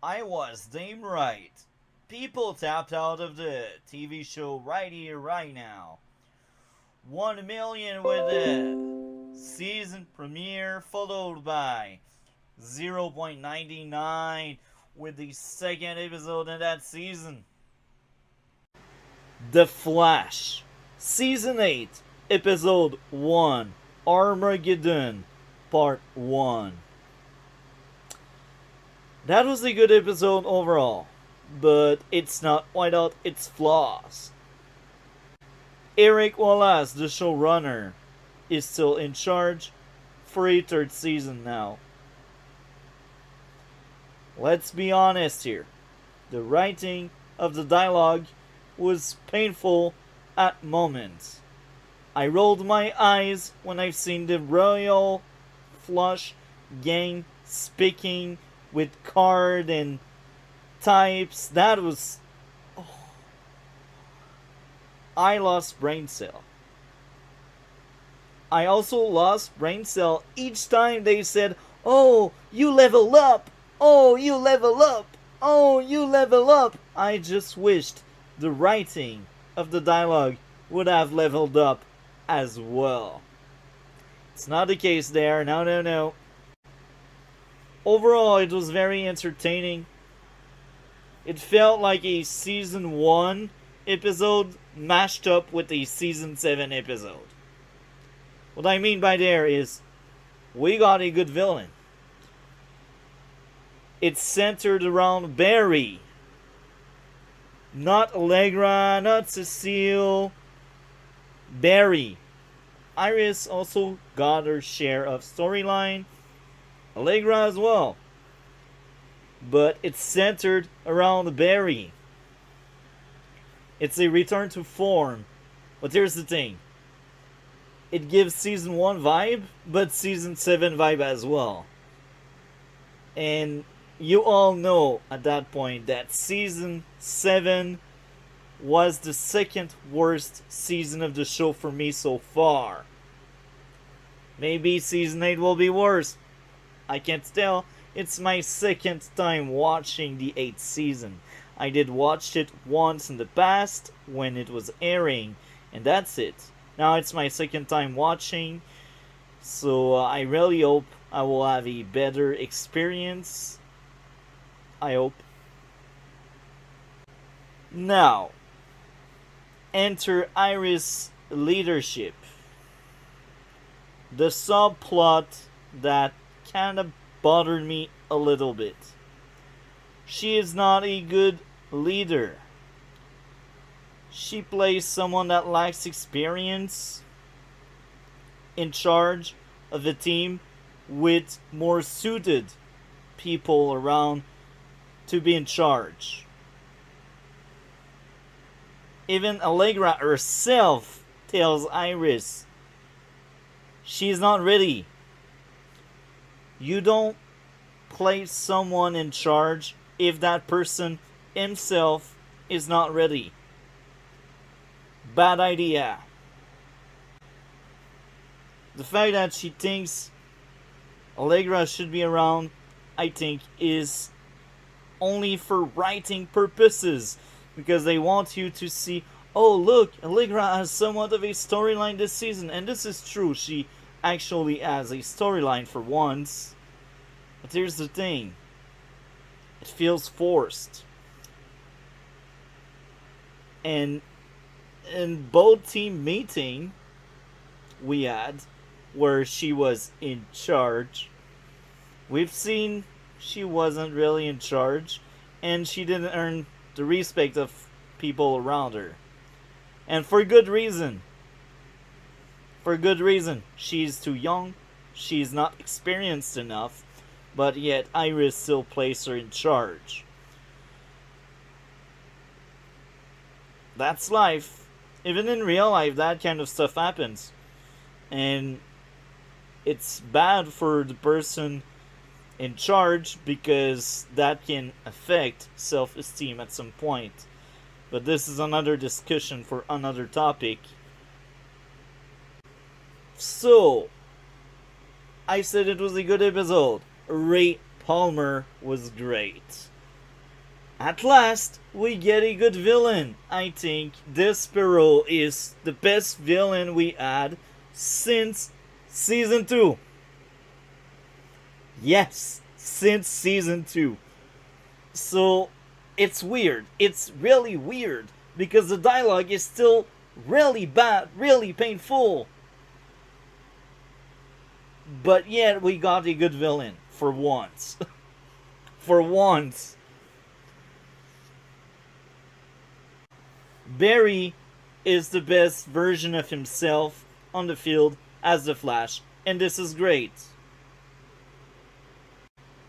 I was damn right. People tapped out of the TV show right here, right now. 1 million with the season premiere, followed by 0.99 with the second episode in that season. The Flash, Season 8, Episode 1, Armageddon, Part 1. That was a good episode overall, but it's not without its flaws. Eric Wallace, the showrunner, is still in charge for a third season now. Let's be honest here. The writing of the dialogue was painful at moments. I rolled my eyes when I've seen the Royal Flush gang speaking with card and types. That was... Oh. I lost brain cell. I also lost brain cell each time they said, "Oh, you level up! Oh, you level up! Oh, you level up!" I just wished the writing of the dialogue would have leveled up as well. It's not the case there. No. Overall, it was very entertaining. It felt like a season 1 episode mashed up with a season 7 episode. What I mean by there is, we got a good villain. It's centered around Barry. Not Allegra, not Cecile. Barry. Iris also got her share of storyline. Allegra as well. But it's centered around Barry. It's a return to form. But here's the thing. It gives season 1 vibe, but season 7 vibe as well. And you all know at that point that season 7 was the second worst season of the show for me so far. Maybe season 8 will be worse. I can't tell. It's my second time watching the 8th season. I did watch it once in the past when it was airing, and that's it. Now it's my second time watching, so I really hope I will have a better experience. I hope. Now, enter Iris' leadership. The subplot that kind of bothered me a little bit. She is not a good leader. She plays someone that lacks experience in charge of a team with more suited people around to be in charge. Even Allegra herself tells Iris she's not ready. You don't place someone in charge if that person himself is not ready. Bad idea. The fact that she thinks Allegra should be around, I think, is only for writing purposes, because they want you to see, oh look, Allegra has somewhat of a storyline this season, and this is true, she actually has a storyline for once. But here's the thing, it feels forced. And in both team meeting we had, where she was in charge, we've seen she wasn't really in charge, and she didn't earn the respect of people around her. And for good reason. For good reason. She's too young, she's not experienced enough, but yet Iris still placed her in charge. That's life. Even in real life, that kind of stuff happens. And it's bad for the person in charge, because that can affect self-esteem at some point. But this is another discussion for another topic. So, I said it was a good episode. Ray Palmer was great. At last, we get a good villain. I think Despero is the best villain we had since Season 2. Yes, since Season 2. So, it's weird. It's really weird, because the dialogue is still really bad, really painful. But yet, we got a good villain. For once. For once. Barry is the best version of himself on the field as the Flash, and this is great.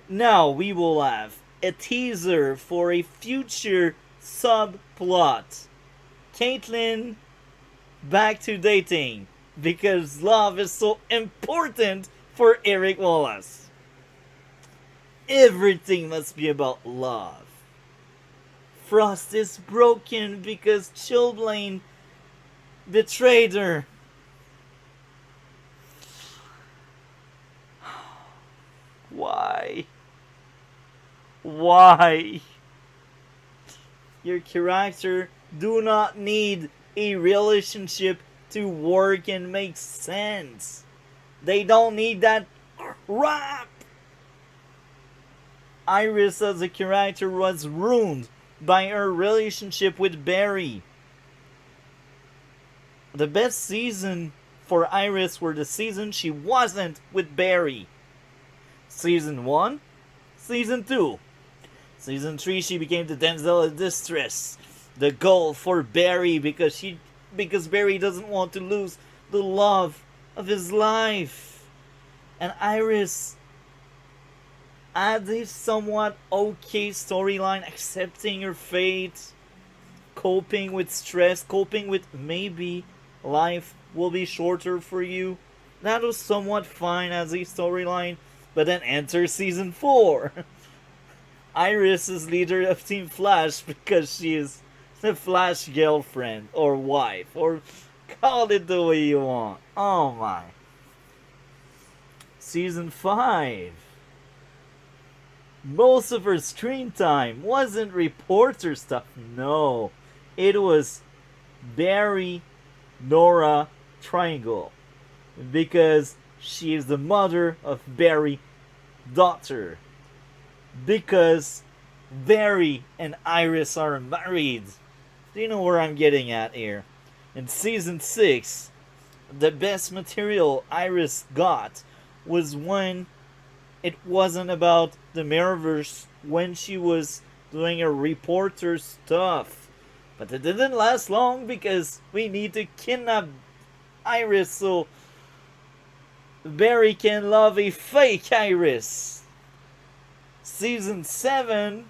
Now we will have a teaser for a future subplot. Caitlin back to dating, because love is so important for Eric Wallace. Everything must be about love. Frost is broken because Chilblain betrayed her. Why? Why? Your character do not need a relationship to work and make sense. They don't need that crap. Iris as a character was ruined by her relationship with Barry. The best season for Iris were the season she wasn't with Barry. Season 1, Season 2. Season 3, she became the damsel in distress. The goal for Barry, because Barry doesn't want to lose the love of his life. And Iris had a somewhat okay storyline, accepting her fate, coping with stress, coping with maybe life will be shorter for you. That was somewhat fine as a storyline, but then enter Season 4. Iris is leader of Team Flash because she is the Flash girlfriend or wife, or call it the way you want. Oh my. Season 5. Most of her screen time wasn't reporter stuff. No. It was Barry, Nora triangle. Because she is the mother of Barry's daughter. Because Barry and Iris are married. Do you know where I'm getting at here? In Season 6, the best material Iris got was when it wasn't about the Mirrorverse, when she was doing her reporter stuff. But it didn't last long because we need to kidnap Iris so Barry can love a fake Iris. Season 7,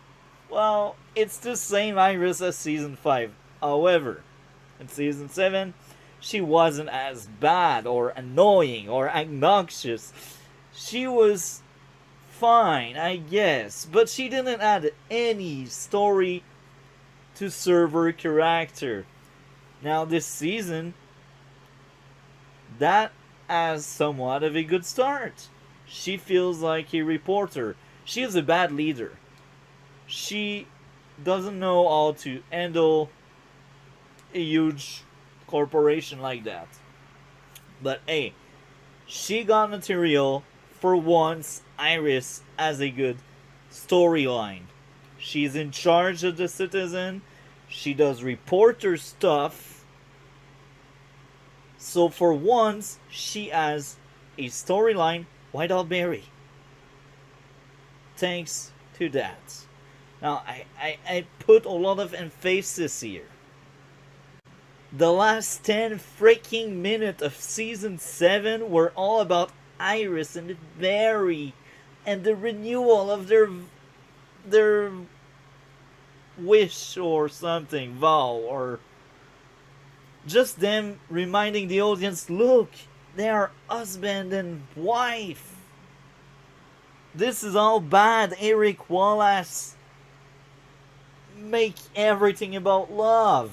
well, it's the same Iris as Season 5. However, in Season 7, she wasn't as bad or annoying or obnoxious. She was fine, I guess, but she didn't add any story to serve her character. Now this season, that has somewhat of a good start. She feels like a reporter. She is a bad leader. she doesn't know how to handle a huge corporation like that. But hey, she got material. For once, Iris has a good storyline. She's in charge of the citizen. She does reporter stuff. So for once, she has a storyline without Barry. Thanks to that. Now, I put a lot of emphasis here. The last 10 freaking minutes of season 7 were all about Iris and Barry and the renewal of their wish or something, vow, or just them reminding the audience, look, they are husband and wife. This is all bad. Eric Wallace make everything about love.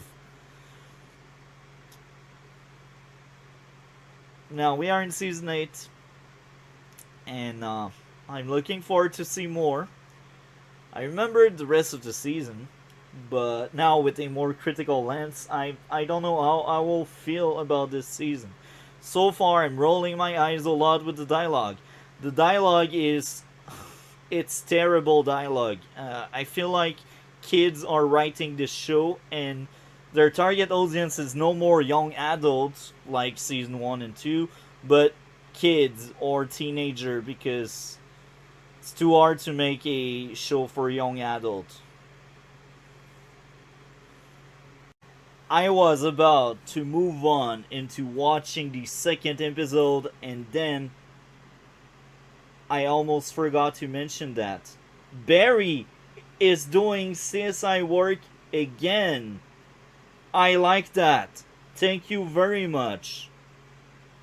Now we are in season 8, and I'm looking forward to see more. I remembered the rest of the season, but now with a more critical lens, I don't know how I will feel about this season. So far, I'm rolling my eyes a lot with the dialogue. The dialogue is, it's terrible dialogue. I feel like kids are writing this show, and their target audience is no more young adults like season 1 and 2, but kids or teenager, because it's too hard to make a show for young adults. I was about to move on into watching the second episode, and then I almost forgot to mention that Barry is doing CSI work again. I like that. Thank you very much.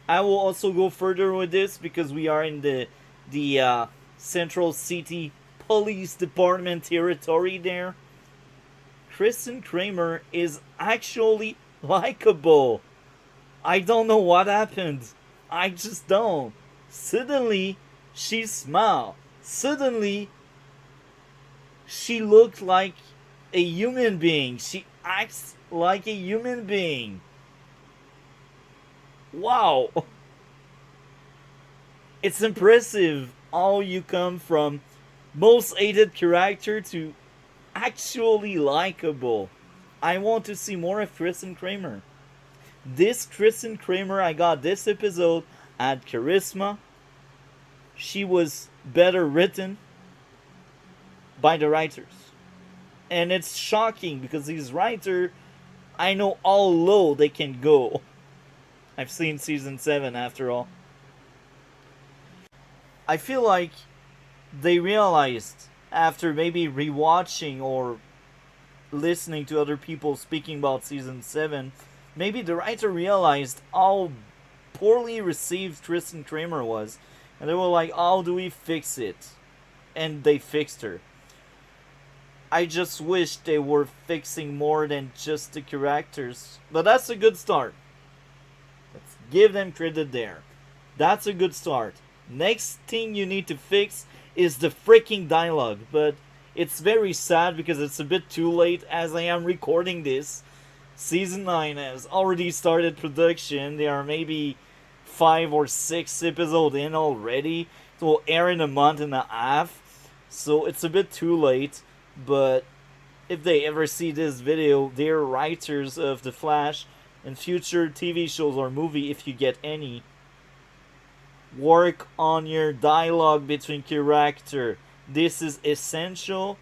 I will also go further with this because we are in the Central City Police Department territory there. Kristen Kramer is actually likable. I don't know what happened. I just don't. Suddenly, she smiled. Suddenly, she looked like a human being. She acts like a human being. Wow. It's impressive how you come from most hated character to actually likable. I want to see more of Kristen Kramer. This Kristen Kramer I got this episode had charisma. She was better written by the writers. And it's shocking because these writers, I know how low they can go. I've seen season 7 after all. I feel like they realized after maybe rewatching or listening to other people speaking about season 7, maybe the writer realized how poorly received Kristen Kramer was, and they were like, how do we fix it? And they fixed her. I just wish they were fixing more than just the characters, but that's a good start. Let's give them credit there. That's a good start. Next thing you need to fix is the freaking dialogue, but it's very sad because it's a bit too late as I am recording this. Season 9 has already started production. They are maybe 5 or 6 episodes in already. It will air in a month and a half, so it's a bit too late. But if they ever see this video, they're writers of The Flash and future TV shows or movie, if you get any. Work on your dialogue between character. This is essential,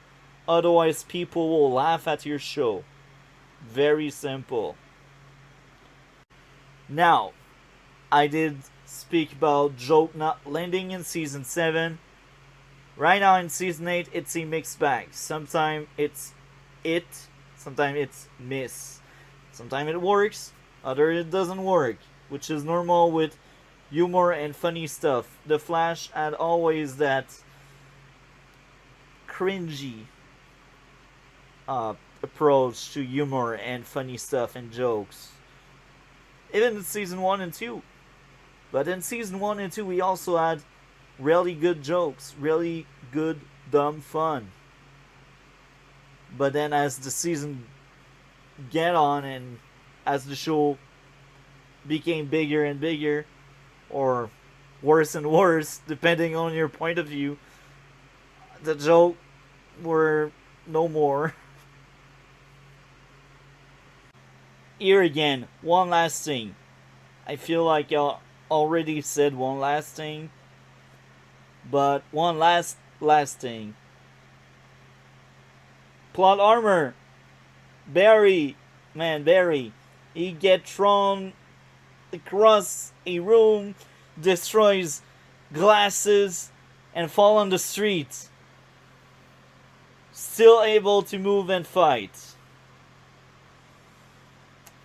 otherwise people will laugh at your show. Very simple. Now, I did speak about joke not landing in season 7. Right now in season 8, it's a mixed bag. Sometimes it's it, sometimes it's miss. Sometimes it works, other it doesn't work, which is normal with humor and funny stuff. The Flash had always that cringy approach to humor and funny stuff and jokes. Even in season 1 and 2. But in season 1 and 2, we also had really good jokes, really good dumb fun. But then as the season get on and as the show became bigger and bigger, or worse and worse, depending on your point of view, the joke were no more. Here again, one last thing. I feel like I already said one last thing, but one last thing. Plot armor. Barry, man, Barry, he get thrown across a room, destroys glasses, and fall on the street. Still able to move and fight.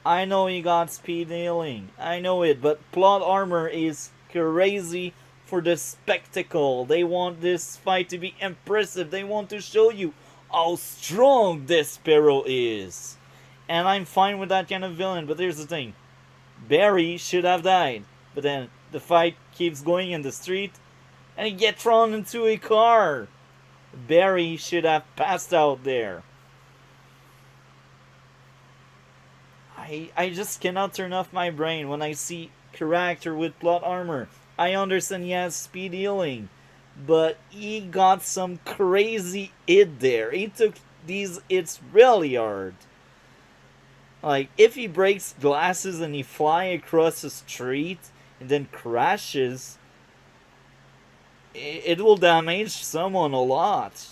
I know he got speed healing. I know it, but plot armor is crazy for the spectacle. They want this fight to be impressive. They want to show you how strong this Sparrow is. And I'm fine with that kind of villain, but here's the thing. Barry should have died. But then the fight keeps going in the street, and he gets thrown into a car. Barry should have passed out there. I just cannot turn off my brain when I see character with plot armor. I understand he has speed healing, but he got some crazy hit there. He took these hits really hard. Like, if he breaks glasses and he fly across the street and then crashes, it will damage someone a lot.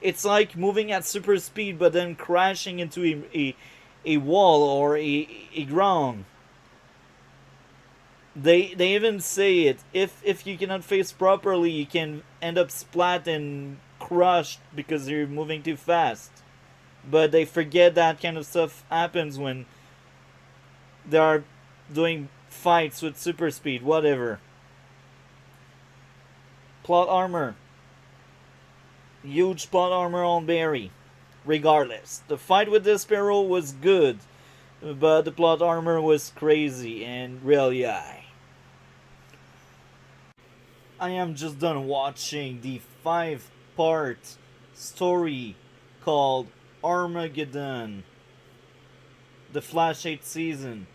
It's like moving at super speed but then crashing into a wall or a ground. They even say it. If you cannot face properly, you can end up splat and crushed because you're moving too fast. But they forget that kind of stuff happens when they are doing fights with super speed, whatever. Plot armor. Huge plot armor on Barry. Regardless, the fight with the Sparrow was good, but the plot armor was crazy and really high. I am just done watching the 5-part story called Armageddon, the Flash 8th season.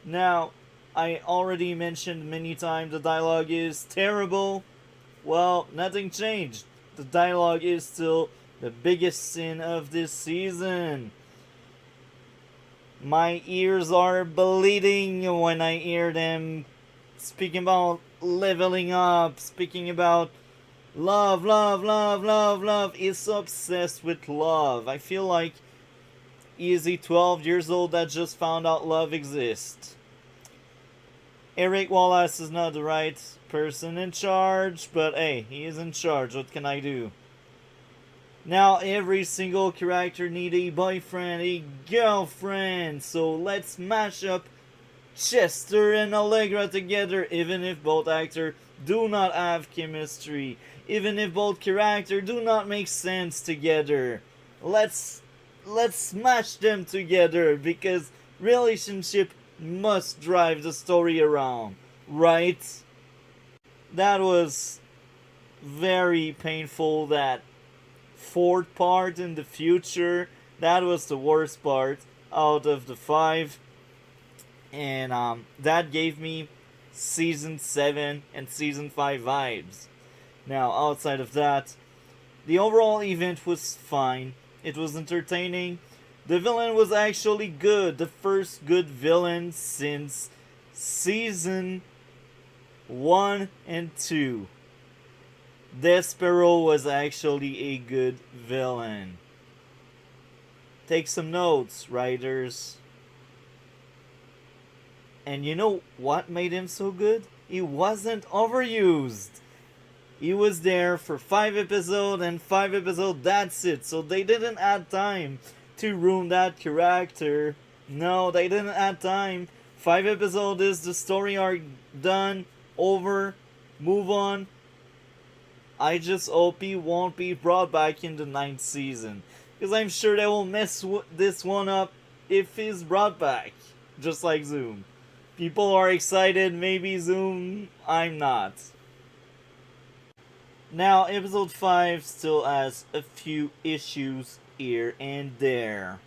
Now, I already mentioned many times the dialogue is terrible. Well, nothing changed. The dialogue is still the biggest sin of this season. My ears are bleeding when I hear them speaking about leveling up, speaking about love, love, love, love, love. He's so obsessed with love. I feel like he is a 12 years old that just found out love exists. Eric Wallace is not the right person in charge, but hey, he is in charge. What can I do? Now every single character needs a boyfriend, a girlfriend. So let's mash up Chester and Allegra together, even if both actors do not have chemistry, even if both characters do not make sense together. Let's smash them together because relationship must drive the story around, right? That was very painful. That 4th part in the future, that was the worst part out of the 5. And that gave me season 7 and season 5 vibes. Now, outside of that, the overall event was fine. It was entertaining. The villain was actually good. The first good villain since season 1 and 2. Despero was actually a good villain. Take some notes, writers. And you know what made him so good? He wasn't overused. He was there for 5 episodes and 5 episodes, that's it. So they didn't add time to ruin that character. No, they didn't add time. 5 episodes is the story arc done, over, move on. I just hope he won't be brought back in the 9th season. Because I'm sure they will mess this one up if he's brought back. Just like Zoom. People are excited, maybe Zoom, I'm not. Now, episode 5 still has a few issues here and there.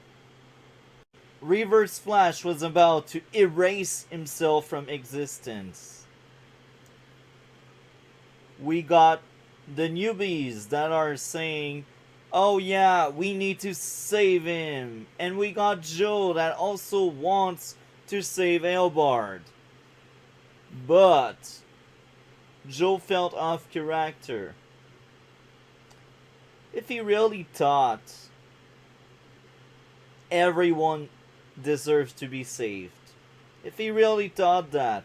Reverse Flash was about to erase himself from existence. We got the newbies that are saying, oh yeah, we need to save him. And we got Joe that also wants to save Elbard. But Joe felt off character. If he really thought everyone deserves to be saved, if he really thought that,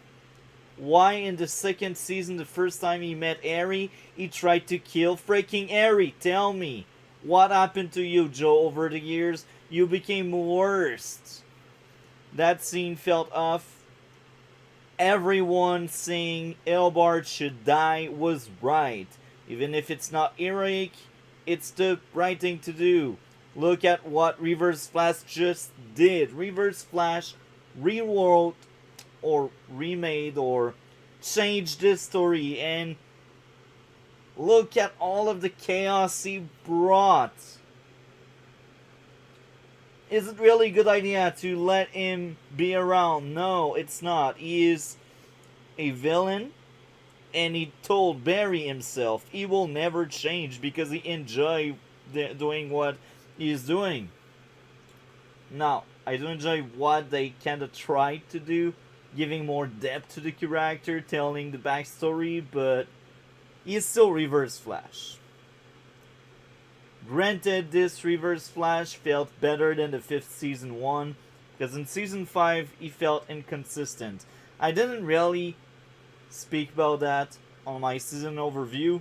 why in the second season, the first time he met Eri, he tried to kill freaking Eri? Tell me, what happened to you, Joe, over the years? You became worse. That scene felt off. Everyone saying Elbard should die was right. Even if it's not heroic, it's the right thing to do. Look at what Reverse Flash just did. Reverse Flash rewrote or remade or changed this story, and look at all of the chaos he brought. Is it really a good idea to let him be around? No, it's not. He is a villain, and he told Barry himself he will never change because he enjoys doing what he is doing. Now, I do enjoy what they kind of tried to do, giving more depth to the character, telling the backstory, but he is still Reverse Flash. Granted, this Reverse Flash felt better than the 5th season one, because in season 5 he felt inconsistent. I didn't really speak about that on my season overview,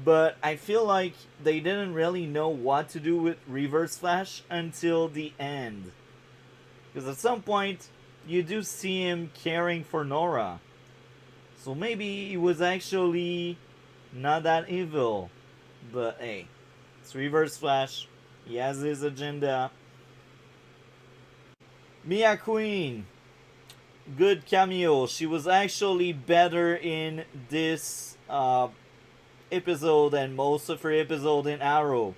but I feel like they didn't really know what to do with Reverse Flash until the end. Because at some point, you do see him caring for Nora. So maybe he was actually not that evil. But hey, it's Reverse Flash. He has his agenda. Mia Queen. Good cameo. She was actually better in this episode than most of her episode in Arrow.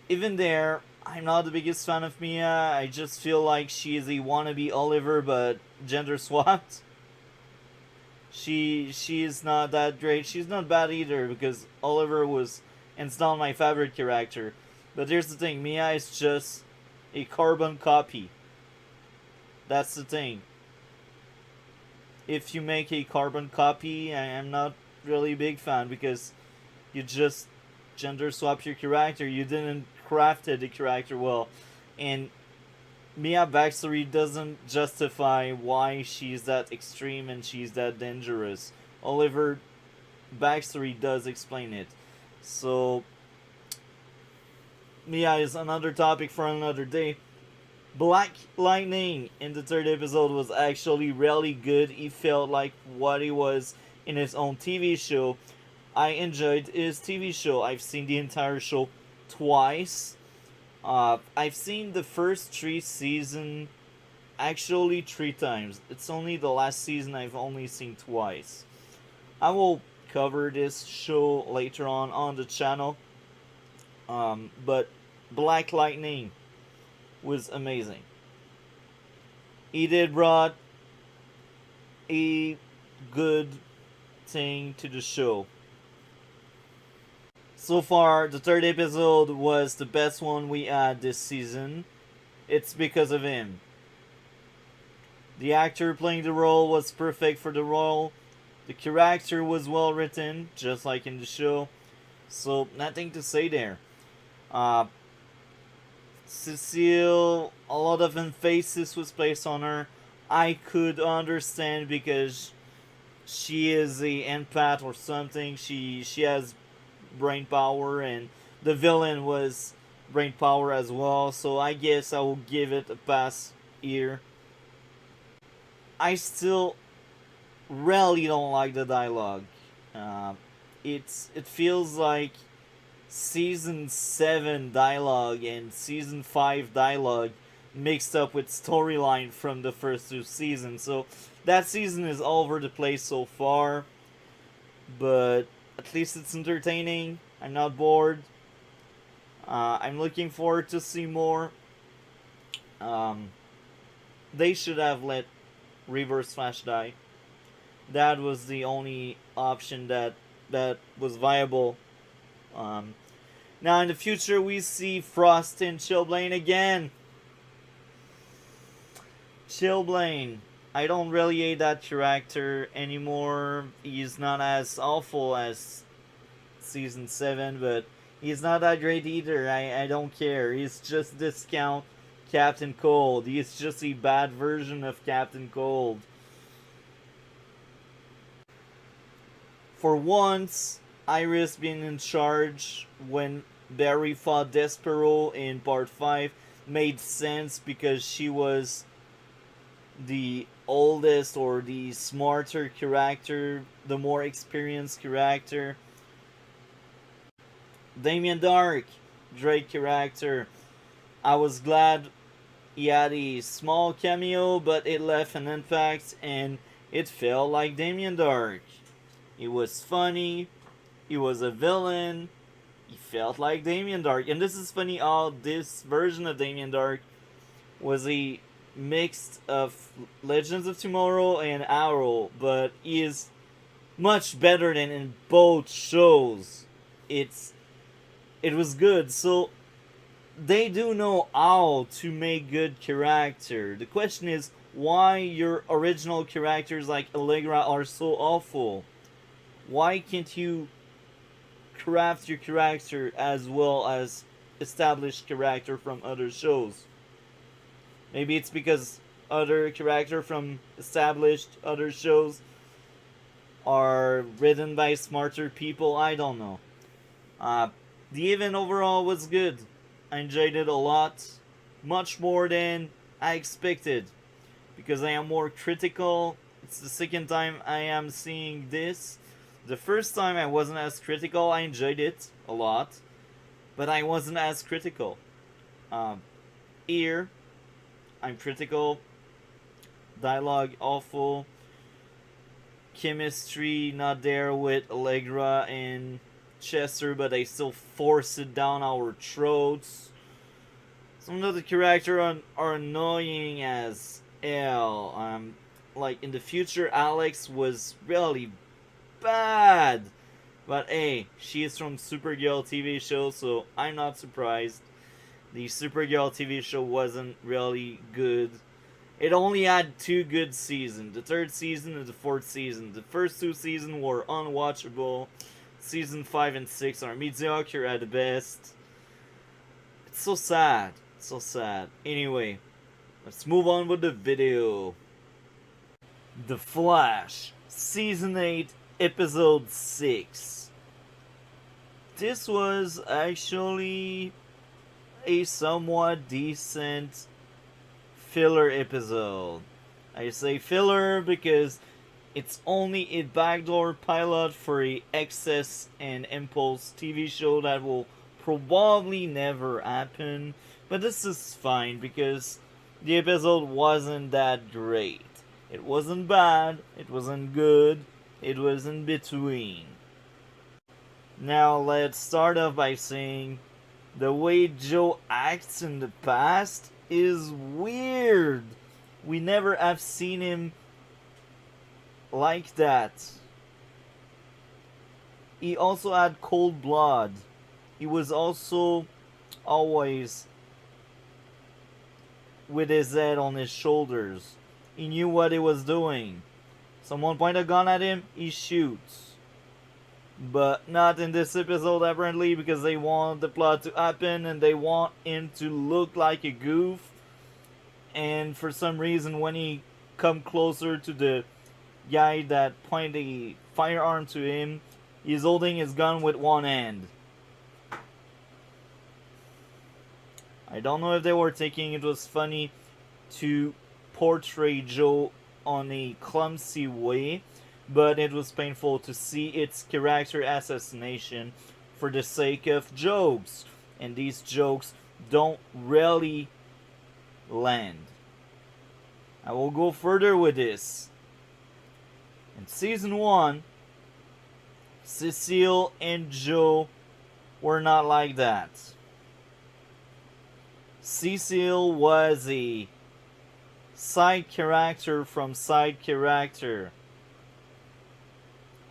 Even there, I'm not the biggest fan of Mia. I just feel like she is a wannabe Oliver, but gender swapped. She is not that great. She's not bad either, because Oliver was, and it's not my favorite character. But here's the thing, Mia is just a carbon copy. That's the thing. If you make a carbon copy, I am not really a big fan, because you just gender swap your character. You didn't craft the character well. And Mia backstory doesn't justify why she's that extreme and she's that dangerous. Oliver backstory does explain it. So Mia is another topic for another day. Black Lightning in the 3rd episode was actually really good. He felt like what he was in his own TV show. I enjoyed his TV show. I've seen the entire show twice. I've seen the first 3 seasons actually 3 times. It's only the last season I've only seen twice. I will cover this show later on the channel. But Black Lightning was amazing. He did brought a good thing to the show. So far, the 3rd episode was the best one we had this season. It's because of him. The actor playing the role was perfect for the role. The character was well written, just like in the show. So, nothing to say there. Cecile, a lot of emphasis was placed on her. I could understand because she is a empath or something. She has brain power, and the villain was brain power as well. So I guess I will give it a pass here. I still really don't like the dialogue. It feels like season 7 dialogue and season 5 dialogue mixed up with storyline from the first 2 seasons. So that season is all over the place so far. But At least it's entertaining. I'm not bored. I'm looking forward to see more. Um, they should have let Reverse Flash die. That was the only option that was viable. Um, Now in the future we see Frost and Chillblaine again. Chillblaine. I don't really hate that character anymore. He's not as awful as season 7, but he's not that great either. I don't care. He's just discount Captain Cold. He's just a bad version of Captain Cold. For once, Iris being in charge when Barry fought Despero in part 5 made sense because she was the oldest or the smarter character, the more experienced character. Damien Dark, Drake character. I was glad he had a small cameo, but it left an impact and it felt like Damien Dark. He was funny, he was a villain, he felt like Damien Dark. And this is funny how this version of Damien Dark was a mix of Legends of Tomorrow and Arrow, but he is much better than in both shows. It was good. So they do know how to make good character. The question is why your original characters like Allegra are so awful. Why can't you craft your character as well as established character from other shows? Maybe it's because other character from established other shows are written by smarter people. I don't know. The event overall was good. I enjoyed it a lot, much more than I expected, because I am more critical. It's the second time I am seeing this. The first time I wasn't as critical. I enjoyed it a lot, but I wasn't as critical. Here, I'm critical. Dialogue awful. Chemistry not there with Allegra and Chester, but they still force it down our throats. Some of the characters are annoying as hell. Like in the future, Alex was really bad. But hey, she is from Supergirl TV show, so I'm not surprised. The Supergirl TV show wasn't really good. It only had 2 good seasons. The 3rd season and the 4th season. The first 2 seasons were unwatchable. Season 5 and 6 are mediocre at the best. It's so sad. It's so sad. Anyway, let's move on with the video. The Flash, Season 8, Episode 6. This was actually a somewhat decent filler episode. I say filler because it's only a backdoor pilot for a Excess and Impulse TV show that will probably never happen. But this is fine because the episode wasn't that great. It wasn't bad, it wasn't good, it was in between. Now let's start off by saying the way Joe acts in the past is weird. We never have seen him like that. He also had cold blood. He was also always with his head on his shoulders. He knew what he was doing. Someone point a gun at him, he shoots. But not in this episode apparently, because they want the plot to happen and they want him to look like a goof. And for some reason when he come closer to the guy that pointed a firearm to him, he's holding his gun with one hand. I don't know if they were thinking it was funny to portray Joe on a clumsy way, but it was painful to see its character assassination for the sake of jokes. And these jokes don't really land. I will go further with this. In season 1, Cecile and Joe were not like that. Cecile was a side character from side character.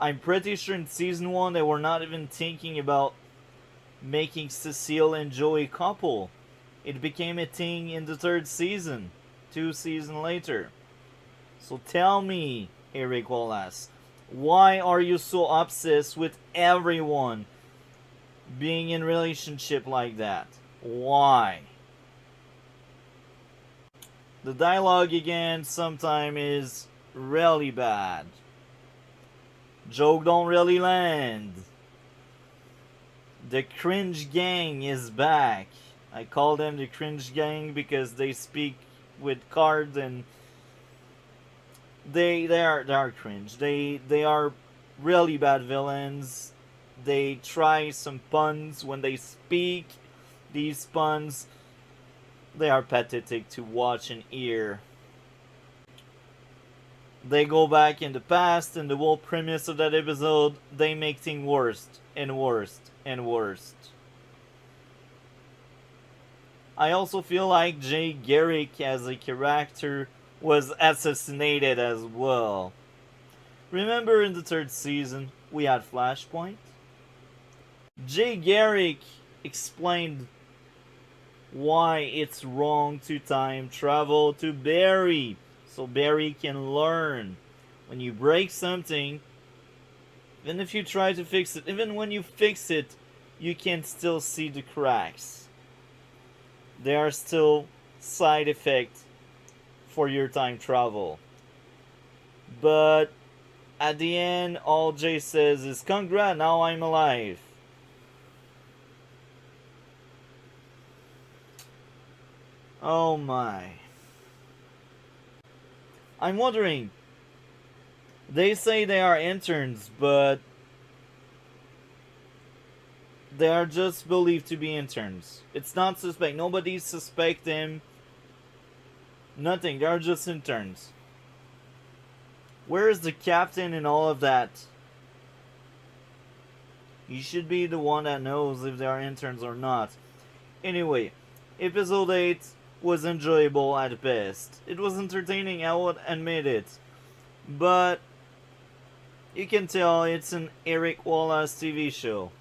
I'm pretty sure in season 1 they were not even thinking about making Cecile and Joe a couple. It became a thing in the 3rd season, 2 seasons later. So tell me, Eric Wallace, why are you so obsessed with everyone being in relationship like that? Why? The dialogue again sometimes is really bad. Joke don't really land. The cringe gang is back. I call them the cringe gang because they speak with cards and they are cringe. They are really bad villains. They try some puns when they speak. These puns, they are pathetic to watch and hear. They go back in the past, and the whole premise of that episode, they make things worse and worse and worse. I also feel like Jay Garrick as a character was assassinated as well. Remember in the 3rd season, we had Flashpoint? Jay Garrick explained why it's wrong to time travel to Barry, so Barry can learn. When you break something, even if you try to fix it, even when you fix it, you can still see the cracks. There are still side effects for your time travel. But at the end, all Jay says is, "Congrats, now I'm alive." Oh my. I'm wondering, they say they are interns, but they are just believed to be interns. It's not suspect. Nobody suspect them. Nothing. They are just interns. Where is the captain in all of that? He should be the one that knows if they are interns or not. Anyway, episode 8 was enjoyable at best. It was entertaining, I would admit it. But you can tell it's an Eric Wallace TV show.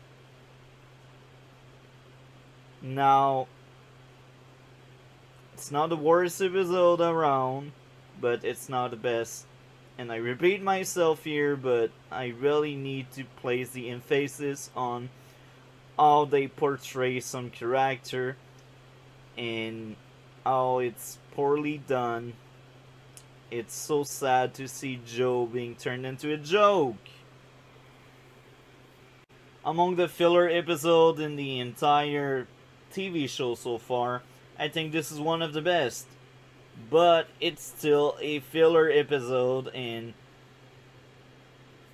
Now, it's not the worst episode around, but it's not the best. And I repeat myself here, but I really need to place the emphasis on how they portray some character and how it's poorly done. It's so sad to see Joe being turned into a joke. Among the filler episodes in the entire TV show so far, I think this is one of the best. But it's still a filler episode, and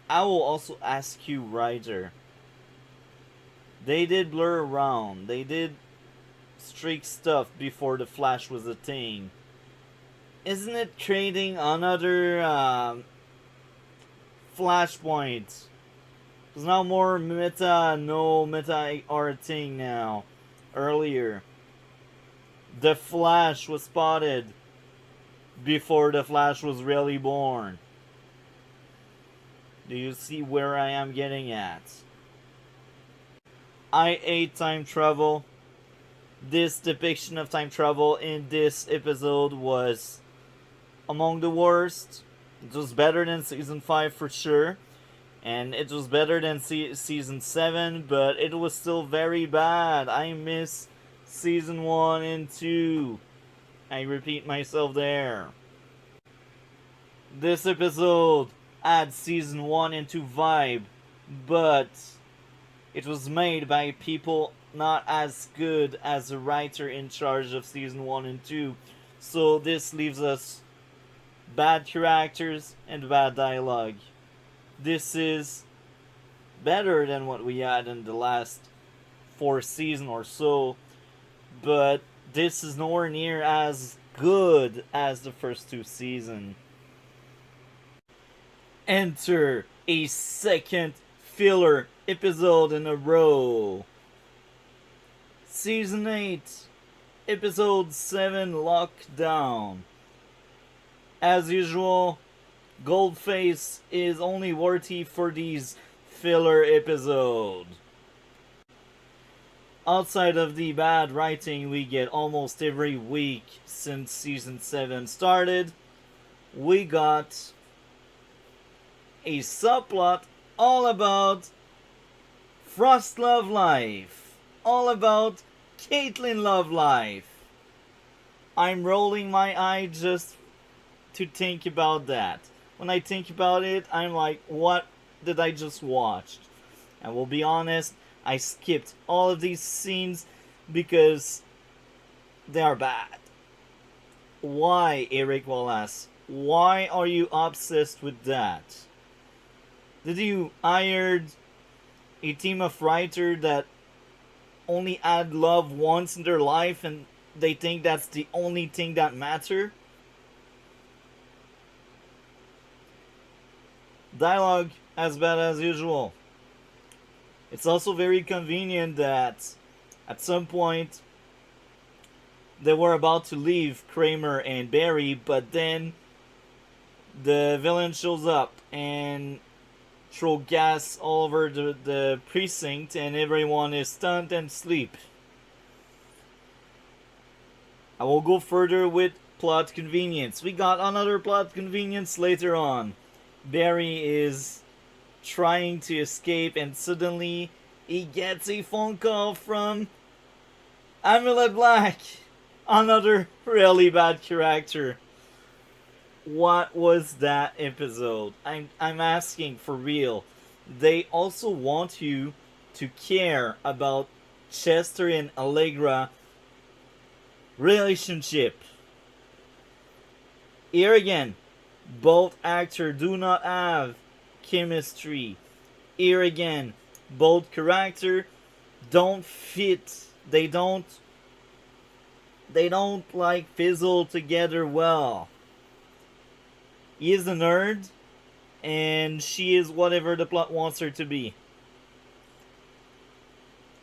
I will also ask you, Ryder. They did blur around. They did streak stuff before the Flash was a thing. Isn't it creating another Flashpoint? There's now more meta, no meta are a thing now. Earlier, the Flash was spotted before the Flash was really born. Do you see where I am getting at? I hate time travel. This depiction of time travel in this episode was among the worst. It was better than season 5 for sure. And it was better than season 7, but it was still very bad. I miss season 1 and 2. I repeat myself there. This episode had season 1 and 2 vibe, but it was made by people not as good as the writer in charge of season 1 and 2. So this leaves us bad characters and bad dialogue. This is better than what we had in the last 4 seasons or so, but this is nowhere near as good as the first 2 seasons. Enter a second filler episode in a row. Season 8, Episode 7, Lockdown. As usual, Goldface is only worthy for these filler episodes. Outside of the bad writing we get almost every week since Season 7 started, we got a subplot all about Frost Love Life. All about Caitlin Love Life. I'm rolling my eye just to think about that. When I think about it, I'm like, what did I just watch? I will be honest, I skipped all of these scenes because they are bad. Why, Eric Wallace? Why are you obsessed with that? Did you hire a team of writers that only add love once in their life and they think that's the only thing that matters? Dialogue as bad as usual. It's also very convenient that at some point they were about to leave Kramer and Barry, but then the villain shows up and throw gas all over the precinct and everyone is stunned and sleep. I will go further with plot convenience. We got another plot convenience later on. Barry is trying to escape and suddenly he gets a phone call from Amulet Black. Another really bad character. What was that episode? I'm asking for real. They also want you to care about Chester and Allegra relationship. Here again, both actors do not have chemistry. Here again, both characters don't fit. They don't like fizzle together well. He is a nerd, and she is whatever the plot wants her to be.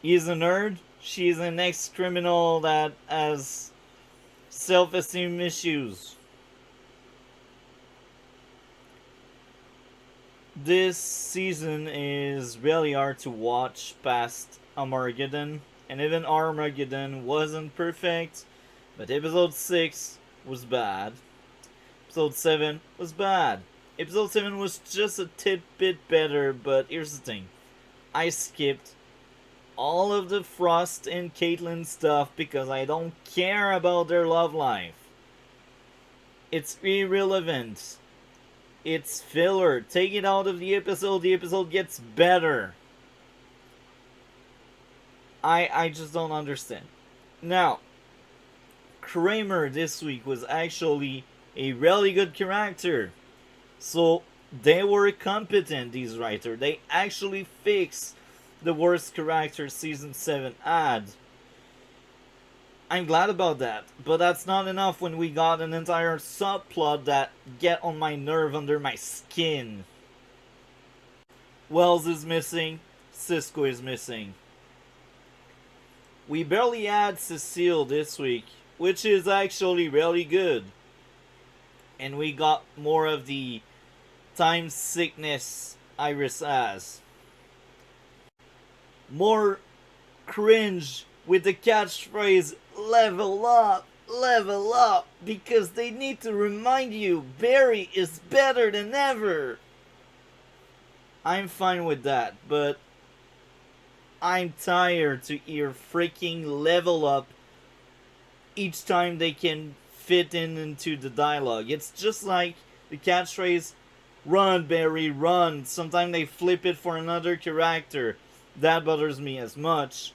He is a nerd, she is an ex-criminal that has self-esteem issues. This season is really hard to watch past Armageddon, and even Armageddon wasn't perfect, but episode 6 was bad. Episode 7 was bad. Episode 7 was just a tidbit better, but here's the thing. I skipped all of the Frost and Caitlin stuff because I don't care about their love life. It's irrelevant. It's filler. Take it out of the episode gets better. I just don't understand. Now, Kramer this week was actually a really good character. So they were competent, these writers. They actually fixed the worst character season 7 had. I'm glad about that, but that's not enough when we got an entire subplot that get on my nerve under my skin. Wells is missing, Cisco is missing. We barely had Cecile this week, which is actually really good. And we got more of the time sickness Iris has. More cringe with the catchphrase level up, because they need to remind you Barry is better than ever. I'm fine with that, but I'm tired to hear freaking level up each time they can fit into the dialogue. It's just like the catchphrase, run Barry, run. Sometimes they flip it for another character. That bothers me as much.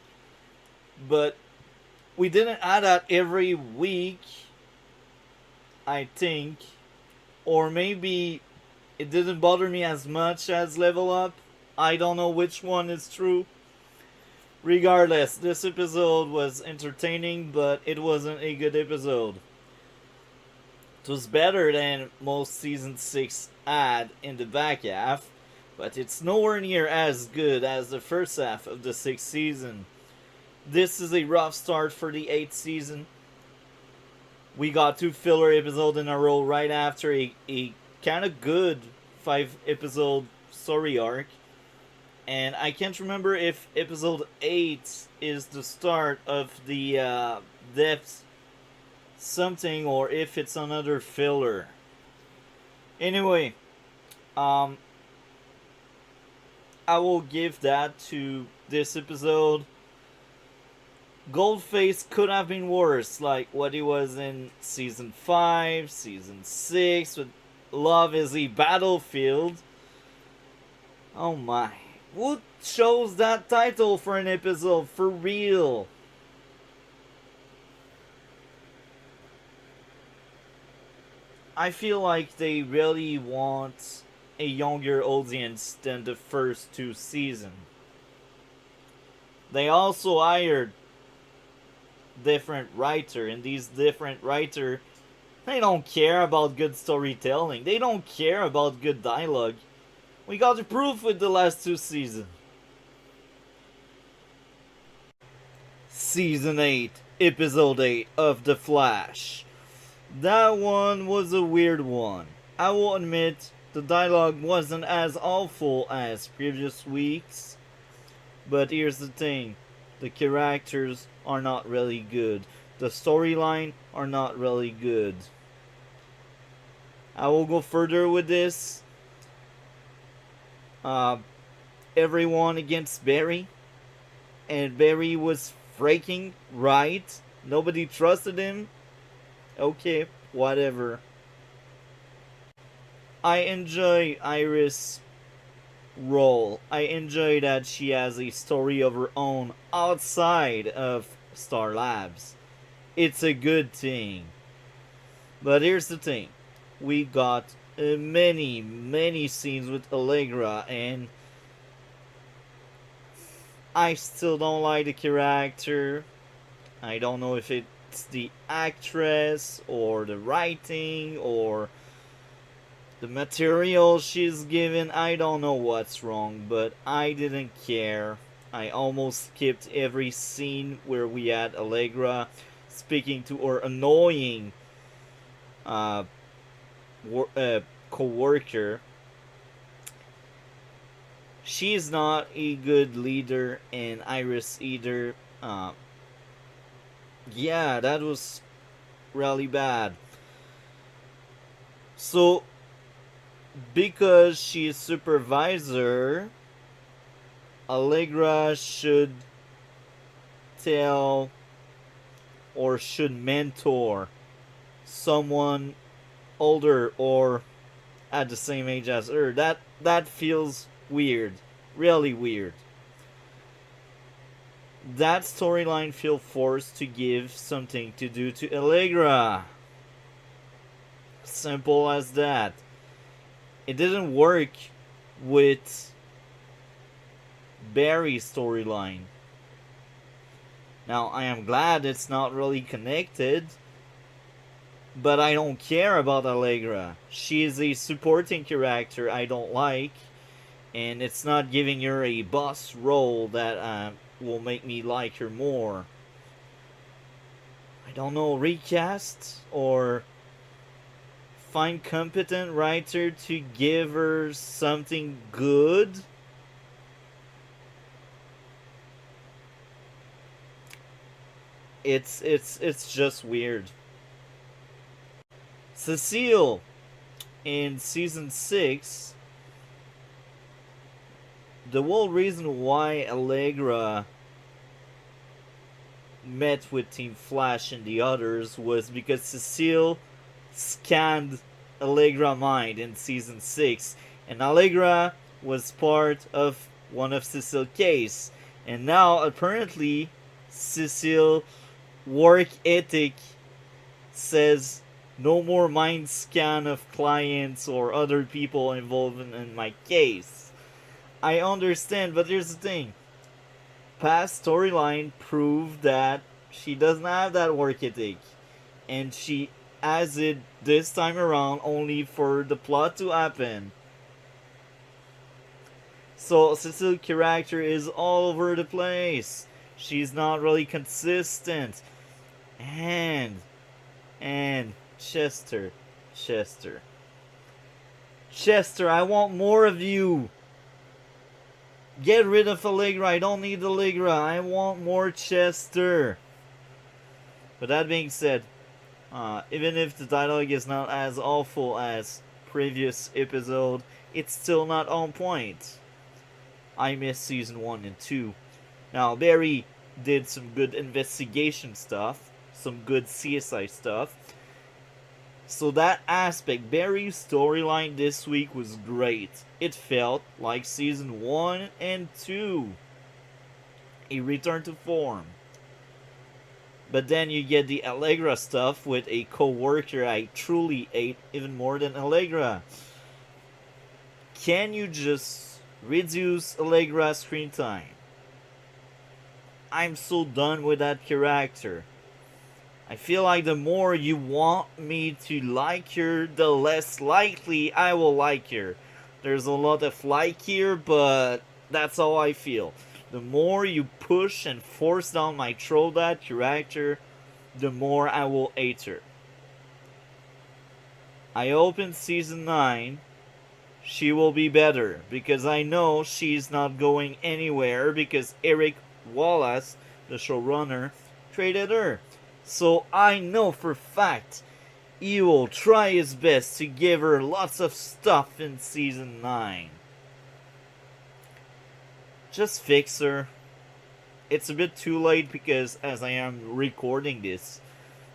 But we didn't add that every week, I think. Or maybe it didn't bother me as much as level up. I don't know which one is true. Regardless, this episode was entertaining, but it wasn't a good episode. It was better than most season 6 had in the back half, but it's nowhere near as good as the first half of the sixth season. This is a rough start for the eighth season. We got two filler episodes in a row right after a kind of good 5 episode story arc. And I can't remember if episode 8 is the start of the depth something or if it's another filler. Anyway, um, I will give that to this episode. Goldface could have been worse, like what he was in season 5, season 6, with Love is a Battlefield. Oh my. Who chose that title for an episode? For real? I feel like they really want a younger audience than the first 2 seasons. They also hired different writer, and these different writer, they don't care about good storytelling. They don't care about good dialogue. We got the proof with the last 2 seasons. Season 8, Episode 8 of The Flash. That one was a weird one. I will admit, the dialogue wasn't as awful as previous weeks. But here's the thing. The characters are not really good. The storyline are not really good. I will go further with this. Everyone against Barry. And Barry was freaking right. Nobody trusted him. Okay, whatever. I enjoy Iris' role. I enjoy that she has a story of her own outside of Star Labs. It's a good thing. But here's the thing. We got many scenes with Allegra, and I still don't like the character. I don't know if it's the actress or the writing or the material she's given. I don't know what's wrong, but I didn't care. I almost skipped every scene where we had Allegra speaking to her annoying co-worker. She's not a good leader, and Iris either. Yeah, that was really bad. So, because she's supervisor, Allegra should tell or should mentor someone older or at the same age as her. That feels weird. Really weird. That storyline feels forced to give something to do to Allegra. Simple as that. It didn't work with Barry's storyline. Now, I am glad it's not really connected, but I don't care about Allegra. She is a supporting character I don't like, and it's not giving her a boss role that will make me like her more. I don't know, recast or find competent writer to give her something good. It's just weird. Cecile in season 6, the whole reason why Allegra met with Team Flash and the others was because Cecile scanned Allegra's mind in season 6, and Allegra was part of one of Cecile's case, and now apparently Cecile work ethic says no more mind scan of clients or other people involved in my case. I understand, but here's the thing. Past storyline proved that she doesn't have that work ethic. And she has it this time around only for the plot to happen. So Cecily's character is all over the place. She's not really consistent. And Chester, Chester, Chester, I want more of you. Get rid of Allegra. I don't need Allegra. I want more Chester. But that being said, even if the dialogue is not as awful as previous episode, it's still not on point. I miss season 1 and 2. Now, Barry did some good investigation stuff, some good CSI stuff. So that aspect, Barry's storyline this week was great. It felt like season 1 and 2. A return to form. But then you get the Allegra stuff with a co-worker I truly hate even more than Allegra. Can you just reduce Allegra's screen time? I'm so done with that character. I feel like the more you want me to like her, the less likely I will like her. There's a lot of like here, but that's how I feel. The more you push and force down my throat that character, the more I will hate her. I hope in season 9 she will be better, because I know she's not going anywhere because Eric Wallace, the showrunner, created her. So I know for a fact he will try his best to give her lots of stuff in season 9. Just fix her. It's a bit too late because as I am recording this,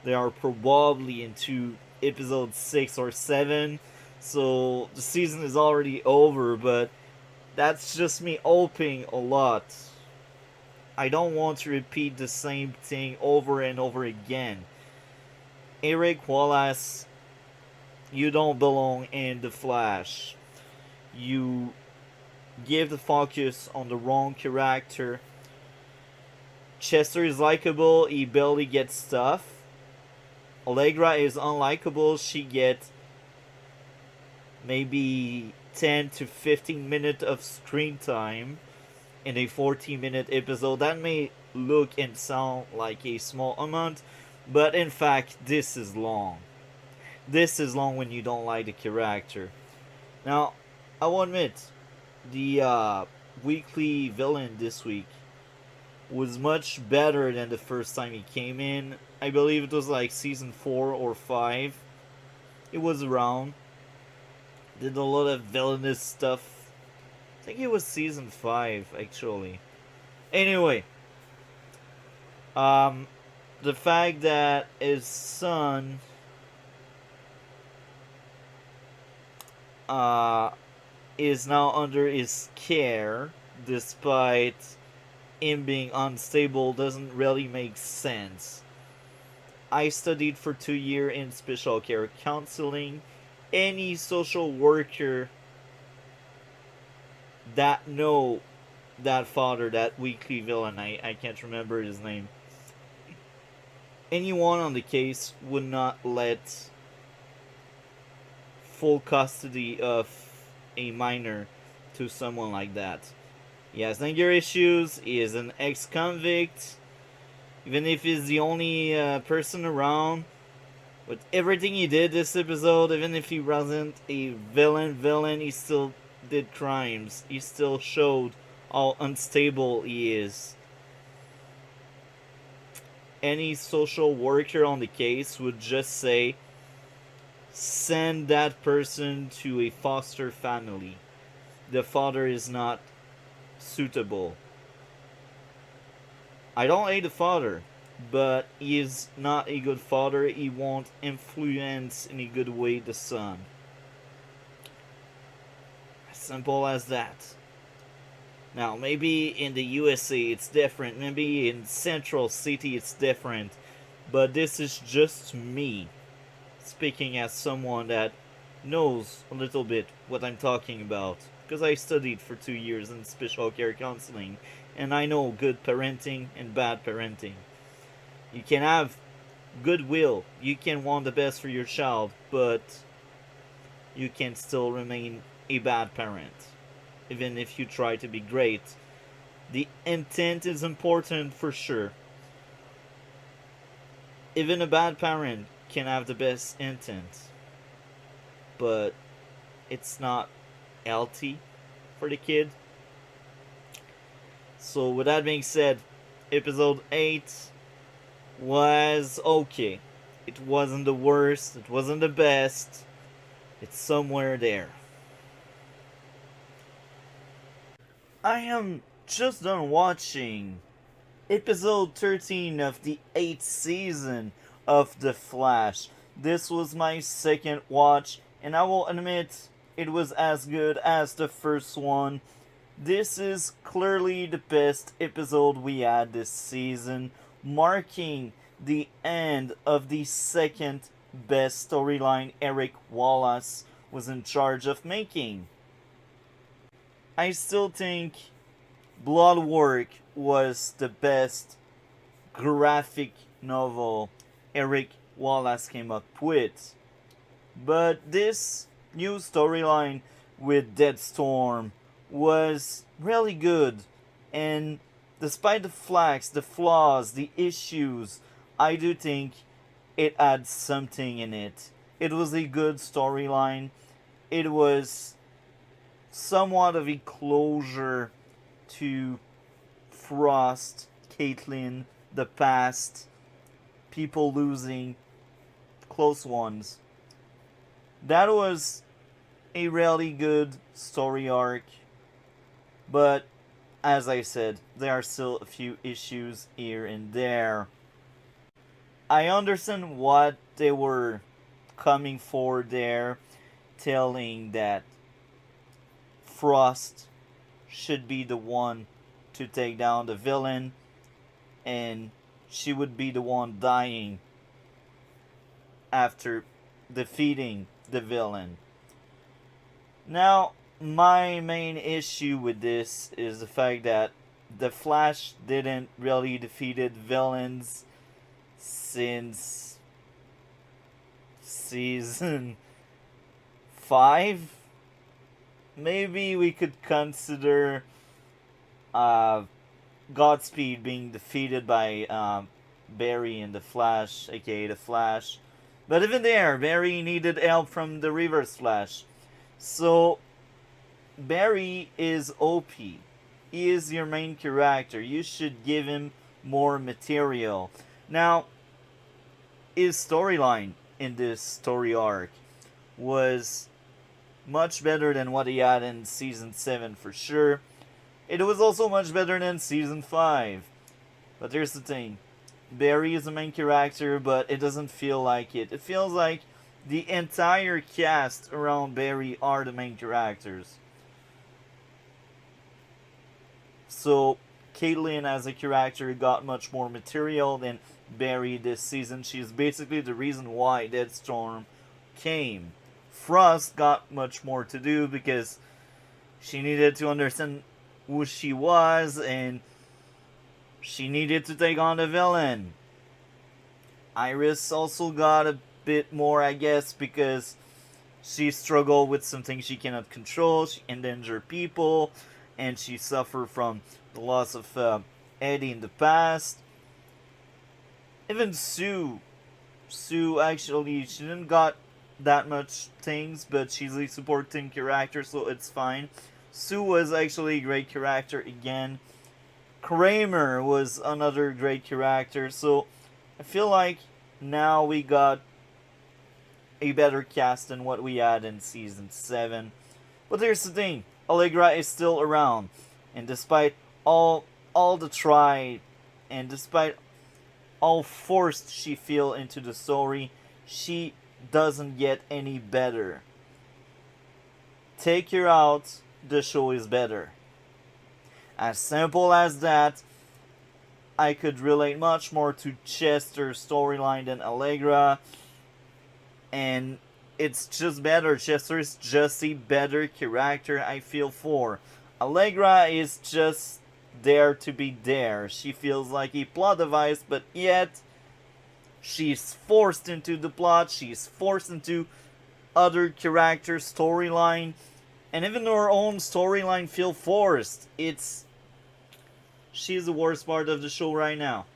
they are probably into episode 6 or 7. So the season is already over, but that's just me hoping a lot. I don't want to repeat the same thing over and over again. Eric Wallace, you don't belong in The Flash. You give the focus on the wrong character. Chester is likable, he barely gets stuff. Allegra is unlikable, she gets maybe 10 to 15 minutes of screen time in a 14-minute episode. That may look and sound like a small amount, but in fact, this is long. This is long when you don't like the character. Now, I will admit, the weekly villain this week was much better than the first time he came in. I believe it was like season 4 or 5. It was around. Did a lot of villainous stuff. I think it was season 5 actually. Anyway, the fact that his son is now under his care despite him being unstable doesn't really make sense. I studied for 2 years in special care counseling. Any social worker that know that father, that weekly villain, I can't remember his name. Anyone on the case would not let full custody of a minor to someone like that. He has anger issues, he is an ex-convict, even if he's the only person around. With everything he did this episode, even if he wasn't a villain, he still did crimes. He still showed how unstable he is. Any social worker on the case would just say, send that person to a foster family. The father is not suitable. I don't hate the father, but he is not a good father. He won't influence in a good way the son. As simple as that. Now, maybe in the USA it's different. Maybe in Central City it's different. But this is just me speaking as someone that knows a little bit what I'm talking about. Because I studied for 2 years in special care counseling. And I know good parenting and bad parenting. You can have goodwill. You can want the best for your child. But you can still remain a bad parent. even if you try to be great. The intent is important for sure. Even a bad parent can have the best intent, but it's not healthy for the kid. So, with that being said, episode 8 was okay. It wasn't the worst, it wasn't the best, it's somewhere there. I am just done watching episode 13 of the 8th season of The Flash. This was my second watch, and I will admit it was as good as the first one. This is clearly the best episode we had this season, marking the end of the second best storyline Eric Wallace was in charge of making. I still think Bloodwork was the best graphic novel Eric Wallace came up with. But this new storyline with Deadstorm was really good. And despite the flaws, the issues, I do think it had something in it. It was a good storyline. It was somewhat of a closure to Frost, Caitlyn, the past, people losing close ones. That was a really good story arc, but as I said, there are still a few issues here and there. I understand what they were coming for there, telling that Frost should be the one to take down the villain, and she would be the one dying after defeating the villain. Now, my main issue with this is the fact that the Flash didn't really defeated villains since season 5. Maybe we could consider Godspeed being defeated by Barry and the Flash, aka the Flash. But even there, Barry needed help from the Reverse Flash. So, Barry is OP. He is your main character. You should give him more material. Now, his storyline in this story arc was much better than what he had in Season 7 for sure. It was also much better than Season 5. But here's the thing. Barry is the main character, but it doesn't feel like it. It feels like the entire cast around Barry are the main characters. So, Caitlyn as a character got much more material than Barry this season. She's basically the reason why Deadstorm came. Frost got much more to do because she needed to understand who she was and she needed to take on the villain. Iris also got a bit more, I guess, because she struggled with something she cannot control. She endangered people, and she suffered from the loss of Eddie in the past. Even Sue actually, she didn't got that much things, but she's a supporting character, so it's fine. Sue was actually a great character again. Kramer was another great character, so I feel like now we got a better cast than what we had in Season 7. But here's the thing, Allegra is still around, and despite all the try, and despite all forced she feel into the story, she doesn't get any better. Take her out, the show is better. As simple as that. I could relate much more to Chester's storyline than Allegra, and it's just better. Chester is just a better character, I feel for. Allegra is just there to be there. She feels like a plot device, but yet she's forced into the plot. She's forced into other characters' storyline. And even her own storyline feel forced. She's the worst part of the show right now.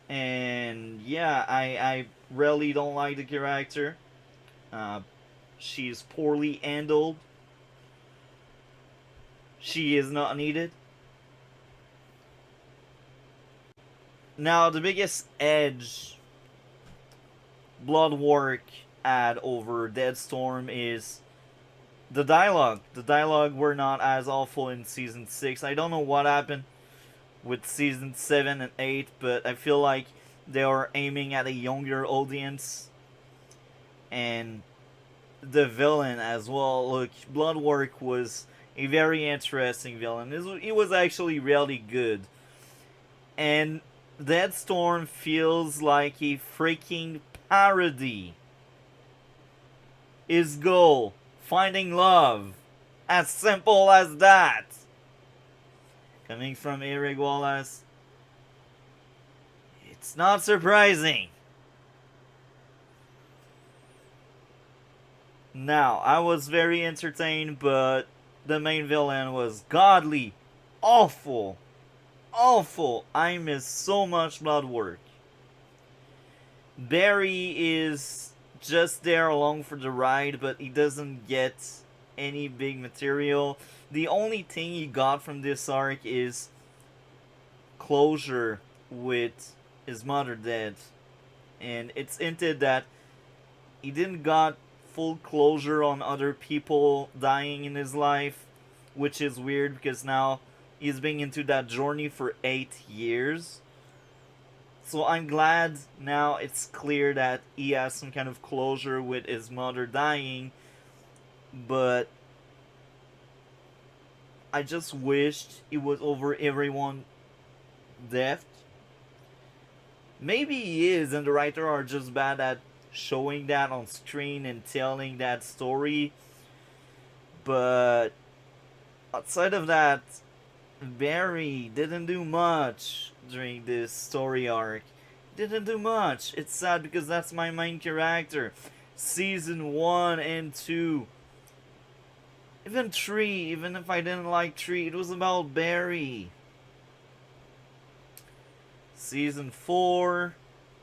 And yeah, I really don't like the character. Uh, she's poorly handled. She is not needed. Now, the biggest edge Bloodwork had over Deadstorm is the dialogue. The dialogue were not as awful in season 6. I don't know what happened with season 7 and 8, but I feel like they are aiming at a younger audience. And the villain as well. Look, Bloodwork was a very interesting villain. He was actually really good. And Deadstorm feels like a freaking parody. His goal, finding love. As simple as that. Coming from Eric Wallace, it's not surprising. Now, I was very entertained, but the main villain was godly, awful, awful. I miss so much Bloodwork. Barry is just there along for the ride, but he doesn't get any big material. The only thing he got from this arc is closure with his mother dead. And it's hinted that he didn't got full closure on other people dying in his life, which is weird because now he's been into that journey for 8 years. So I'm glad now it's clear that he has some kind of closure with his mother dying, but I just wished it was over everyone death. Maybe he is, and the writer are just bad at showing that on screen and telling that story. But outside of that, Barry didn't do much during this story arc. Didn't do much. It's sad because that's my main character. Season 1 and 2. Even 3, even if I didn't like 3, it was about Barry. Season 4,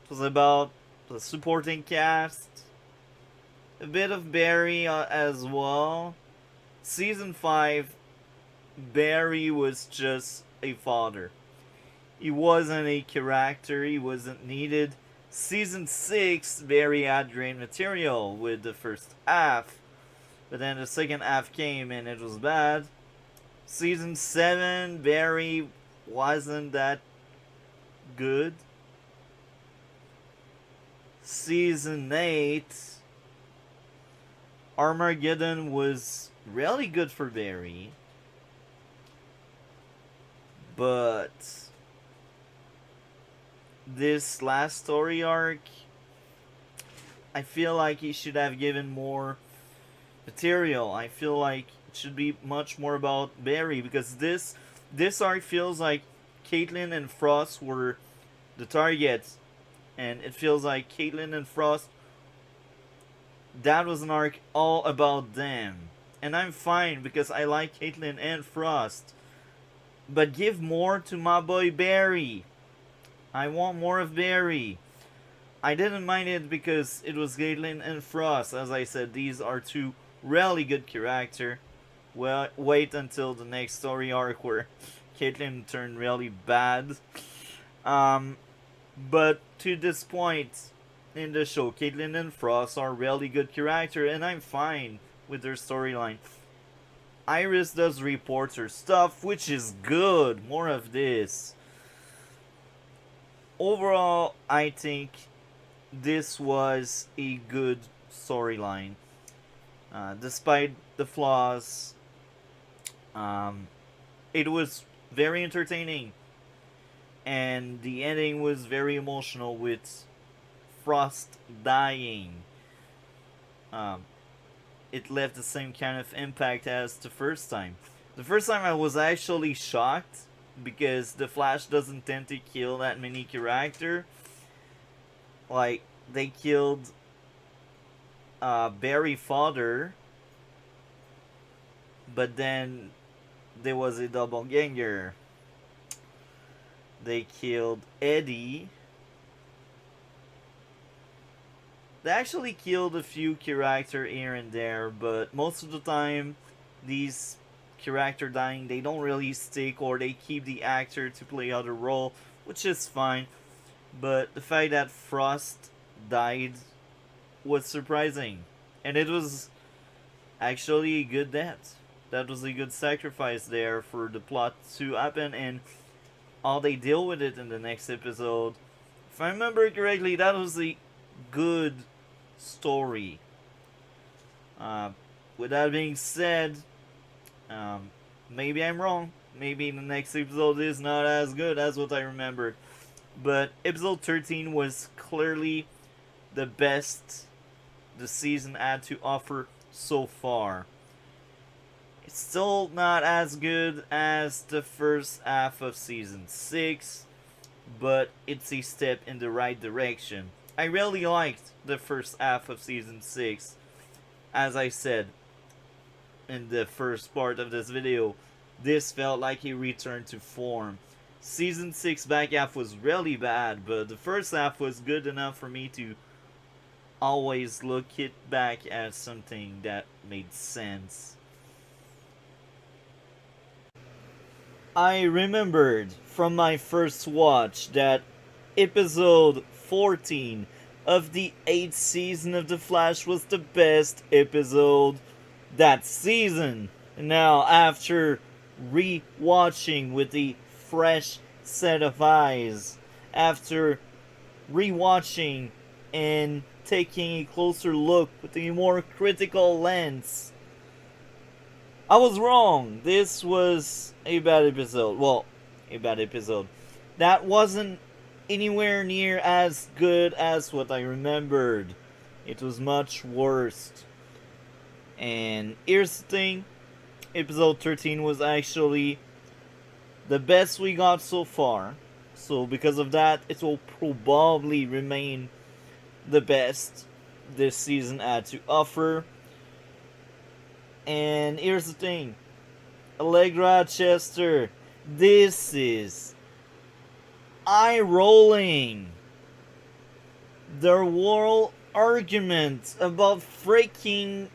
it was about the supporting cast. A bit of Barry as well. Season 5, Barry was just a father. He wasn't a character, he wasn't needed. Season 6, Barry had great material with the first half, but then the second half came and it was bad. Season 7, Barry wasn't that good. Season 8, Armageddon was really good for Barry, but this last story arc, I feel like he should have given more material. I feel like it should be much more about Barry, because this arc feels like Caitlin and Frost were the targets, and it feels like Caitlin and Frost, that was an arc all about them. And I'm fine because I like Caitlin and Frost. But give more to my boy Barry. I want more of Barry. I didn't mind it because it was Caitlin and Frost. As I said, these are two really good characters. Well, wait until the next story arc where Caitlin turned really bad. But to this point in the show, Caitlin and Frost are really good characters, and I'm fine with their storyline. Iris does report her stuff, which is good. More of this. Overall, I think this was a good storyline. Despite the flaws, it was very entertaining. And the ending was very emotional with Frost dying. It left the same kind of impact as the first time. The first time I was actually shocked because the Flash doesn't tend to kill that many characters. Like, they killed Barry father, But then there was a double ganger. They killed Eddie. They actually killed a few characters here and there, but most of the time, these character dying, they don't really stick, or they keep the actor to play other role, which is fine. But the fact that Frost died was surprising, and it was actually a good death. That was a good sacrifice there for the plot to happen, and how they deal with it in the next episode. If I remember correctly, that was a good story. Uh, with that being said, um, maybe I'm wrong. Maybe the next episode is not as good as what I remembered. But episode 13 was clearly the best the season had to offer so far. It's still not as good as the first half of season 6, but it's a step in the right direction. I really liked the first half of season 6. As I said in the first part of this video, this felt like a return to form. Season 6 back half was really bad, but the first half was good enough for me to always look it back as something that made sense. I remembered from my first watch that episode 14 of the 8th season of The Flash was the best episode that season. Now, after re-watching with a fresh set of eyes, after re-watching and taking a closer look with a more critical lens, I was wrong. This was a bad episode. Well, a bad episode. That wasn't anywhere near as good as what I remembered. It was much worse. And here's the thing. Episode 13 was actually the best we got so far. So because of that, it will probably remain the best this season had to offer. And here's the thing. Allegra Chester, this is eye-rolling. Their whole argument about freaking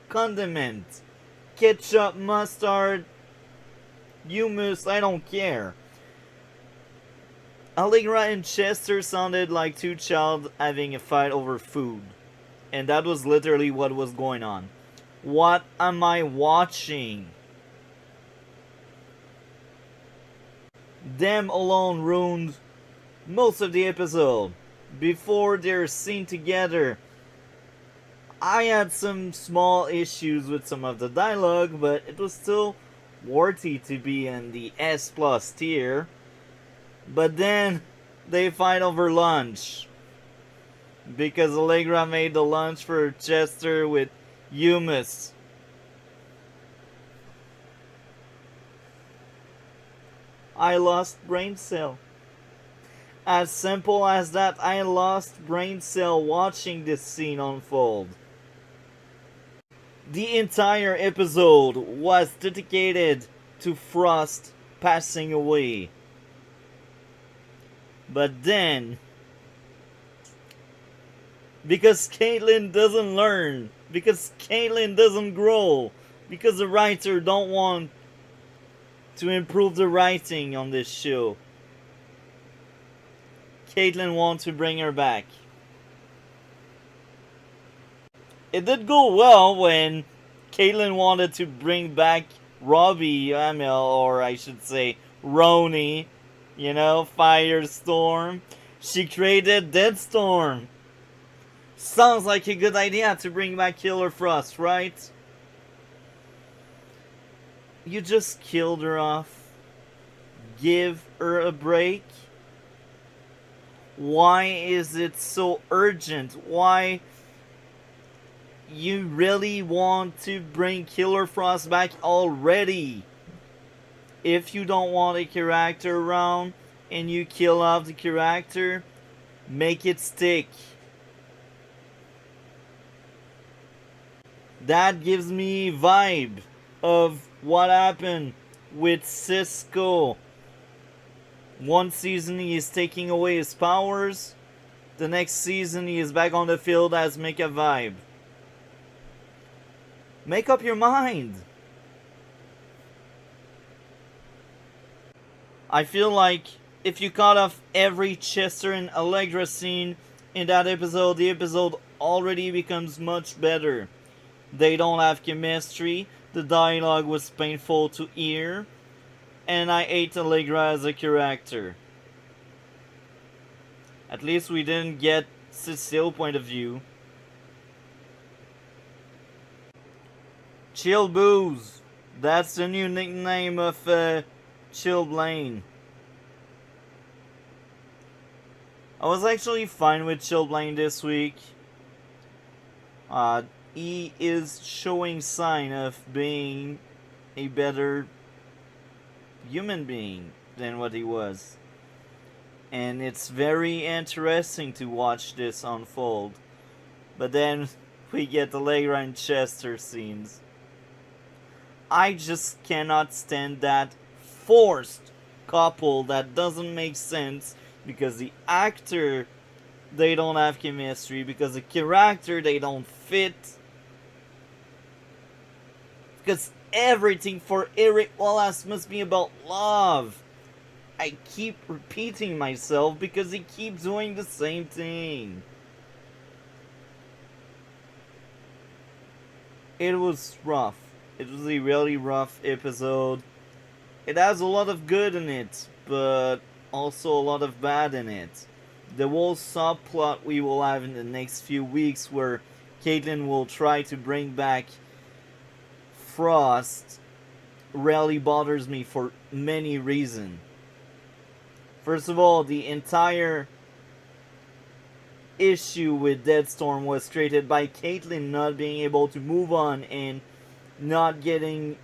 condiment, ketchup, mustard, hummus, I don't care. Allegra and Chester sounded like two children having a fight over food. And that was literally what was going on. What am I watching? Them alone ruined most of the episode. Before their scene together, I had some small issues with some of the dialogue, but it was still worthy to be in the S+ tier. But then they fight over lunch. Because Allegra made the lunch for Chester with hummus. I lost brain cell. As simple as that, I lost brain cell watching this scene unfold. The entire episode was dedicated to Frost passing away. But then, because Caitlin doesn't learn, because Caitlin doesn't grow, because the writer don't want to improve the writing on this show, Caitlin wants to bring her back. It did go well when Caitlin wanted to bring back Robbie, or I should say Roni, Firestorm. She created Deadstorm. Sounds like a good idea to bring back Killer Frost, right? You just killed her off. Give her a break. Why is it so urgent? Why you really want to bring Killer Frost back already? If you don't want a character around and you kill off the character, make it stick. that gives me vibe of what happened with Cisco. One season he is taking away his powers. The next season he is back on the field as Mecha Vibe. Make up your mind. I feel like if you cut off every Chester and Allegra scene in that episode, the episode already becomes much better. They don't have chemistry, the dialogue was painful to hear, and I hate Allegra as a character. At least we didn't get Cecile's point of view. Chill Booze. That's the new nickname of Chill Blaine. I was actually fine with Chill Blaine this week. He is showing sign of being a better human being than what he was. And it's very interesting to watch this unfold. But then we get the Allegra and Chester scenes. I just cannot stand that forced couple that doesn't make sense because the actor, they don't have chemistry, because the character, they don't fit. Because everything for Eric Wallace must be about love. I keep repeating myself because he keeps doing the same thing. It was rough. It was a really rough episode. It has a lot of good in it, but also a lot of bad in it. The whole subplot we will have in the next few weeks where Caitlin will try to bring back Frost really bothers me for many reasons. First of all, the entire issue with Deadstorm was created by Caitlin not being able to move on and not getting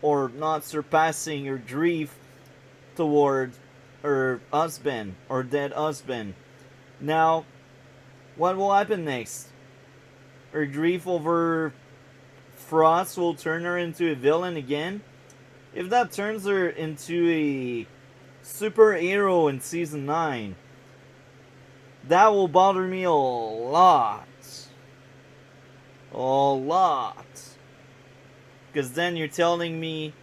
or not surpassing her grief toward her husband or dead husband. Now, what will happen next? Her grief over Frost will turn her into a villain again? If that turns her into a superhero in season 9, that will bother me a lot. A lot. Because then you're telling me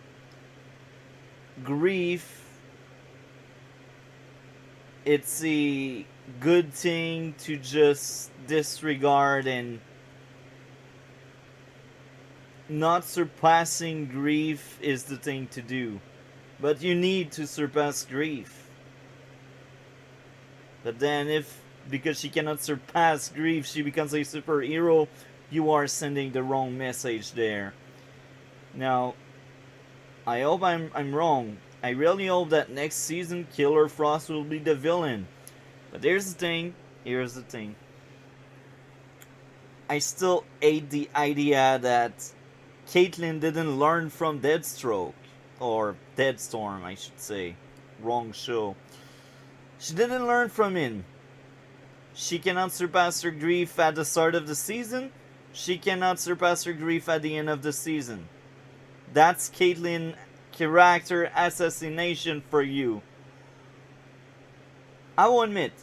grief, it's a good thing to just disregard, and not surpassing grief is the thing to do. But you need to surpass grief. But then if, because she cannot surpass grief, she becomes a superhero, you are sending the wrong message there. Now, I hope I'm wrong. I really hope that next season Killer Frost will be the villain. But here's the thing. I still hate the idea that Caitlin didn't learn from Deadstroke. Or Deadstorm, I should say. Wrong show. She didn't learn from him. She cannot surpass her grief at the start of the season. She cannot surpass her grief at the end of the season. That's Caitlyn character assassination for you. I will admit,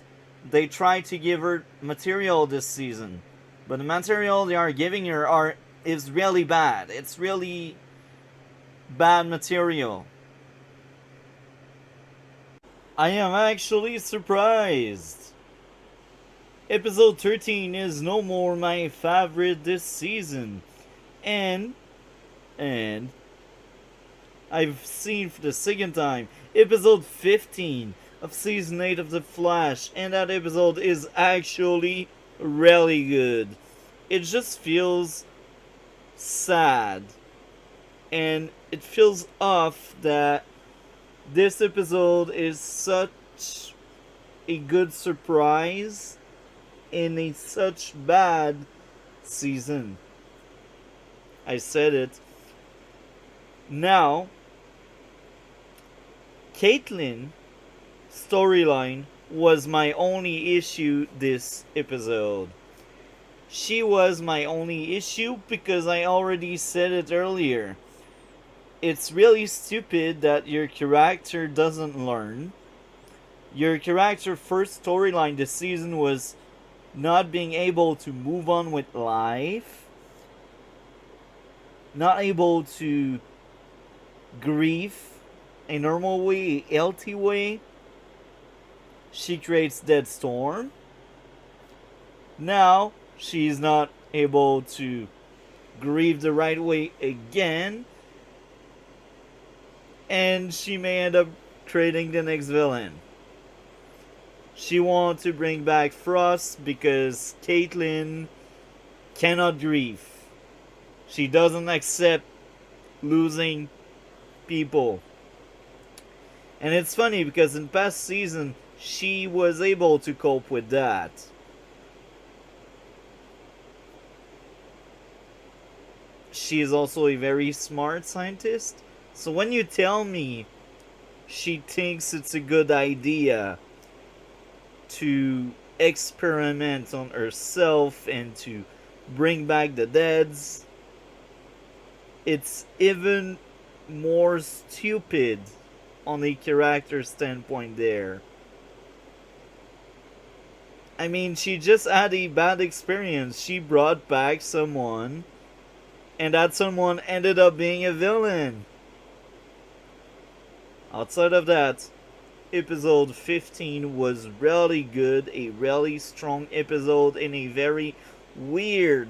they tried to give her material this season. But the material they are giving her is really bad. It's really bad material. I am actually surprised. Episode 13 is no more my favorite this season. And I've seen for the second time episode 15 of season 8 of The Flash, and that episode is actually really good. It just feels sad, and it feels off that this episode is such a good surprise in a such bad season. I said it. Now, Caitlyn storyline was my only issue this episode. She was my only issue because I already said it earlier. It's really stupid that your character doesn't learn. Your character first storyline this season was not being able to move on with life, not able to grieve a normal way, a healthy way. She creates Dead Storm. Now she's not able to grieve the right way again, and she may end up creating the next villain. She wants to bring back Frost because Caitlyn cannot grieve. She doesn't accept losing people. And it's funny because in past season she was able to cope with that. She is also a very smart scientist. So when you tell me she thinks it's a good idea to experiment on herself and to bring back the deads, it's even more stupid on a character standpoint there. I mean, she just had a bad experience. She brought back someone, and that someone ended up being a villain. Outside of that, episode 15 was really good, a really strong episode in a very weird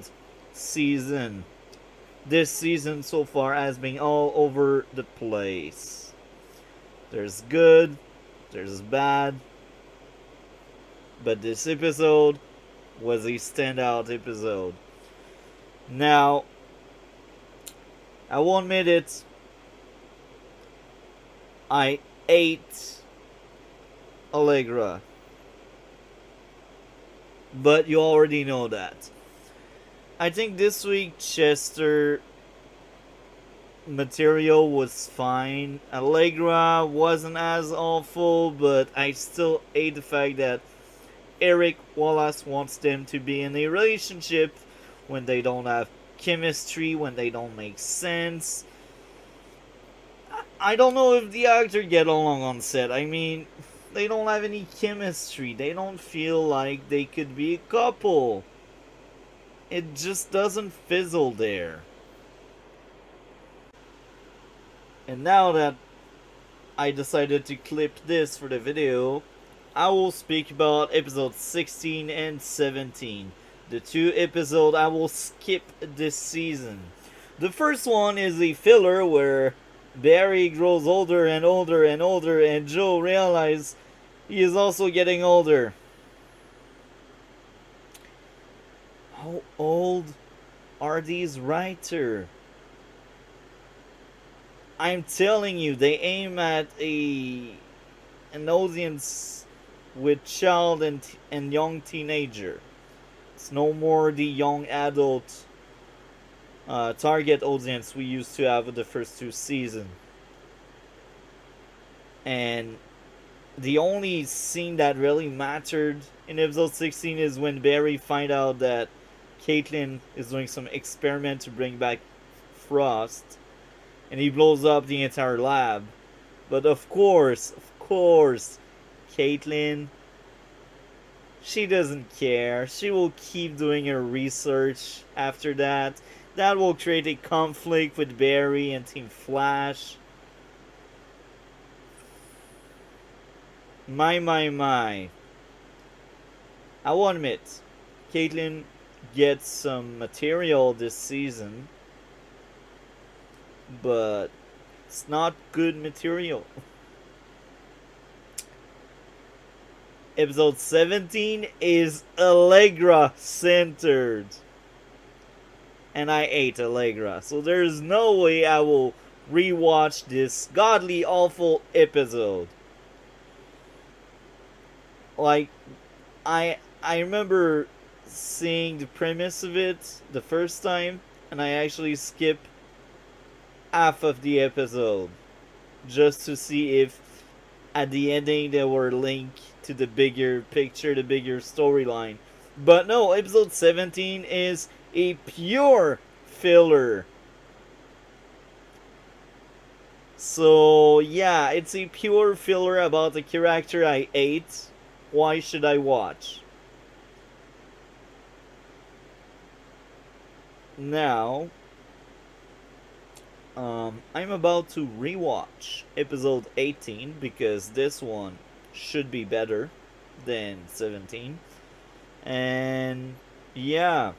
season. This season so far has been all over the place. There's good, there's bad, but this episode was a standout episode. Now, I will admit it, I ate Allegra. But you already know that. I think this week Chester material was fine. Allegra wasn't as awful, but I still hate the fact that Eric Wallace wants them to be in a relationship when they don't have chemistry, when they don't make sense. I don't know if the actors get along on set. I mean, they don't have any chemistry. They don't feel like they could be a couple. It just doesn't fizzle there. And now that I decided to clip this for the video, I will speak about episodes 16 and 17. The two episodes I will skip this season. The first one is a filler where Barry grows older and older and older, and Joe realizes he is also getting older. How old are these writers? I'm telling you, they aim at an audience with child and young teenager. It's no more the young adult target audience we used to have with the first two seasons. And the only scene that really mattered in episode 16 is when Barry finds out that Caitlyn is doing some experiment to bring back Frost, and he blows up the entire lab. But of course, Caitlyn, she doesn't care. She will keep doing her research after that. That will create a conflict with Barry and Team Flash. My. I will admit, Caitlyn gets some material this season, but it's not good material. Episode 17 is Allegra centered. And I ate Allegra, so there's no way I will rewatch this godly awful episode. Like, I remember seeing the premise of it the first time, and I actually skipped half of the episode just to see if at the ending they were linked to the bigger picture, the bigger storyline. But no, episode 17 is a pure filler. So yeah, it's a pure filler about a character I hate. Why should I watch? Now, I'm about to rewatch episode 18 because this one should be better than 17. And yeah,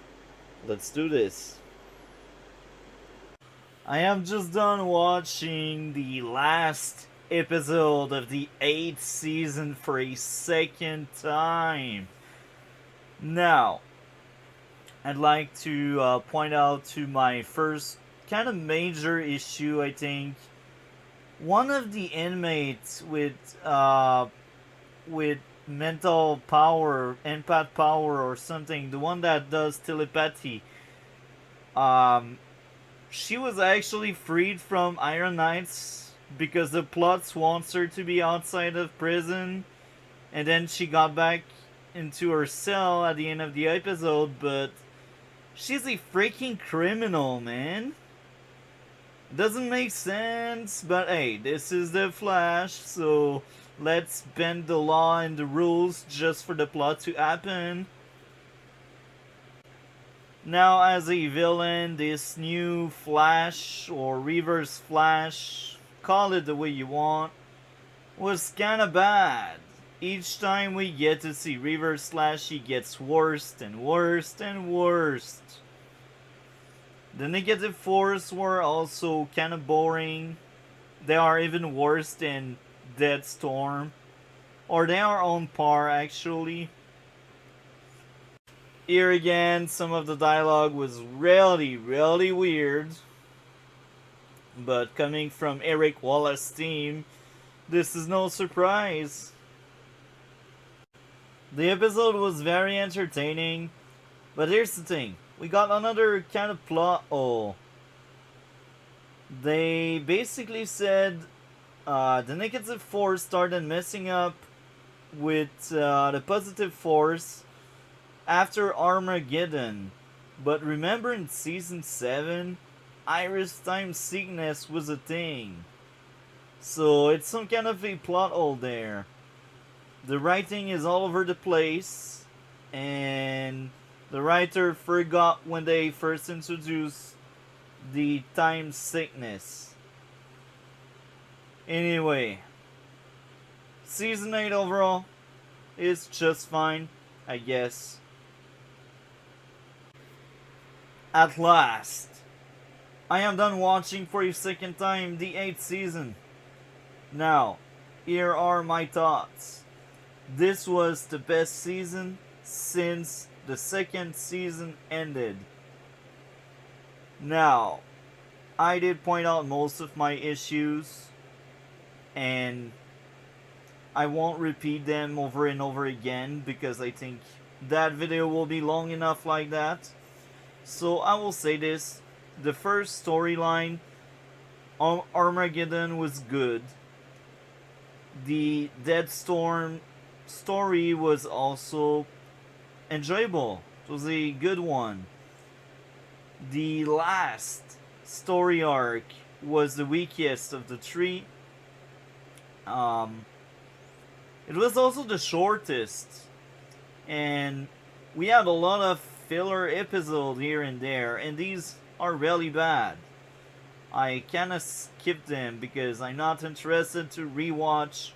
let's do this. I am just done watching the last episode of the 8th season for a second time. Now, I'd like to point out to my first kind of major issue, I think. One of the inmates with mental power, empath power or something, the one that does telepathy, um, she was actually freed from Iron Knights because the plots wants her to be outside of prison, and then she got back into her cell at the end of the episode, but she's a freaking criminal, man. Doesn't make sense, but hey, this is the Flash, so let's bend the law and the rules just for the plot to happen. Now, as a villain, this new Flash or Reverse Flash, call it the way you want, was kinda bad. Each time we get to see Reverse Flash, he gets worse and worse and worse. The negative force were also kinda boring. They are even worse than Dead Storm. Or they are on par, actually. Here again, some of the dialogue was really weird. But coming from Eric Wallace's team, this is no surprise. The episode was very entertaining, but here's the thing. We got another kind of plot hole. They basically said the negative force started messing up with the positive force after Armageddon. But remember in season 7, Iris time sickness was a thing. So it's some kind of a plot hole there. The writing is all over the place, and the writer forgot when they first introduced the time sickness. Anyway, season 8 overall is just fine, I guess. At last, I am done watching for a second time the 8th season. Now, here are my thoughts. This was the best season since the second season ended. Now, I did point out most of my issues, and I won't repeat them over and over again because I think that video will be long enough like that. So I will say this. The first storyline, Armageddon, was good. The Dead Storm story was also enjoyable. It was a good one. The last story arc was the weakest of the three. It was also the shortest, and we had a lot of filler episodes here and there, and these are really bad. I kinda skipped them because I'm not interested to rewatch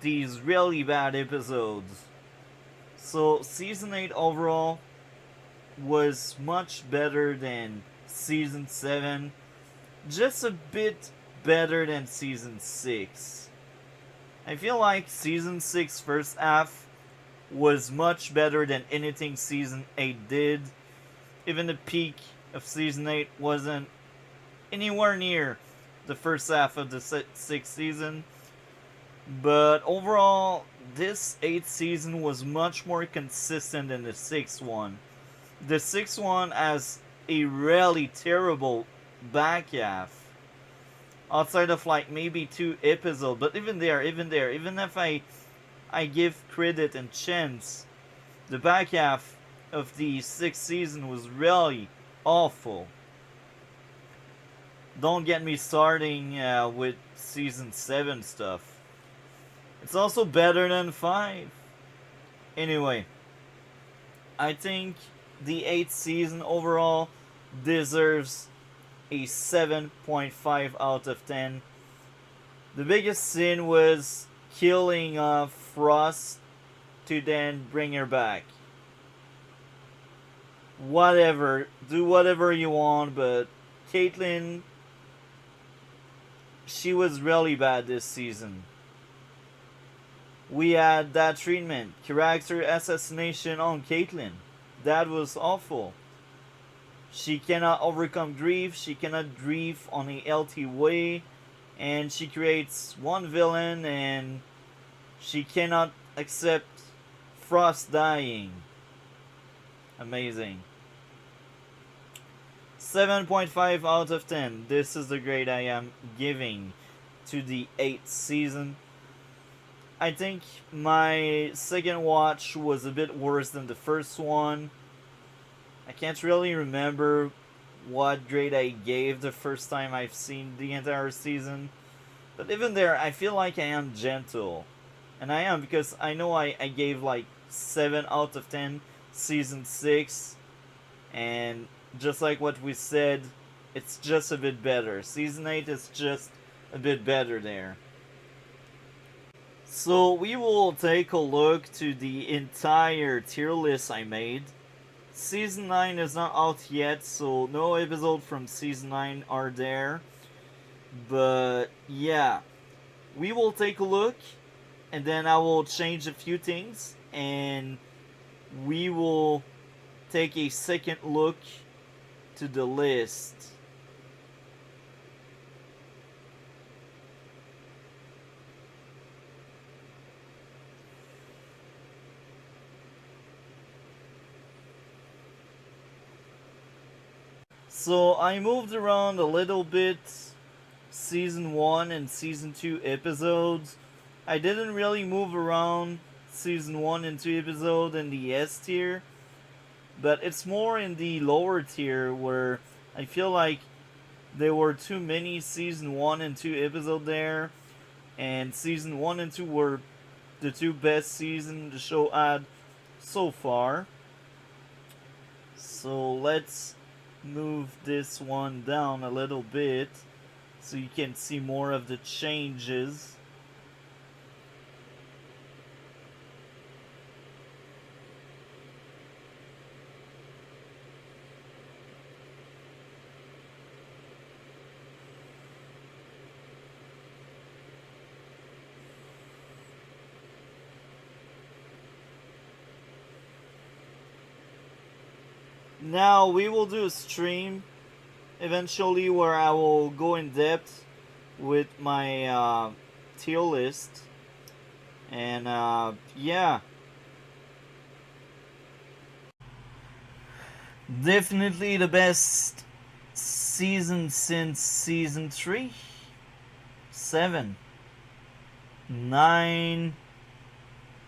these really bad episodes. So season 8 overall was much better than season 7, just a bit better than season 6. I feel like season 6 first half was much better than anything season 8 did. Even the peak of season 8 wasn't anywhere near the first half of the 6th season. But overall, this 8th season was much more consistent than the 6th one. The 6th one has a really terrible back half. Outside of like maybe 2 episodes, but even if I give credit and chance, The back half of the 6th season was really awful. Don't get me starting with season 7 stuff. It's also better than 5. Anyway, I think the 8th season overall deserves a 7.5 out of 10. The biggest sin was killing Frost to then bring her back. Whatever, do whatever you want, but Caitlyn, she was really bad this season. We had that treatment, character assassination on Caitlyn. That was awful. She cannot overcome grief, she cannot grieve on a healthy way, and she creates one villain and she cannot accept Frost dying. Amazing. 7.5 out of 10. This is the grade I am giving to the 8th season. I think my second watch was a bit worse than the first one. I can't really remember what grade I gave the first time I've seen the entire season. But even there, I feel like I am gentle. And I am, because I know I gave like 7 out of 10 season 6. And just like what we said, it's just a bit better. Season 8 is just a bit better there. So we will take a look to the entire tier list I made. Season 9 is not out yet, so no episode from Season 9 are there. But yeah, we will take a look, and then I will change a few things, and we will take a second look to the list. So I moved around a little bit season 1 and season 2 episodes. I didn't really move around season 1 and 2 episode in the S tier, but it's more in the lower tier where I feel like there were too many season 1 and 2 episode there, and season 1 and 2 were the two best seasons the show had so far. So let's move this one down a little bit so you can see more of the changes. Now we will do a stream eventually where I will go in depth with my tier list, and yeah, definitely the best season since season 3, 7, 9.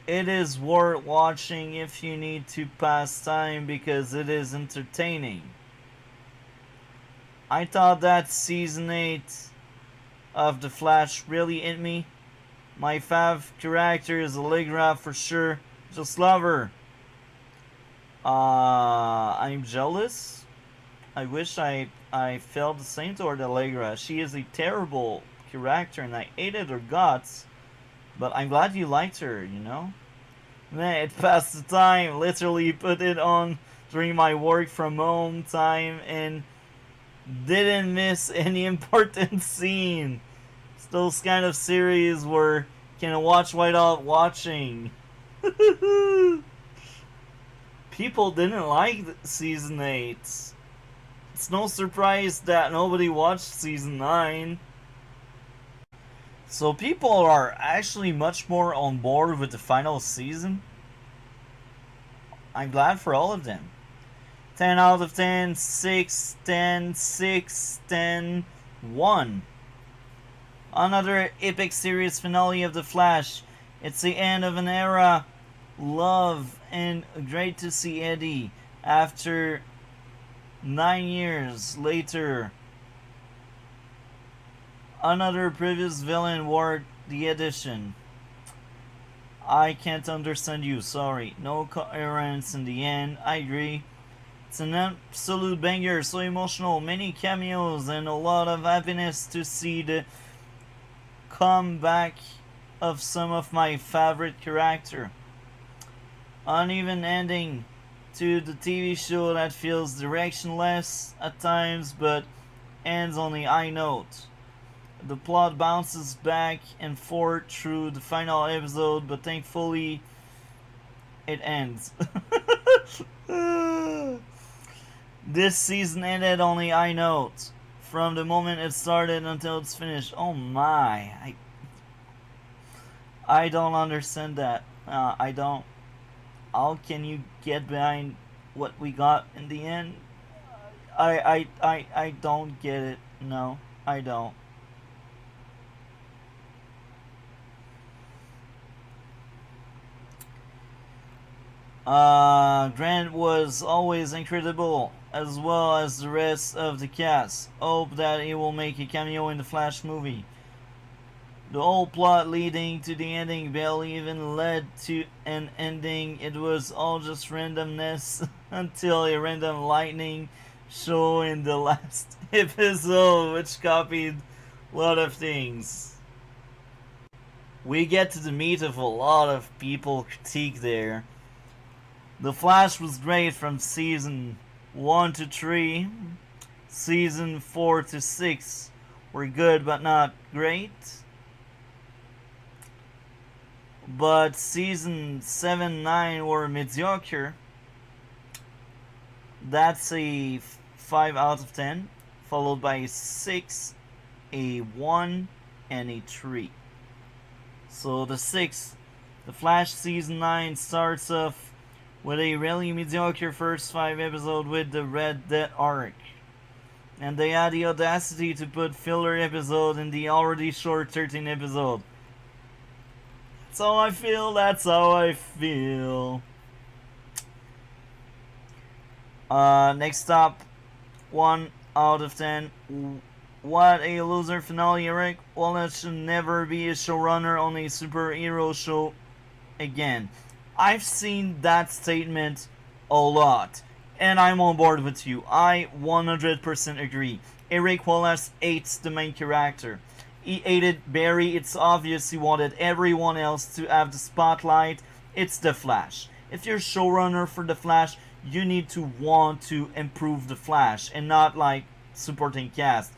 It is worth watching if you need to pass time because it is entertaining. I thought that season 8 of The Flash really hit me. My fav character is Allegra for sure. Just love her. I'm jealous. I wish I felt the same toward Allegra. She is a terrible character and I hated her guts. But I'm glad you liked her, you know? Man, it passed the time. Literally put it on during my work from home time and didn't miss any important scene. It's those kind of series where you can watch without watching. People didn't like season 8. It's no surprise that nobody watched season 9. So people are actually much more on board with the final season. I'm glad for all of them. 10 out of 10, 6, 10, 6, 10, 1. Another epic series finale of The Flash. It's the end of an era. love and great to see Eddie after 9 years later. Another previous villain wore the addition. I can't understand you, sorry. No coherence in the end, I agree. It's an absolute banger, so emotional, many cameos, and a lot of happiness to see the comeback of some of my favorite characters. Uneven ending to the TV show that feels directionless at times, but ends on a high note. The plot bounces back and forth through the final episode, but thankfully it ends. This season ended on a high note. From the moment it started until it's finished. Oh my. I don't understand that. I don't. How can you get behind what we got in the end? I don't get it. No, I don't. Grant was always incredible, as well as the rest of the cast. Hope that he will make a cameo in the Flash movie. The whole plot leading to the ending barely even led to an ending. It was all just randomness until a random lightning show in the last episode, which copied a lot of things. We get to the meat of a lot of people critique there. The Flash was great from season 1 to 3. Season 4 to 6 were good but not great. But season 7, 9 were mediocre. That's a 5 out of 10. Followed by a 6, a 1, and a 3. So the 6, the Flash season 9 starts off with a really mediocre first 5 episodes with the Red Death arc. And they had the audacity to put filler episode in the already short 13 episode. That's how I feel, that's how I feel. Next up, 1 out of 10. What a loser finale, Eric. Wallace should never be a showrunner on a superhero show again. I've seen that statement a lot, and I'm on board with you. I 100% agree. Eric Wallace hates the main character. He hated Barry. It's obvious he wanted everyone else to have the spotlight. It's the Flash. If you're showrunner for the Flash, you need to want to improve the Flash and not like supporting cast.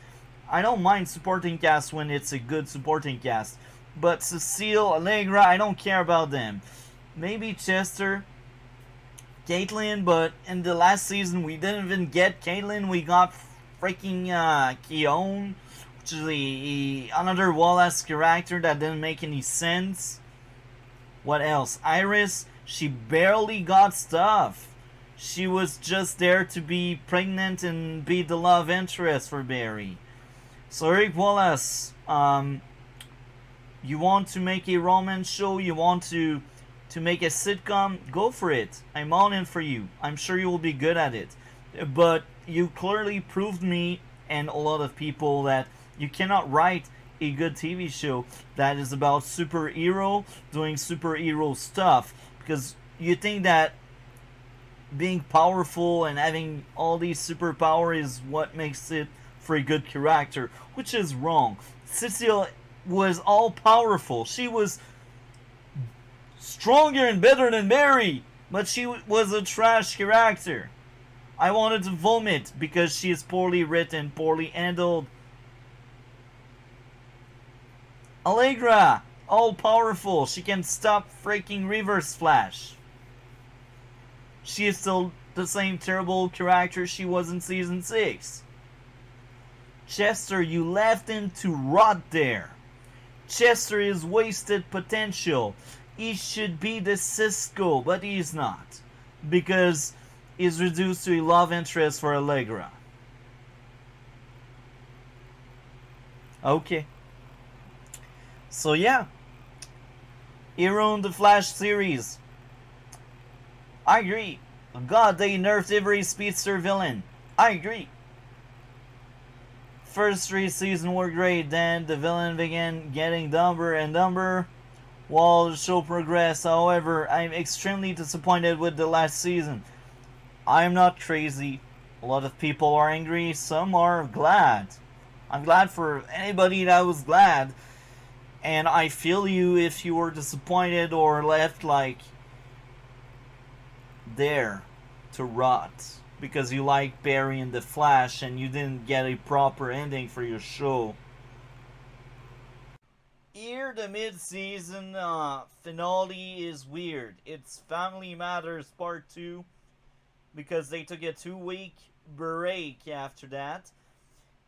I don't mind supporting cast when it's a good supporting cast, but Cecile, Allegra, I don't care about them. Maybe Chester, Caitlin, but in the last season we didn't even get Caitlin. We got freaking Keone, which is another Wallace character that didn't make any sense. What else? Iris, she barely got stuff. She was just there to be pregnant and be the love interest for Barry. So Eric Wallace, you want to make a romance show? You want to make a sitcom? Go for it. I'm all in for you. I'm sure you will be good at it. But you clearly proved me and a lot of people that you cannot write a good TV show that is about superhero doing superhero stuff, because you think that being powerful and having all these superpower is what makes it for a good character, which is wrong. Cecile was all powerful. She was stronger and better than Barry, but she was a trash character. I wanted to vomit because she is poorly written, poorly handled. Allegra, all powerful. She can stop freaking Reverse Flash. She is still the same terrible character she was in season 6. Chester, you left him to rot there. Chester is wasted potential. He should be the Cisco, but he's not, because he's reduced to a love interest for Allegra. Okay. So yeah, he ruined the Flash series. I agree. God, they nerfed every speedster villain. I agree. First three seasons were great, then the villain began getting dumber and dumber while the show progressed. However, I'm extremely disappointed with the last season. I'm not crazy. A lot of people are angry, some are glad. I'm glad for anybody that was glad, and I feel you if you were disappointed or left like there to rot because you like Barry and the Flash and you didn't get a proper ending for your show. Here, the mid-season finale is weird. It's Family Matters Part 2 because they took a 2-week break after that.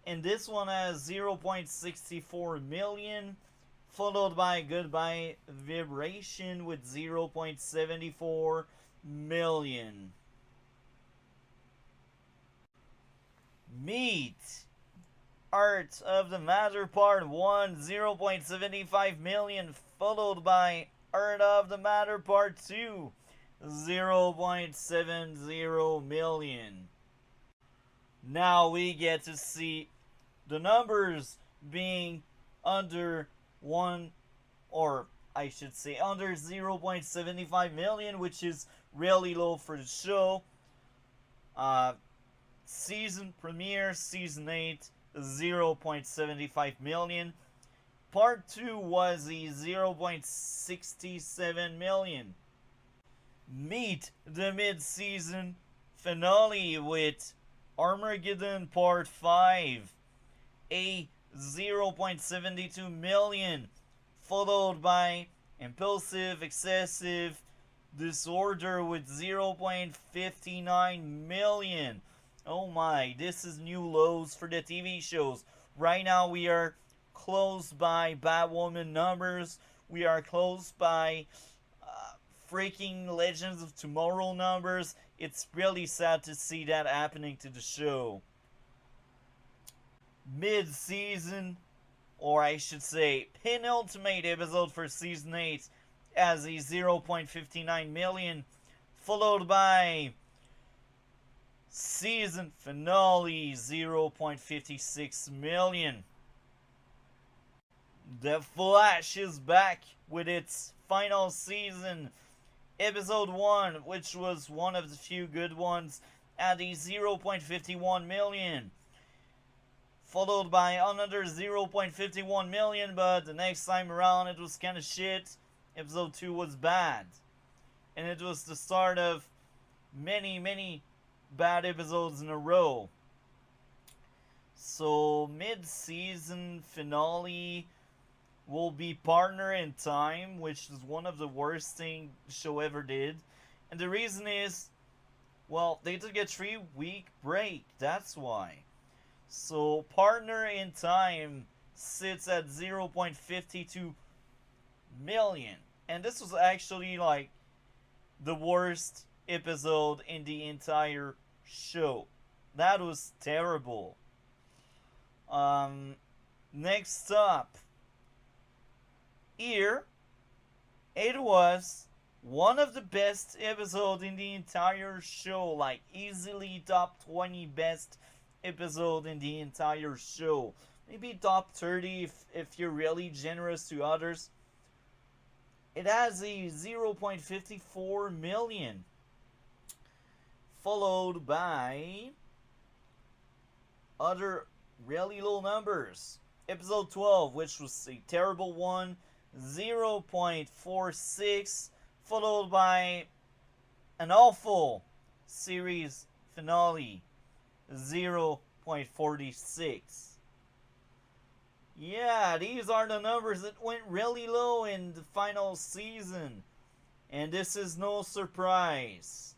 And this one has 0.64 million, followed by Goodbye Vibration with 0.74 million. Meet Art of the Matter Part 1, 0.75 million, followed by Art of the Matter Part 2, 0.70 million. Now we get to see the numbers being under 1, or I should say under 0.75 million, which is really low for the show. Season premiere, season 8, 0.75 million. Part 2 was a 0.67 million. Meet the mid-season finale with Armageddon Part 5, a 0.72 million, followed by Impulsive Excessive Disorder with 0.59 million. Oh my, this is new lows for the TV shows. Right now we are close by Batwoman numbers. We are close by freaking Legends of Tomorrow numbers. It's really sad to see that happening to the show. Mid-season, or I should say penultimate episode for season 8 as a 0.59 million, followed by season finale 0.56 million. The Flash is back with its final season, episode 1, which was one of the few good ones, at a 0.51 million, followed by another 0.51 million, but the next time around it was kind of shit. Episode 2 was bad, and it was the start of many bad episodes in a row. So mid-season finale will be Partner in Time, which is one of the worst things the show ever did. And the reason is, well, they took a 3-week break, that's why. So Partner in Time sits at 0.52 million. And this was actually like the worst episode in the entire show. That was terrible. Next up, here, it was one of the best episodes in the entire show, like easily top 20 best episode in the entire show. Maybe top 30 if you're really generous to others. It has a 0.54 million, followed by other really low numbers. Episode 12, which was a terrible one, 0.46, followed by an awful series finale, 0.46. Yeah, these are the numbers that went really low in the final season, and this is no surprise.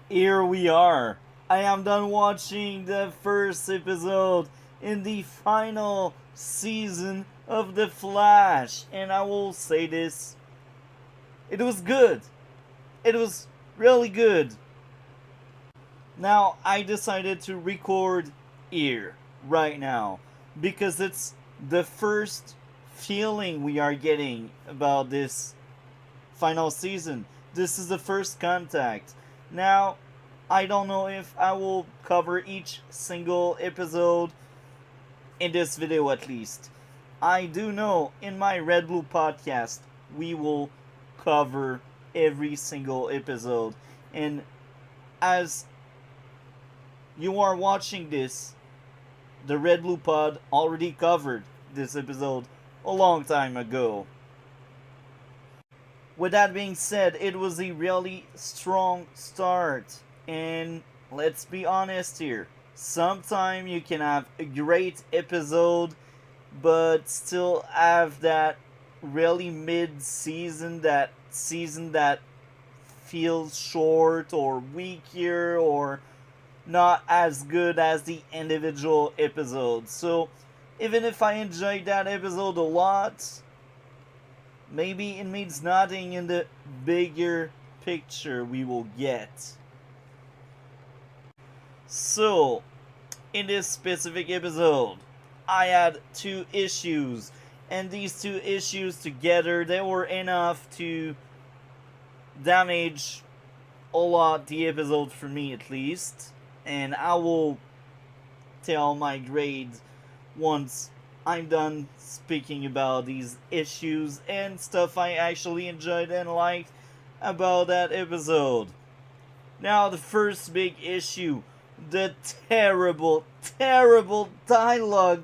Here we are. I am done watching the first episode in the final season of The Flash, and I will say this: it was good. It was really good. Now, I decided to record here, right now, because it's the first feeling we are getting about this final season. This is the first contact. Now, I don't know if I will cover each single episode in this video at least. I do know in my Red Blue podcast we will cover every single episode. And as you are watching this, the Red Blue Pod already covered this episode a long time ago. With that being said, it was a really strong start. And let's be honest here. Sometimes you can have a great episode, but still have that really mid-season, that season that feels short or weaker or not as good as the individual episodes. So, even if I enjoyed that episode a lot, maybe it means nothing in the bigger picture we will get. So, in this specific episode, I had two issues, and these two issues together, they were enough to damage a lot the episode for me at least, and I will tell my grades once I'm done speaking about these issues and stuff I actually enjoyed and liked about that episode. Now, the first big issue, the terrible, terrible dialogue.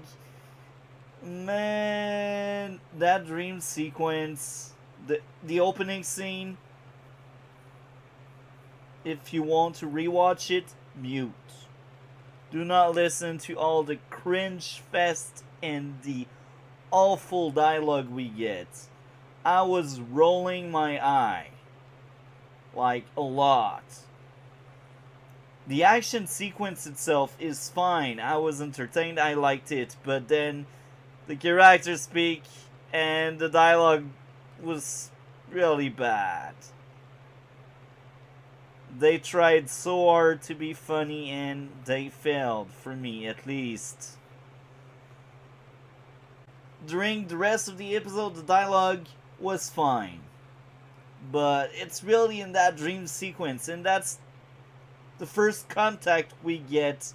Man, that dream sequence, the opening scene, if you want to rewatch it, mute. Do not listen to all the cringe fest and the awful dialogue we get. I was rolling my eye. Like, a lot. The action sequence itself is fine. I was entertained, I liked it. But then the characters speak and the dialogue was really bad. They tried so hard to be funny and they failed, for me at least. During the rest of the episode, the dialogue was fine. But it's really in that dream sequence, and that's the first contact we get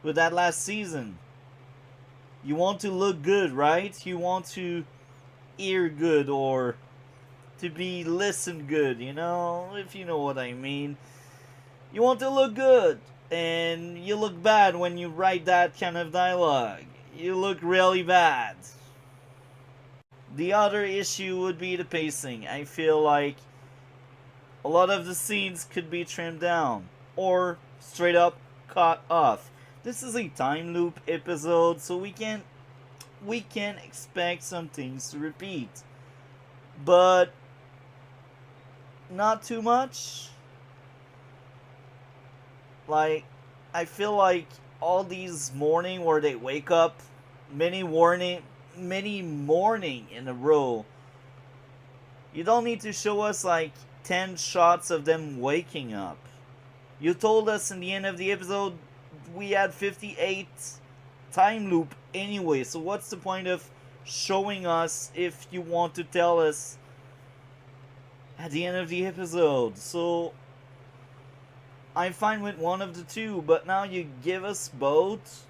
with that last season. You want to look good, right? You want to hear good or to be listened good, you know, if you know what I mean. You want to look good, and you look bad when you write that kind of dialogue. You look really bad. The other issue would be the pacing. I feel like a lot of the scenes could be trimmed down or straight up cut off. This is a time loop episode, so we can expect some things to repeat. But not too much. Like, I feel like all these morning where they wake up, many morning in a row. You don't need to show us like 10 shots of them waking up. You told us in the end of the episode we had 58 time loop anyway, so what's the point of showing us if you want to tell us at the end of the episode? So I'm fine with one of the two, but now you give us both.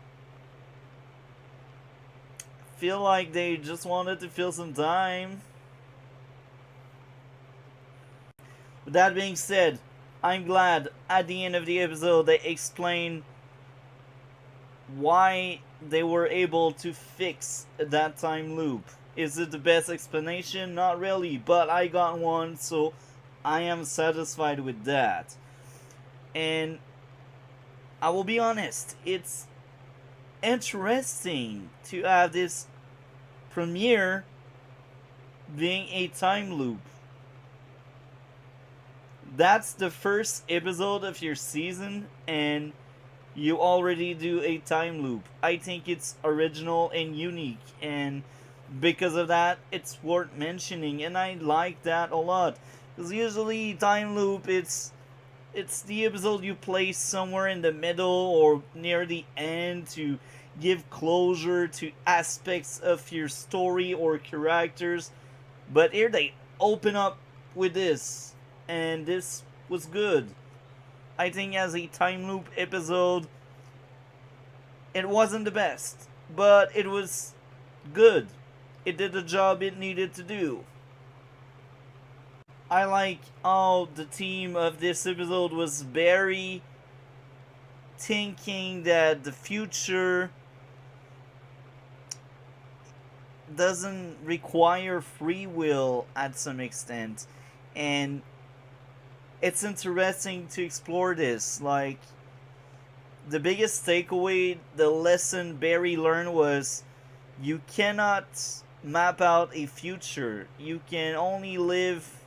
Feel like they just wanted to fill some time. With that being said, I'm glad at the end of the episode they explain why they were able to fix that time loop. Is it the best explanation? Not really, but I got one, so I am satisfied with that. And I will be honest, it's interesting to have this premiere being a time loop. That's the first episode of your season and you already do a time loop. I think it's original and unique, and because of that it's worth mentioning, and I like that a lot. Because usually time loop, it's the episode you place somewhere in the middle or near the end to give closure to aspects of your story or characters. But here they open up with this, and this was good. I think as a time loop episode, it wasn't the best, but it was good. It did the job it needed to do. I like how the theme of this episode was very thinking that the future doesn't require free will at some extent, and it's interesting to explore this. Like, the biggest takeaway, the lesson Barry learned was you cannot map out a future. You can only live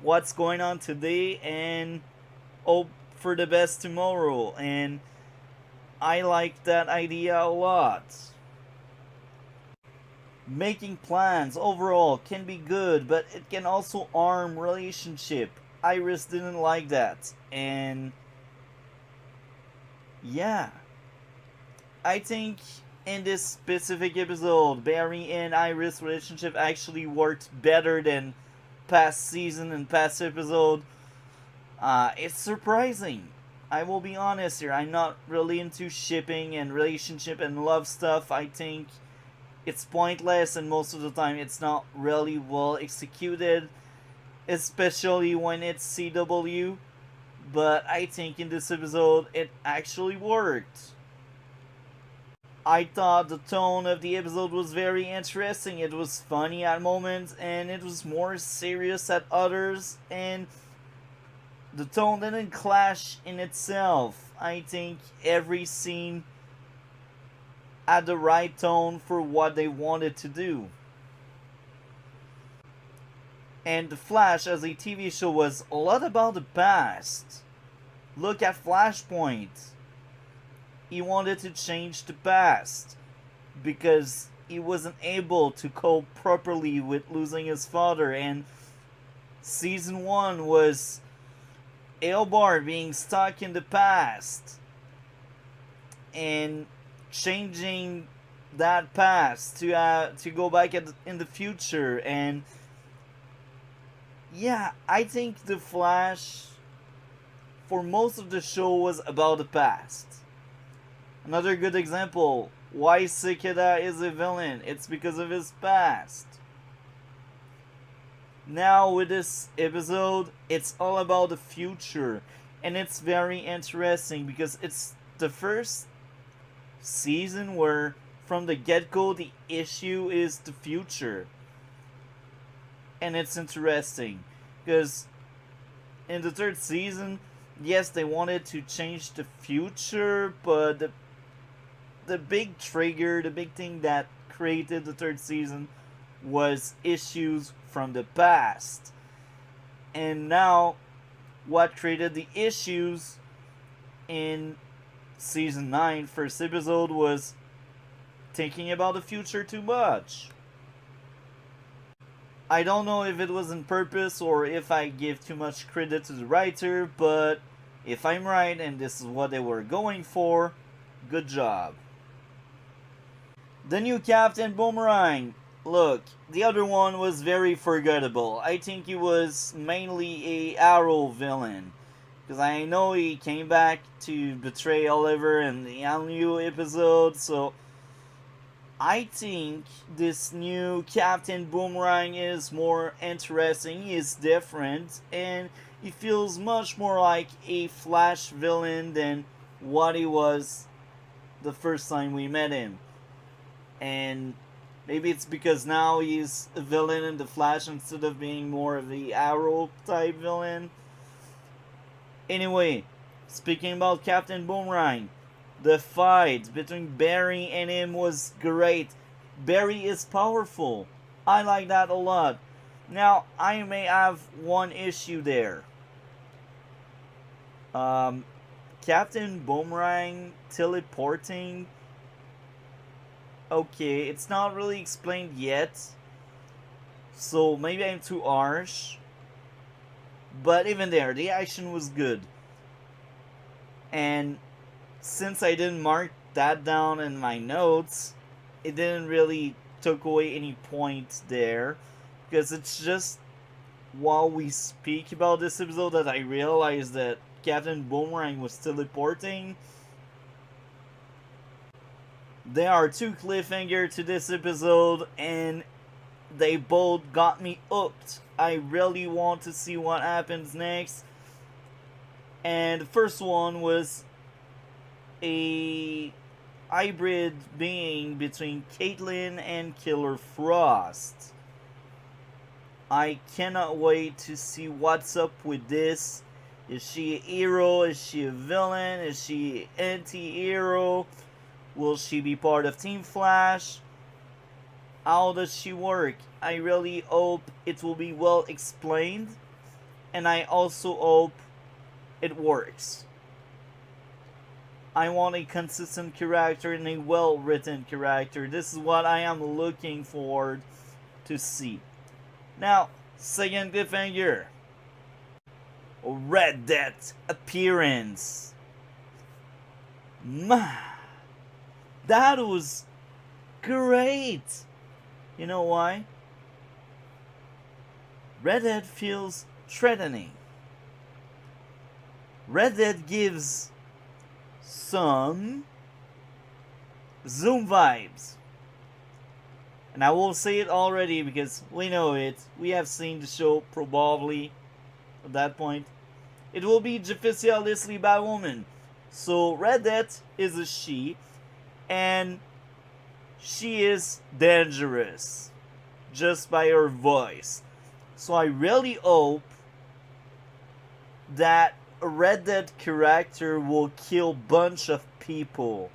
what's going on today and hope for the best tomorrow. And I like that idea a lot. Making plans overall can be good, but it can also harm relationship. Iris didn't like that. And yeah, I think in this specific episode, Barry and Iris' relationship actually worked better than past season and past episode. It's surprising. I will be honest here. I'm not really into shipping and relationship and love stuff. I think it's pointless, and most of the time it's not really well executed, especially when it's CW. But I think in this episode it actually worked. I thought the tone of the episode was very interesting. It was funny at moments and it was more serious at others, and the tone didn't clash in itself. I think every scene had the right tone for what they wanted to do. And The Flash as a TV show was a lot about the past. Look at Flashpoint. He wanted to change the past because he wasn't able to cope properly with losing his father. And season 1 was Eobard being stuck in the past and changing that past to go back in the future. And yeah, I think The Flash for most of the show was about the past. Another good example, why Cicada is a villain. It's because of his past. Now with this episode, it's all about the future. And it's very interesting because it's the first season where from the get-go the issue is the future. And it's interesting because in the third season, yes, they wanted to change the future, but the big trigger, the big thing that created the third season was issues from the past. And now, what created the issues in season 9, first episode, was thinking about the future too much. I don't know if it was on purpose or if I give too much credit to the writer, but if I'm right and this is what they were going for, good job. The new Captain Boomerang. Look, the other one was very forgettable. I think he was mainly a Arrow villain. Because I know he came back to betray Oliver in the new episode, so I think this new Captain Boomerang is more interesting, he is different, and he feels much more like a Flash villain than what he was the first time we met him. And maybe it's because now he's a villain in the Flash instead of being more of the Arrow type villain. Anyway, speaking about Captain Boomerang, the fight between Barry and him was great. Barry is powerful. I like that a lot. Now, I may have one issue there. Captain Boomerang teleporting. Okay, it's not really explained yet. So maybe I'm too harsh. But even there, the action was good. And since I didn't mark that down in my notes, it didn't really took away any points there. Because it's just while we speak about this episode that I realized that Captain Boomerang was teleporting. There are two cliffhangers to this episode, and they both got me hooked. I really want to see what happens next. And the first one was a hybrid being between Caitlin and Killer Frost. I cannot wait to see what's up with this. Is she a hero? Is she a villain? Is she anti-hero? Will she be part of Team Flash? How does she work? I really hope it will be well explained. And I also hope it works. I want a consistent character and a well-written character. This is what I am looking forward to see. Now, second cliffhanger. Red Death appearance. That was great. You know why? Red Dead feels threatening. Red Dead gives some Zoom vibes. And I will say it already because we know it. We have seen the show probably at that point. It will be Judicially Batwoman. So Red Death is a she. And she is dangerous. Just by her voice. So I really hope that a Red Dead character will kill bunch of people.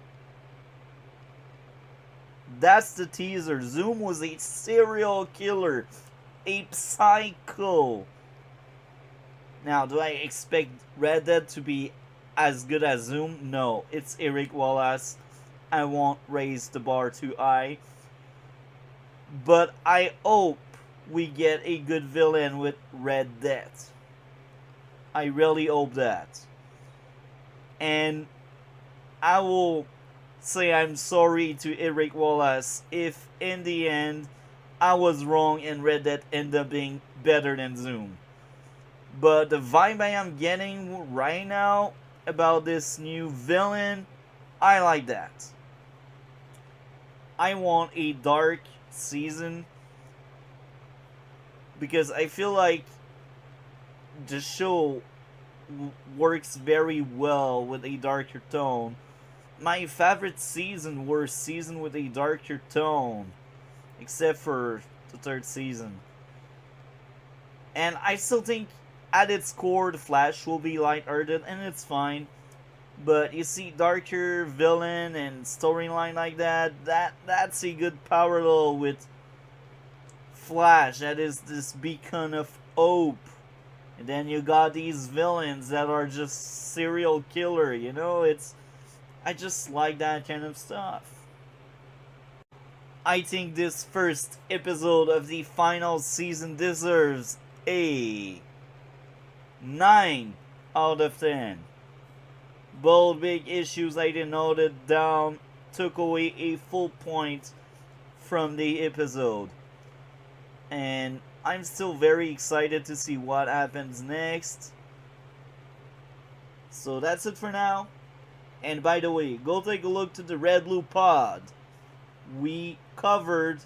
That's the teaser. Zoom was a serial killer. A psycho. Now, do I expect Red Dead to be as good as Zoom? No. It's Eric Wallace. I won't raise the bar too high. But I hope we get a good villain with Red Dead. I really hope that. And I will say I'm sorry to Eric Wallace if in the end I was wrong and Red Dead ended up being better than Zoom. But the vibe I am getting right now about this new villain, I like that. I want a dark season because I feel like the show works very well with a darker tone. My favorite season were season with a darker tone, except for the third season. And I still think at its core the Flash will be lighthearted and it's fine. But you see darker villain and storyline like that's a good parallel with Flash. That is this beacon of hope. And then you got these villains that are just serial killer, you know? I just like that kind of stuff. I think this first episode of the final season deserves a 9 out of 10. Both big issues I denoted down took away a full point from the episode. And I'm still very excited to see what happens next. So that's it for now. And by the way, go take a look to the redblue pod. We covered,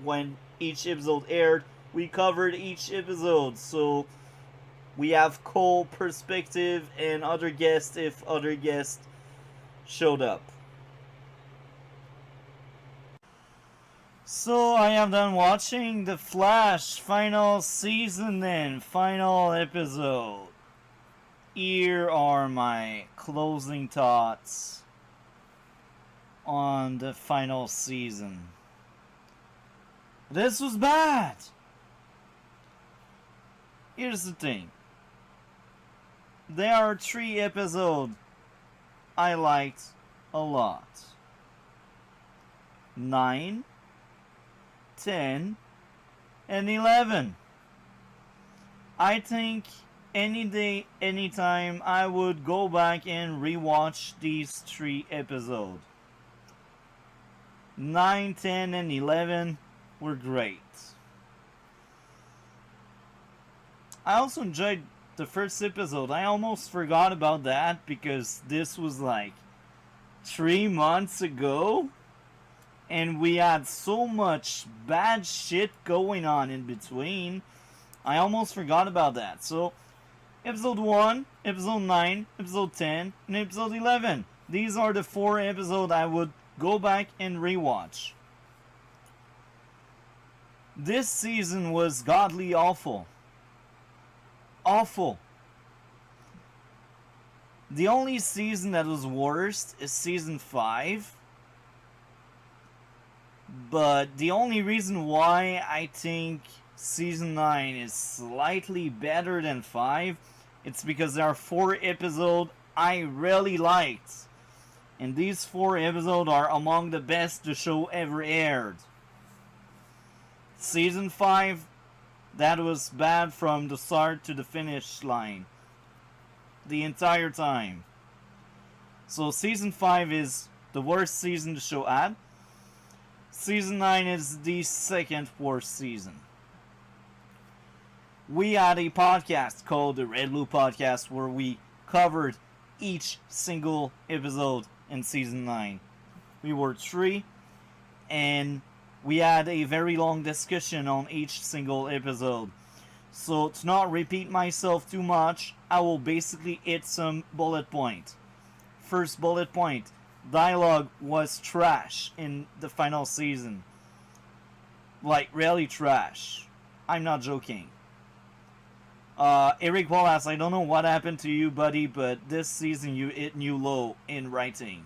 when each episode aired, we covered each episode. So we have Cole perspective and other guests if other guests showed up. So I am done watching The Flash final season and final episode. Here are my closing thoughts on the final season. This was bad. Here's the thing. There are 3 episodes I liked a lot. 9, 10, and 11. I think any day, anytime, I would go back and rewatch these 3 episodes. 9, 10, and 11 were great. I also enjoyed the first episode. I almost forgot about that because this was like 3 months ago, and we had so much bad shit going on in between. I almost forgot about that. So, episode 1, episode 9, episode 10, and episode 11. These are the 4 episodes I would go back and rewatch. This season was godly awful. Awful. The only season that was worst is season 5. But the only reason why I think season 9 is slightly better than 5, it's because there are 4 episodes I really liked. And these 4 episodes are among the best the show ever aired. Season 5, that was bad from the start to the finish line. The entire time. So season 5 is the worst season the show had. Season 9 is the second worst season. We had a podcast called the Redblue Podcast where we covered each single episode in season 9. We were 3, and we had a very long discussion on each single episode. So to not repeat myself too much, I will basically hit some bullet point. First bullet point. Dialogue was trash in the final season. Like, really trash. I'm not joking. Eric Wallace, I don't know what happened to you, buddy, but this season you hit new low in writing.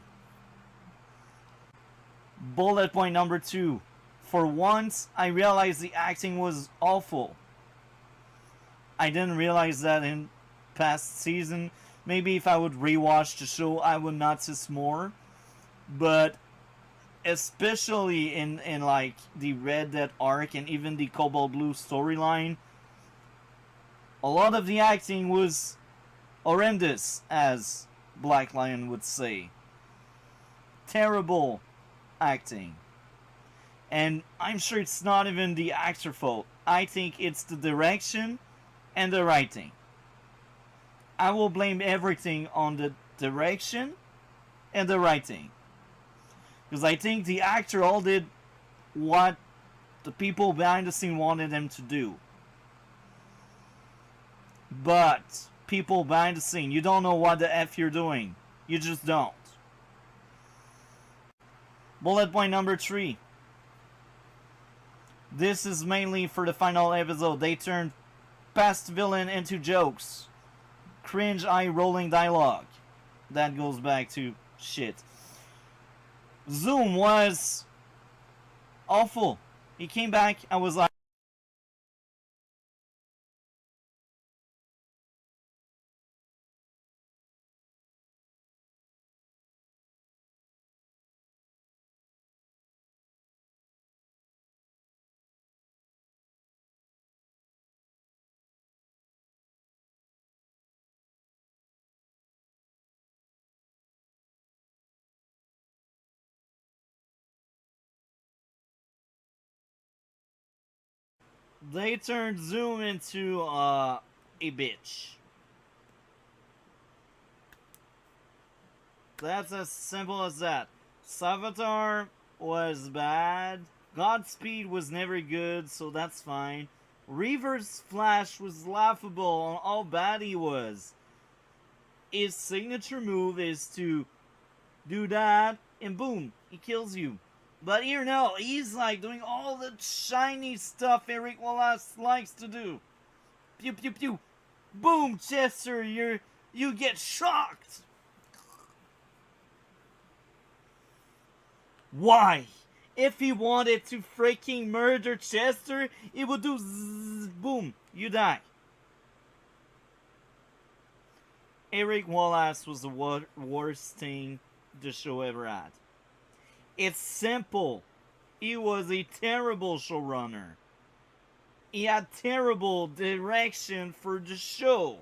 Bullet point number 2. For once, I realized the acting was awful. I didn't realize that in past season. Maybe if I would rewatch the show, I would notice more. But especially in like the Red Dead arc and even the Cobalt Blue storyline, a lot of the acting was horrendous, as Black Lion would say. Terrible acting. And I'm sure it's not even the actor's fault. I think it's the direction and the writing. I will blame everything on the direction and the writing. Because I think the actor all did what the people behind the scene wanted them to do. But people behind the scene, you don't know what the F you're doing. You just don't. Bullet point number 3. This is mainly for the final episode. They turned past villain into jokes. Cringe eye-rolling dialogue. That goes back to shit. Zoom was awful. He came back, I was like, they turned Zoom into a bitch. That's as simple as that. Savitar was bad. Godspeed was never good, so that's fine. Reverse Flash was laughable on how bad he was. His signature move is to do that, and boom, he kills you. But here, no, he's like doing all the shiny stuff Eric Wallace likes to do. Pew pew pew. Boom, Chester, you get shocked. Why? If he wanted to freaking murder Chester, he would do zzz, boom, you die. Eric Wallace was the worst thing the show ever had. It's simple. He was a terrible showrunner. He had terrible direction for the show.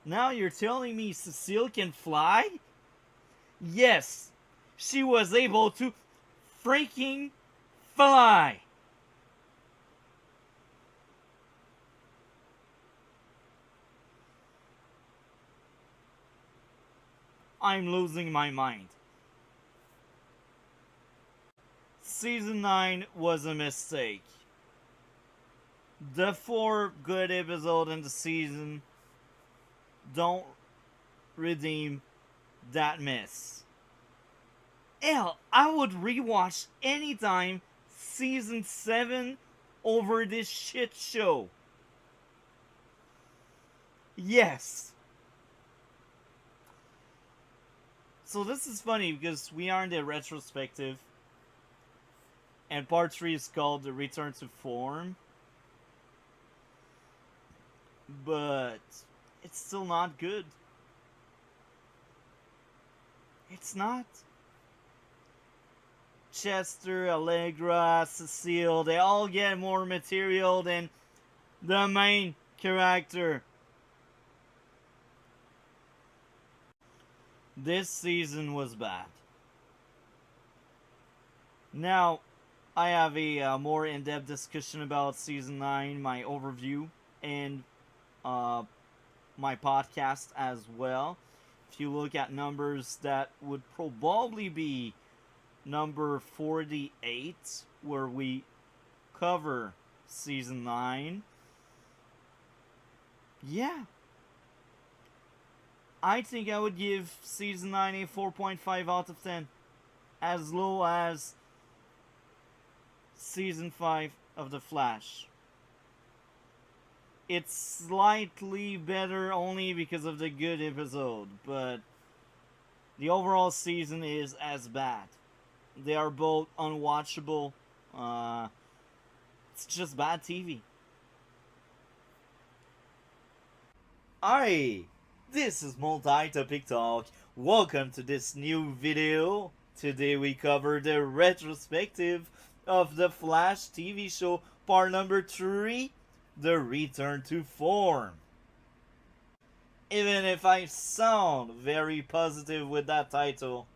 Now you're telling me Cecile can fly? Yes, she was able to freaking fly. I'm losing my mind. Season 9 was a mistake. The 4 good episodes in the season don't redeem that mess. Hell, I would rewatch anytime season 7 over this shit show. Yes. So this is funny because we are in the retrospective, and part 3 is called the Return to Form. But it's still not good. It's not. Chester, Allegra, Cecile, they all get more material than the main character. This season was bad. Now, I have a more in-depth discussion about season 9, my overview, and my podcast as well. If you look at numbers, that would probably be number 48, where we cover season 9. Yeah. I think I would give season 9 a 4.5 out of 10. As low as season 5 of The Flash. It's slightly better only because of the good episode, but the overall season is as bad. They are both unwatchable. It's just bad TV. Hi, this is Multi-Topic Talk. Welcome to this new video. Today we cover the retrospective of the Flash TV show, part number 3, The Return to Form. Even if I sound very positive with that title,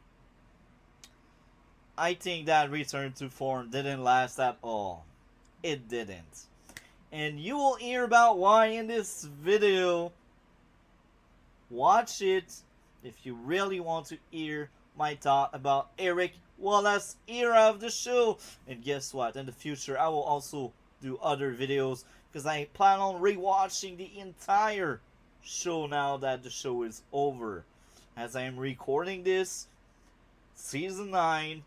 I think that Return to Form didn't last at all. It didn't. And you will hear about why in this video. Watch it if you really want to hear my thought about Eric Wallace's era of the show. And guess what? In the future, I will also do other videos because I plan on rewatching the entire show now that the show is over. As I am recording this, season 9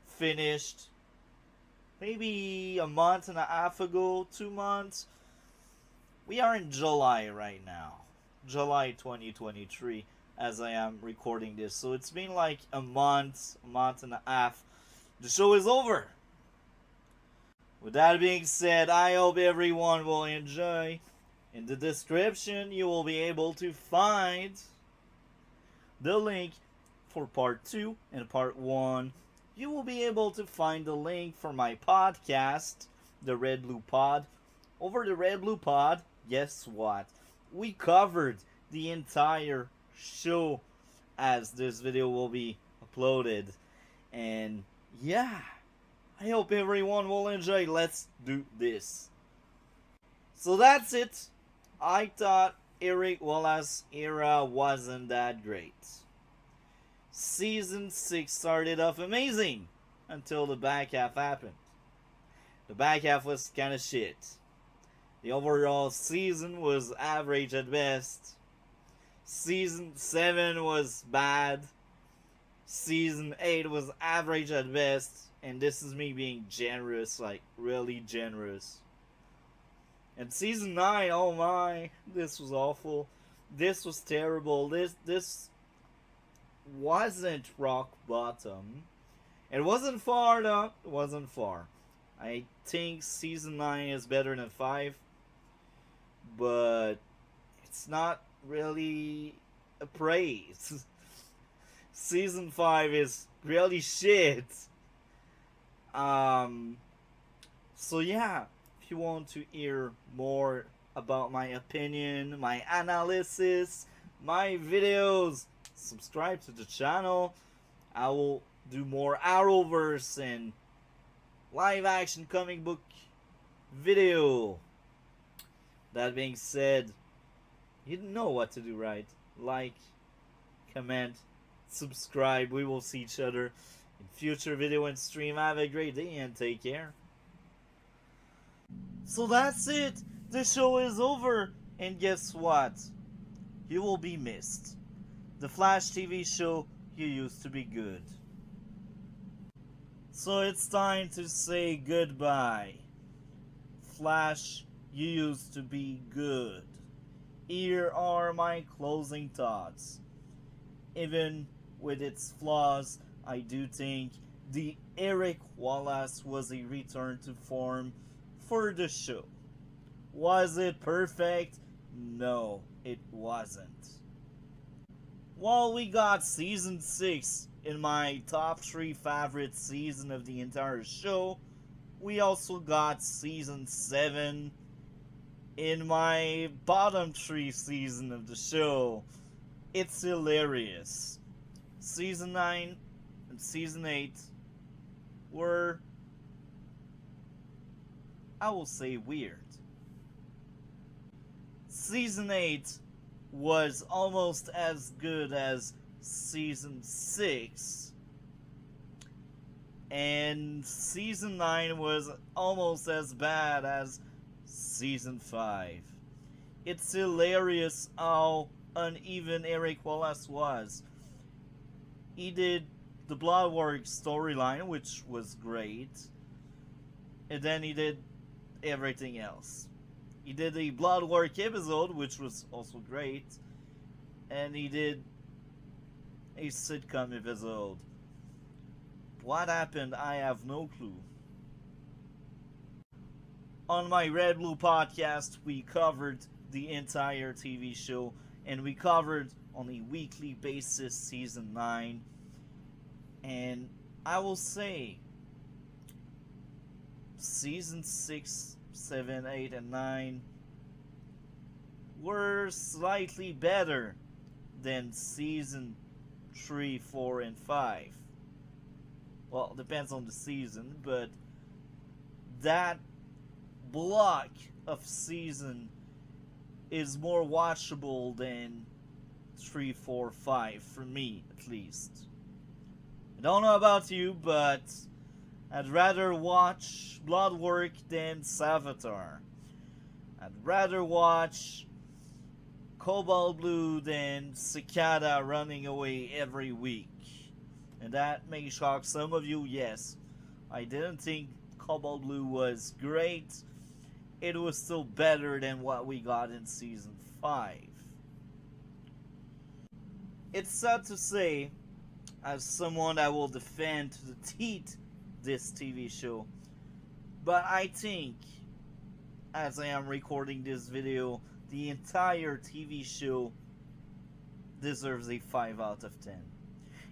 finished maybe a month and a half ago, 2 months. We are in July right now. July 2023 as I am recording this. So it's been like a month and a half. The show is over. With that being said, I hope everyone will enjoy. In the description, you will be able to find the link for part 2 and part 1. You will be able to find the link for my podcast, the Red Blue Pod. Over the Red Blue Pod, guess what? We covered the entire show as this video will be uploaded. And yeah, I hope everyone will enjoy. Let's do this. So that's it. I thought Eric Wallace's era wasn't that great. Season 6 started off amazing until the back half happened. The back half was kinda shit. The overall season was average at best. Season 7 was bad. Season 8 was average at best. And this is me being generous, like really generous. And season 9, oh my, this was awful. This was terrible. This wasn't rock bottom. It wasn't far though. It wasn't far. I think season 9 is better than 5. But it's not really a praise. Season 5 is really shit. So yeah, if you want to hear more about my opinion, my analysis, my videos, subscribe to the channel. I will do more arrowverse and live action comic book video. That being said, you know what to do, right? Like, comment, subscribe. We will see each other in future video and stream. Have a great day and take care. So that's it. The show is over. And guess what? You will be missed. The Flash TV show, you used to be good. So it's time to say goodbye. Flash, you used to be good. Here are my closing thoughts. Even with its flaws, I do think the Eric Wallace was a return to form for the show. Was it perfect? No, it wasn't. While we got season 6 in my top 3 favorite season of the entire show, we also got season 7 in my bottom 3 season of the show. It's hilarious. Season 9 and season 8 were, I will say, weird. Season 8 was almost as good as season 6, and season 9 was almost as bad as season 5. It's hilarious how uneven Eric Wallace was. He did the Bloodwork storyline, which was great, and then he did everything else. He did a Bloodwork episode, which was also great, and he did a sitcom episode. What happened? I have no clue. On my Red Blue podcast, we covered the entire TV show, and we covered on a weekly basis season 9. And I will say, season 6, 7, 8, and 9 were slightly better than season 3, 4, and 5. Well, depends on the season, but that block of season is more watchable than 3, 4, 5, for me at least. I don't know about you, but I'd rather watch Bloodwork than Savitar. I'd rather watch Cobalt Blue than Cicada running away every week. And that may shock some of you, yes. I didn't think Cobalt Blue was great. It was still better than what we got in season 5. It's sad to say, as someone that will defend to the teeth this TV show, but I think, as I am recording this video, the entire TV show deserves a 5 out of 10.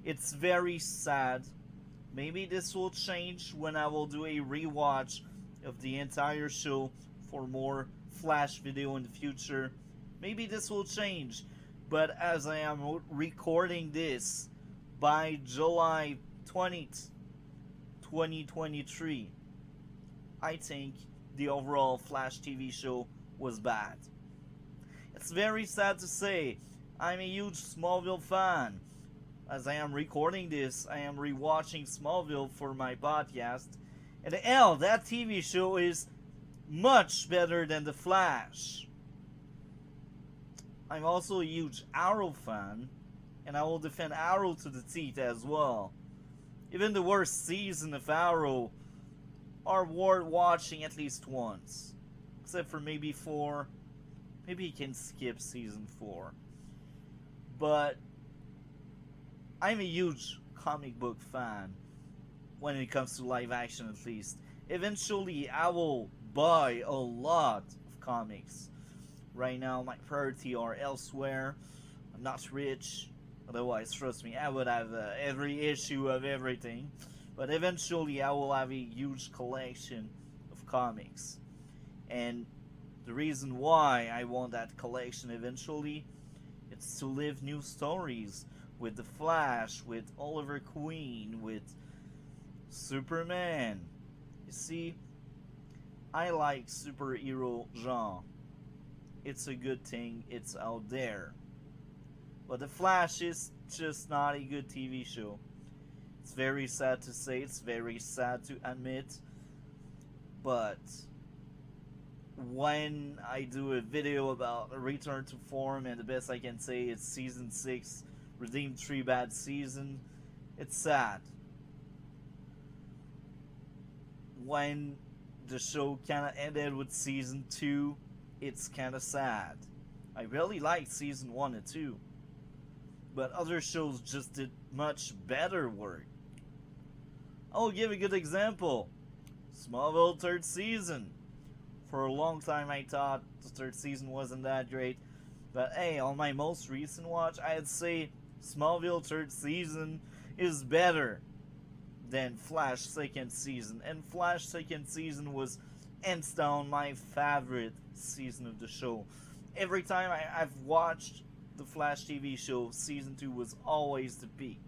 It's very sad. Maybe this will change when I will do a rewatch of the entire show for more Flash video in the future. Maybe this will change, but as I am recording this by July 20th, 2023, I think the overall Flash TV show was bad. It's very sad to say. I'm a huge Smallville fan. As I am recording this, I am rewatching Smallville for my podcast. And hell, that TV show is much better than The Flash. I'm also a huge Arrow fan, and I will defend Arrow to the teeth as well. Even the worst season of Arrow are worth watching at least once. Except for maybe 4. Maybe you can skip season 4. But I'm a huge comic book fan, when it comes to live action at least. Eventually I will buy a lot of comics. Right now my priority are elsewhere. I'm not rich, otherwise trust me, I would have every issue of everything. But eventually I will have a huge collection of comics. And the reason why I want that collection eventually, it's to live new stories with The Flash, with Oliver Queen, with Superman. You see, I like superhero genre. It's a good thing, it's out there. But The Flash is just not a good TV show. It's very sad to say, it's very sad to admit, but when I do a video about a return to form, and the best I can say is season 6 redeemed 3 bad season, it's sad. When the show kinda ended with season 2, it's kinda sad. I really liked season 1 and 2, but other shows just did much better work. I'll give a good example. Smallville 3rd season. For a long time I thought the 3rd season wasn't that great, but hey, on my most recent watch, I'd say Smallville 3rd season is better than Flash 2nd season, and Flash 2nd season was hands down my favorite season of the show. Every time I've watched the Flash TV show, season 2 was always the peak.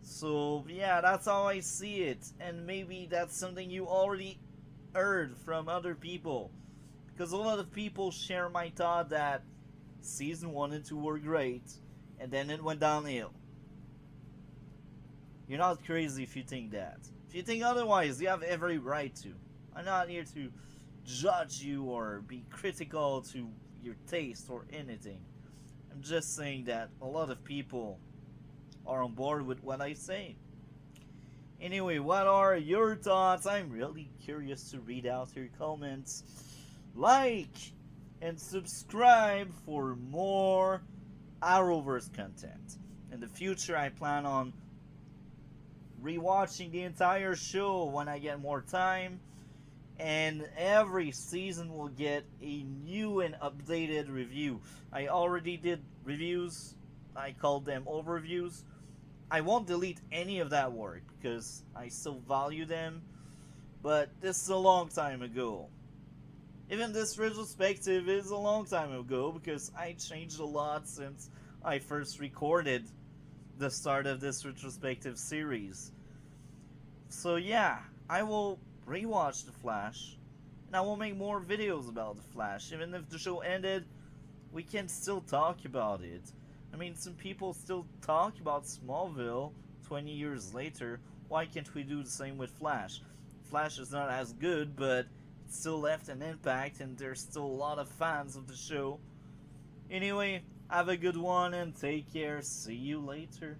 So yeah, that's how I see it, and maybe that's something you already heard from other people, because a lot of people share my thought that season 1 and 2 were great, and then it went downhill. You're not crazy if you think that. If you think otherwise, you have every right to. I'm not here to judge you or be critical to your taste or anything. I'm just saying that a lot of people are on board with what I say. Anyway, what are your thoughts? I'm really curious to read out your comments. Like and subscribe for more Arrowverse content. In the future, I plan on rewatching the entire show when I get more time, and every season will get a new and updated review. I already did reviews. I called them overviews. I won't delete any of that work because I still value them, but this is a long time ago. Even this retrospective is a long time ago because I changed a lot since I first recorded the start of this retrospective series. So yeah, I will rewatch The Flash, and I will make more videos about The Flash. Even if the show ended, we can still talk about it. I mean, some people still talk about Smallville 20 years later. Why can't we do the same with Flash? Flash is not as good, but it still left an impact, and there's still a lot of fans of the show. Anyway, have a good one and take care. See you later.